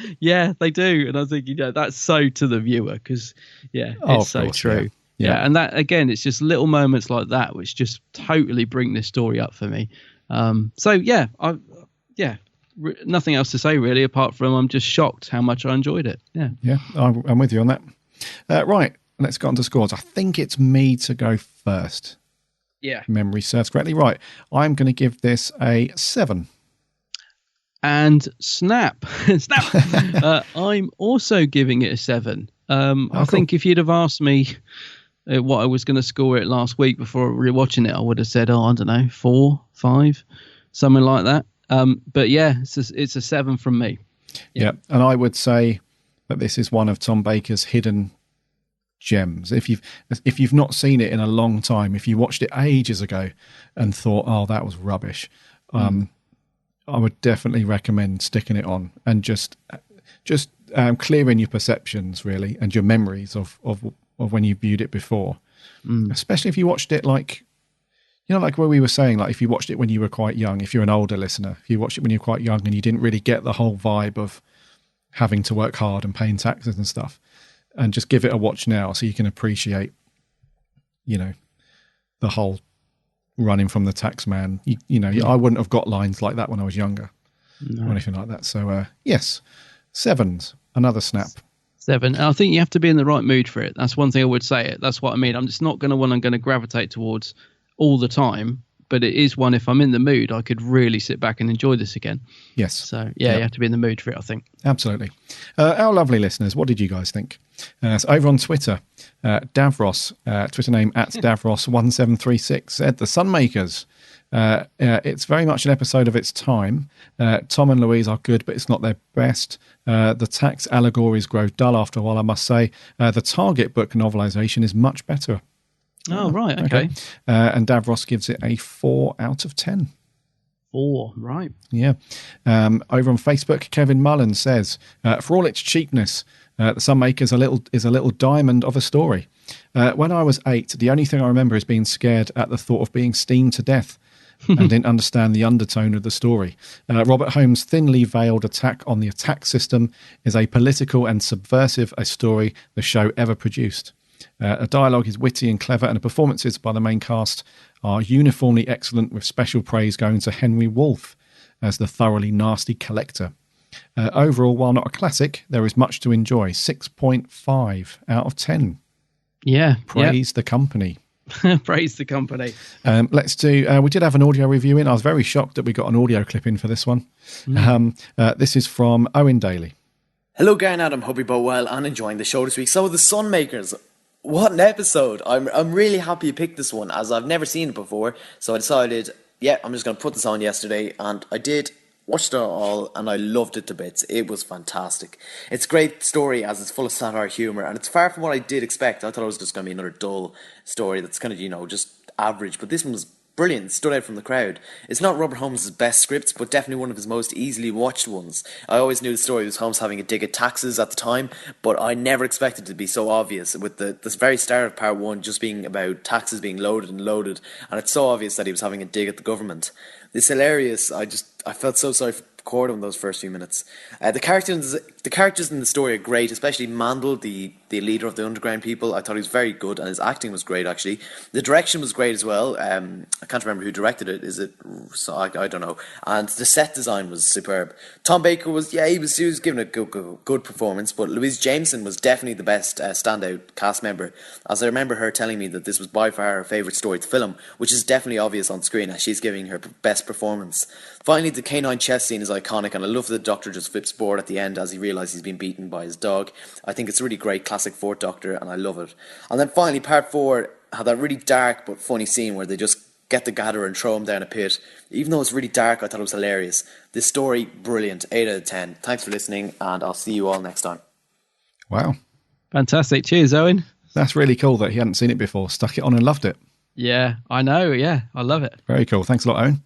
they do. And I think, that's so to the viewer, because, it's so true. Yeah. And that, again, it's just little moments like that which just totally bring this story up for me. Nothing else to say, really, apart from I'm just shocked how much I enjoyed it. Yeah, I'm with you on that. Right, let's get on to scores. I think it's me to go first. Yeah. Memory serves correctly. Right. I'm going to give this a 7. And snap. I'm also giving it a 7. I think if you'd have asked me what I was going to score it last week before rewatching it, I would have said, I don't know, 4, 5, something like that. But yeah, it's a 7 from me. Yeah. And I would say that this is one of Tom Baker's hidden gems. If you've not seen it in a long time, if you watched it ages ago and thought, oh, that was rubbish, I would definitely recommend sticking it on and just clearing your perceptions, really, and your memories of when you viewed it before. Especially if you watched it like where we were saying, like if you watched it when you were quite young, if you're an older listener, if you watched it when you're quite young and you didn't really get the whole vibe of having to work hard and paying taxes and stuff, and just give it a watch now so you can appreciate, the whole running from the tax man. I wouldn't have got lines like that when I was younger or anything like that. So, yes, 7s, another snap. 7. And I think you have to be in the right mood for it. That's one thing I would say. That's what I mean. I'm just not going to one I'm going to gravitate towards all the time. But it is one, if I'm in the mood, I could really sit back and enjoy this again. Yes. So, you have to be in the mood for it, I think. Absolutely. Our lovely listeners, what did you guys think? So over on Twitter, Davros, Twitter name @Davros1736, said, The Sunmakers. It's very much an episode of its time. Tom and Louise are good, but it's not their best. The tax allegories grow dull after a while, I must say. The Target book novelisation is much better. Oh, right, okay. And Davros gives it a 4 out of 10. 4, right. Yeah. Over on Facebook, Kevin Mullen says, for all its cheapness, The Sunmakers is a little diamond of a story. When I was 8, the only thing I remember is being scared at the thought of being steamed to death and didn't understand the undertone of the story. Robert Holmes' thinly veiled attack on the attack system is a political and subversive a story the show ever produced. A dialogue is witty and clever, and the performances by the main cast are uniformly excellent, with special praise going to Henry Wolfe as the thoroughly nasty collector. Overall, while not a classic, there is much to enjoy. 6.5 out of 10. Yeah. Praise the company. Praise the company. Let's do... we did have an audio review in. I was very shocked that we got an audio clip in for this one. This is from Owen Daly. Hello, Guy and Adam. Hope you're both well and enjoying the show this week. So, The Sunmakers... What an episode. I'm really happy you picked this one, as I've never seen it before. So I decided, I'm just going to put this on yesterday. And I did, watched it all, and I loved it to bits. It was fantastic. It's a great story, as it's full of satire, humour, and it's far from what I did expect. I thought it was just going to be another dull story that's kind of, just average. But this one was brilliant. It stood out from the crowd. It's not Robert Holmes' best scripts, but definitely one of his most easily watched ones. I always knew the story was Holmes having a dig at taxes at the time, but I never expected it to be so obvious, with the very start of part 1 just being about taxes being loaded, and it's so obvious that he was having a dig at the government. It's hilarious. I felt so sorry for Cordon those first few minutes. The characters in the story are great, especially Mandel, the leader of the underground people. I thought he was very good, and his acting was great, actually. The direction was great as well. I can't remember who directed it. Is it... I don't know. And the set design was superb. Tom Baker was giving a good performance, but Louise Jameson was definitely the best standout cast member, as I remember her telling me that this was by far her favourite story to film, which is definitely obvious on screen, as she's giving her best performance. Finally, the canine chess scene is iconic, and I love that the Doctor just flips board at the end as he realises he's been beaten by his dog. I think it's a really great classic Fourth Doctor, and I love it. And then finally, part 4 had that really dark but funny scene where they just get the Gatherer and throw him down a pit. Even though it's really dark, I thought it was hilarious. This story, brilliant. 8 out of 10. Thanks for listening, and I'll see you all next time. Wow. Fantastic. Cheers, Owen. That's really cool that he hadn't seen it before. Stuck it on and loved it. Yeah, I know. Yeah, I love it. Very cool. Thanks a lot, Owen.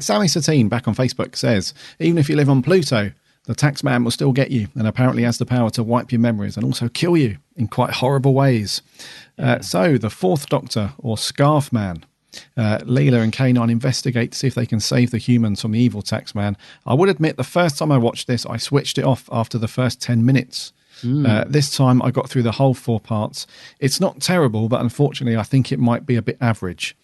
Sammy Satine back on Facebook says, even if you live on Pluto, the tax man will still get you, and apparently has the power to wipe your memories and also kill you in quite horrible ways. So the Fourth Doctor, or Scarf Man, Leela and K9 investigate to see if they can save the humans from the evil tax man. I would admit the first time I watched this, I switched it off after the first 10 minutes. This time I got through the whole 4 parts. It's not terrible, but unfortunately I think it might be a bit average.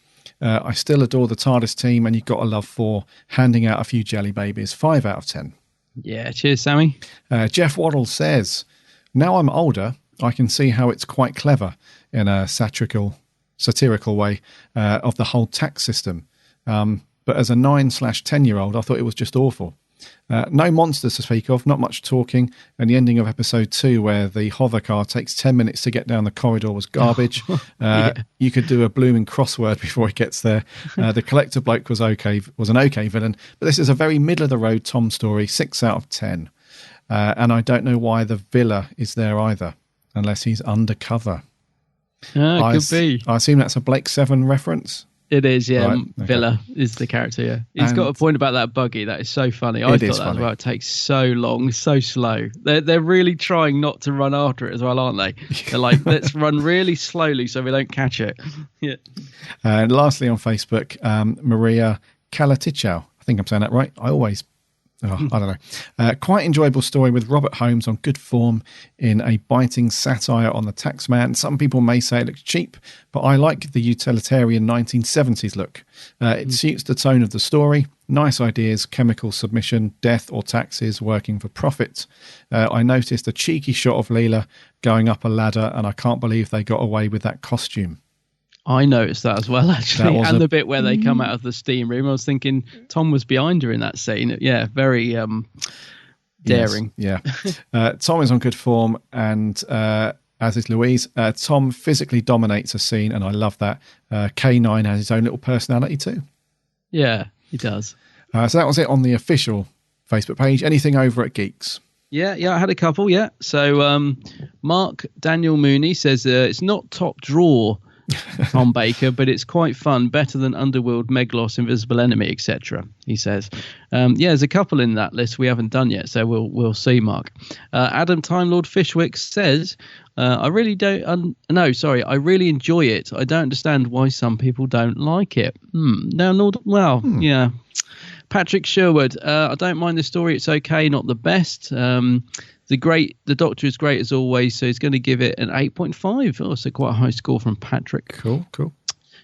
I still adore the TARDIS team, and you've got to love 4 handing out a few jelly babies. 5 out of 10. Yeah, cheers, Sammy. Jeff Waddle says, now I'm older, I can see how it's quite clever in a satirical way of the whole tax system. But as a 9/10-year-old, I thought it was just awful. No monsters to speak of, not much talking, and the ending of episode 2 where the hover car takes 10 minutes to get down the corridor was garbage. You could do a blooming crossword before it gets there. The collector bloke was an okay villain, but this is a very middle of the road Tom story, 6 out of 10. And I don't know why the villa is there either, unless he's undercover. Could be. I assume that's a Blake 7 reference. It is, yeah. Right, okay. Villa is the character, yeah. He's got a point about that buggy. That is so funny. I thought that as well. It takes so long, so slow. They're really trying not to run after it as well, aren't they? They're like, let's run really slowly so we don't catch it. Yeah. And lastly on Facebook, Maria Kalatichau. I think I'm saying that right. I always Oh, I don't know. Quite enjoyable story with Robert Holmes on good form in a biting satire on the taxman. Some people may say it looks cheap, but I like the utilitarian 1970s look. It suits the tone of the story. Nice ideas, chemical submission, death or taxes, working for profit. I noticed a cheeky shot of Leela going up a ladder, and I can't believe they got away with that costume. I noticed that as well, actually. And the bit where they come out of the steam room, I was thinking Tom was behind her in that scene. Yeah, very daring. Yes, yeah. Tom is on good form, and as is Louise. Tom physically dominates a scene, and I love that. K9 has his own little personality too. Yeah, he does. So that was it on the official Facebook page. Anything over at Geeks? Yeah, I had a couple, yeah. So Mark Daniel Mooney says it's not top drawer, Tom Baker, but it's quite fun, better than Underworld, Meglos, Invisible Enemy, etc. He says, there's a couple in that list we haven't done yet, so we'll see. Mark, Adam Time Lord Fishwick says, I really enjoy it. I don't understand why some people don't like it. Yeah. Patrick Sherwood, I don't mind the story. It's okay, not the best. The Doctor is great as always, so he's going to give it an 8.5. Oh, so quite a high score from Patrick. Cool.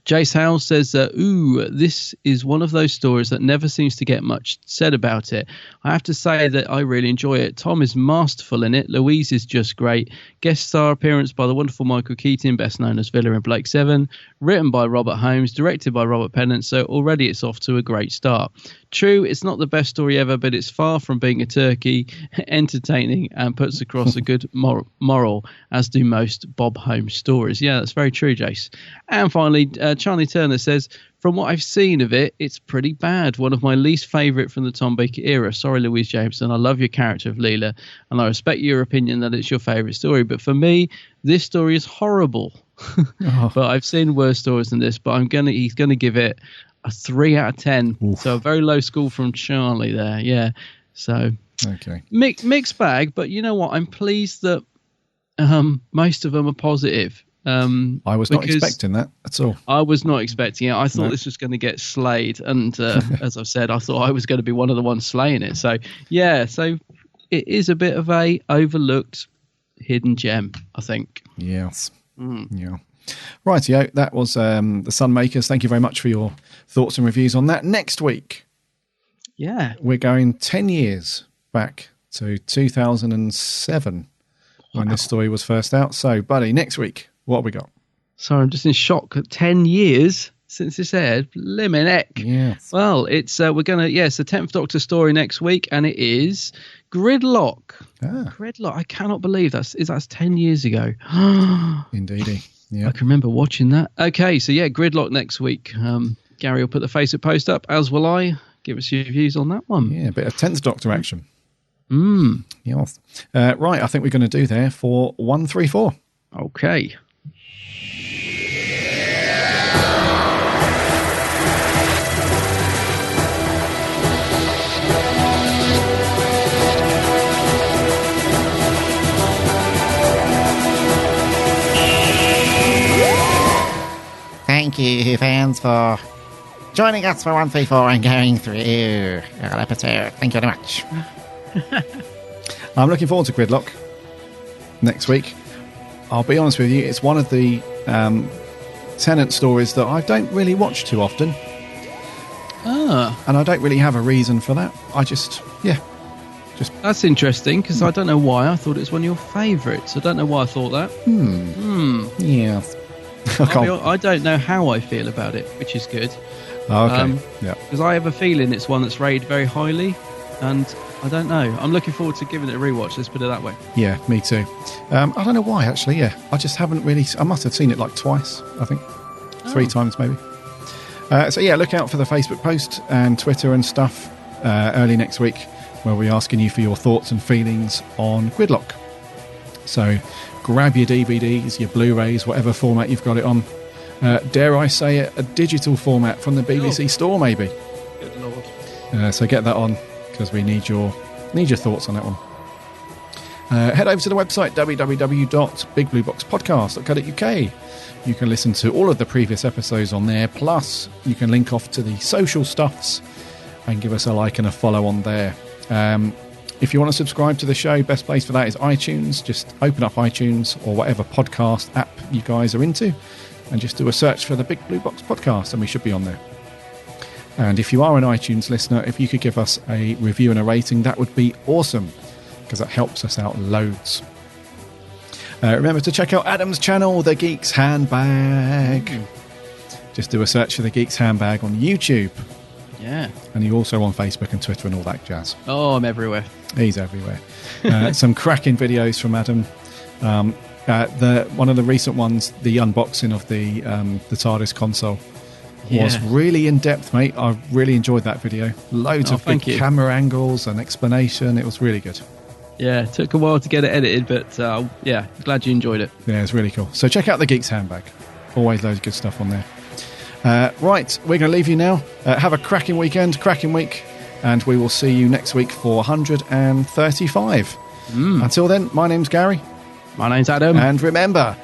Jace Howells says, this is one of those stories that never seems to get much said about it. I have to say that I really enjoy it. Tom is masterful in it. Louise is just great. Guest star appearance by the wonderful Michael Keaton, best known as Villa in Blake 7. Written by Robert Holmes, directed by Robert Pennant, so already it's off to a great start. True, it's not the best story ever, but it's far from being a turkey, entertaining, and puts across a good moral, as do most Bob Holmes stories. Yeah, that's very true, Jace. And finally, Charlie Turner says, from what I've seen of it, it's pretty bad. One of my least favourite from the Tom Baker era. Sorry, Louise Jameson. I love your character of Leela, and I respect your opinion that it's your favourite story. But for me, this story is horrible. But I've seen worse stories than this. But he's gonna give it a 3 out of 10. Oof. So a very low score from Charlie there. Yeah. So okay. Mixed bag. But you know what? I'm pleased that most of them are positive. I was not expecting that at all. I was not expecting it. I thought this was going to get slayed, and as I've said, I thought I was going to be one of the ones slaying it. So yeah, so it is a bit of a overlooked hidden gem, I think. Yes. Yeah. Rightio, that was the Sunmakers. Thank you very much for your thoughts and reviews on that. Next week, we're going 10 years back to 2007 when this story was first out. So, buddy, next week, what have we got? Sorry, I'm just in shock. 10 years since this aired. Blimmin' heck. Yes. Well, it's it's the 10th Doctor story next week, and it is Gridlock. Gridlock. I cannot believe that's 10 years ago. Indeedy. Yeah. I can remember watching that. Okay, so Gridlock next week. Gary will put the Facebook post up, as will I. Give us your views on that one. Yeah, a bit of 10th Doctor action. Yes. Right, I think we're going to do there for 134. Okay. Thank you, fans, for joining us for 134 and going through our episode. Thank you very much. I'm looking forward to Gridlock next week. I'll be honest with you, it's one of the Tennant stories that I don't really watch too often. And I don't really have a reason for that. That's interesting, because I don't know why I thought it was one of your favourites. I don't know why I thought that. Yeah. I don't know how I feel about it, which is good. Okay. Because I have a feeling it's one that's rated very highly, and I don't know. I'm looking forward to giving it a rewatch. Let's put it that way. Yeah, me too. I don't know why, actually. Yeah, I just haven't really. I must have seen it like twice. I think 3 times maybe. So look out for the Facebook post and Twitter and stuff early next week, where we're asking you for your thoughts and feelings on Gridlock. So grab your DVDs, your Blu-rays, whatever format you've got it on. Dare I say it, a digital format from the BBC store, maybe. Good Lord. So get that on, because we need your thoughts on that one. Head over to the website www.bigblueboxpodcast.co.uk. You can listen to all of the previous episodes on there, plus you can link off to the social stuffs and give us a like and a follow on there. If you want to subscribe to the show, best place for that is iTunes. Just open up iTunes or whatever podcast app you guys are into and just do a search for the Big Blue Box podcast and we should be on there. And if you are an iTunes listener, if you could give us a review and a rating, that would be awesome because that helps us out loads. Remember to check out Adam's channel, The Geek's Handbag. Just do a search for The Geek's Handbag on YouTube. Yeah. And you're also on Facebook and Twitter and all that jazz. Oh, I'm everywhere. He's everywhere. Some cracking videos from Adam. One of the recent ones, the unboxing of the TARDIS console, was really in depth, mate. I really enjoyed that video. Loads of good camera angles and explanation. It was really good. Yeah, it took a while to get it edited, but glad you enjoyed it. Yeah, it's really cool. So check out the Geek's Handbag. Always loads of good stuff on there. Right, we're going to leave you now. Have a cracking weekend, cracking week, and we will see you next week for 135. Until then, my name's Gary. My name's Adam. And remember...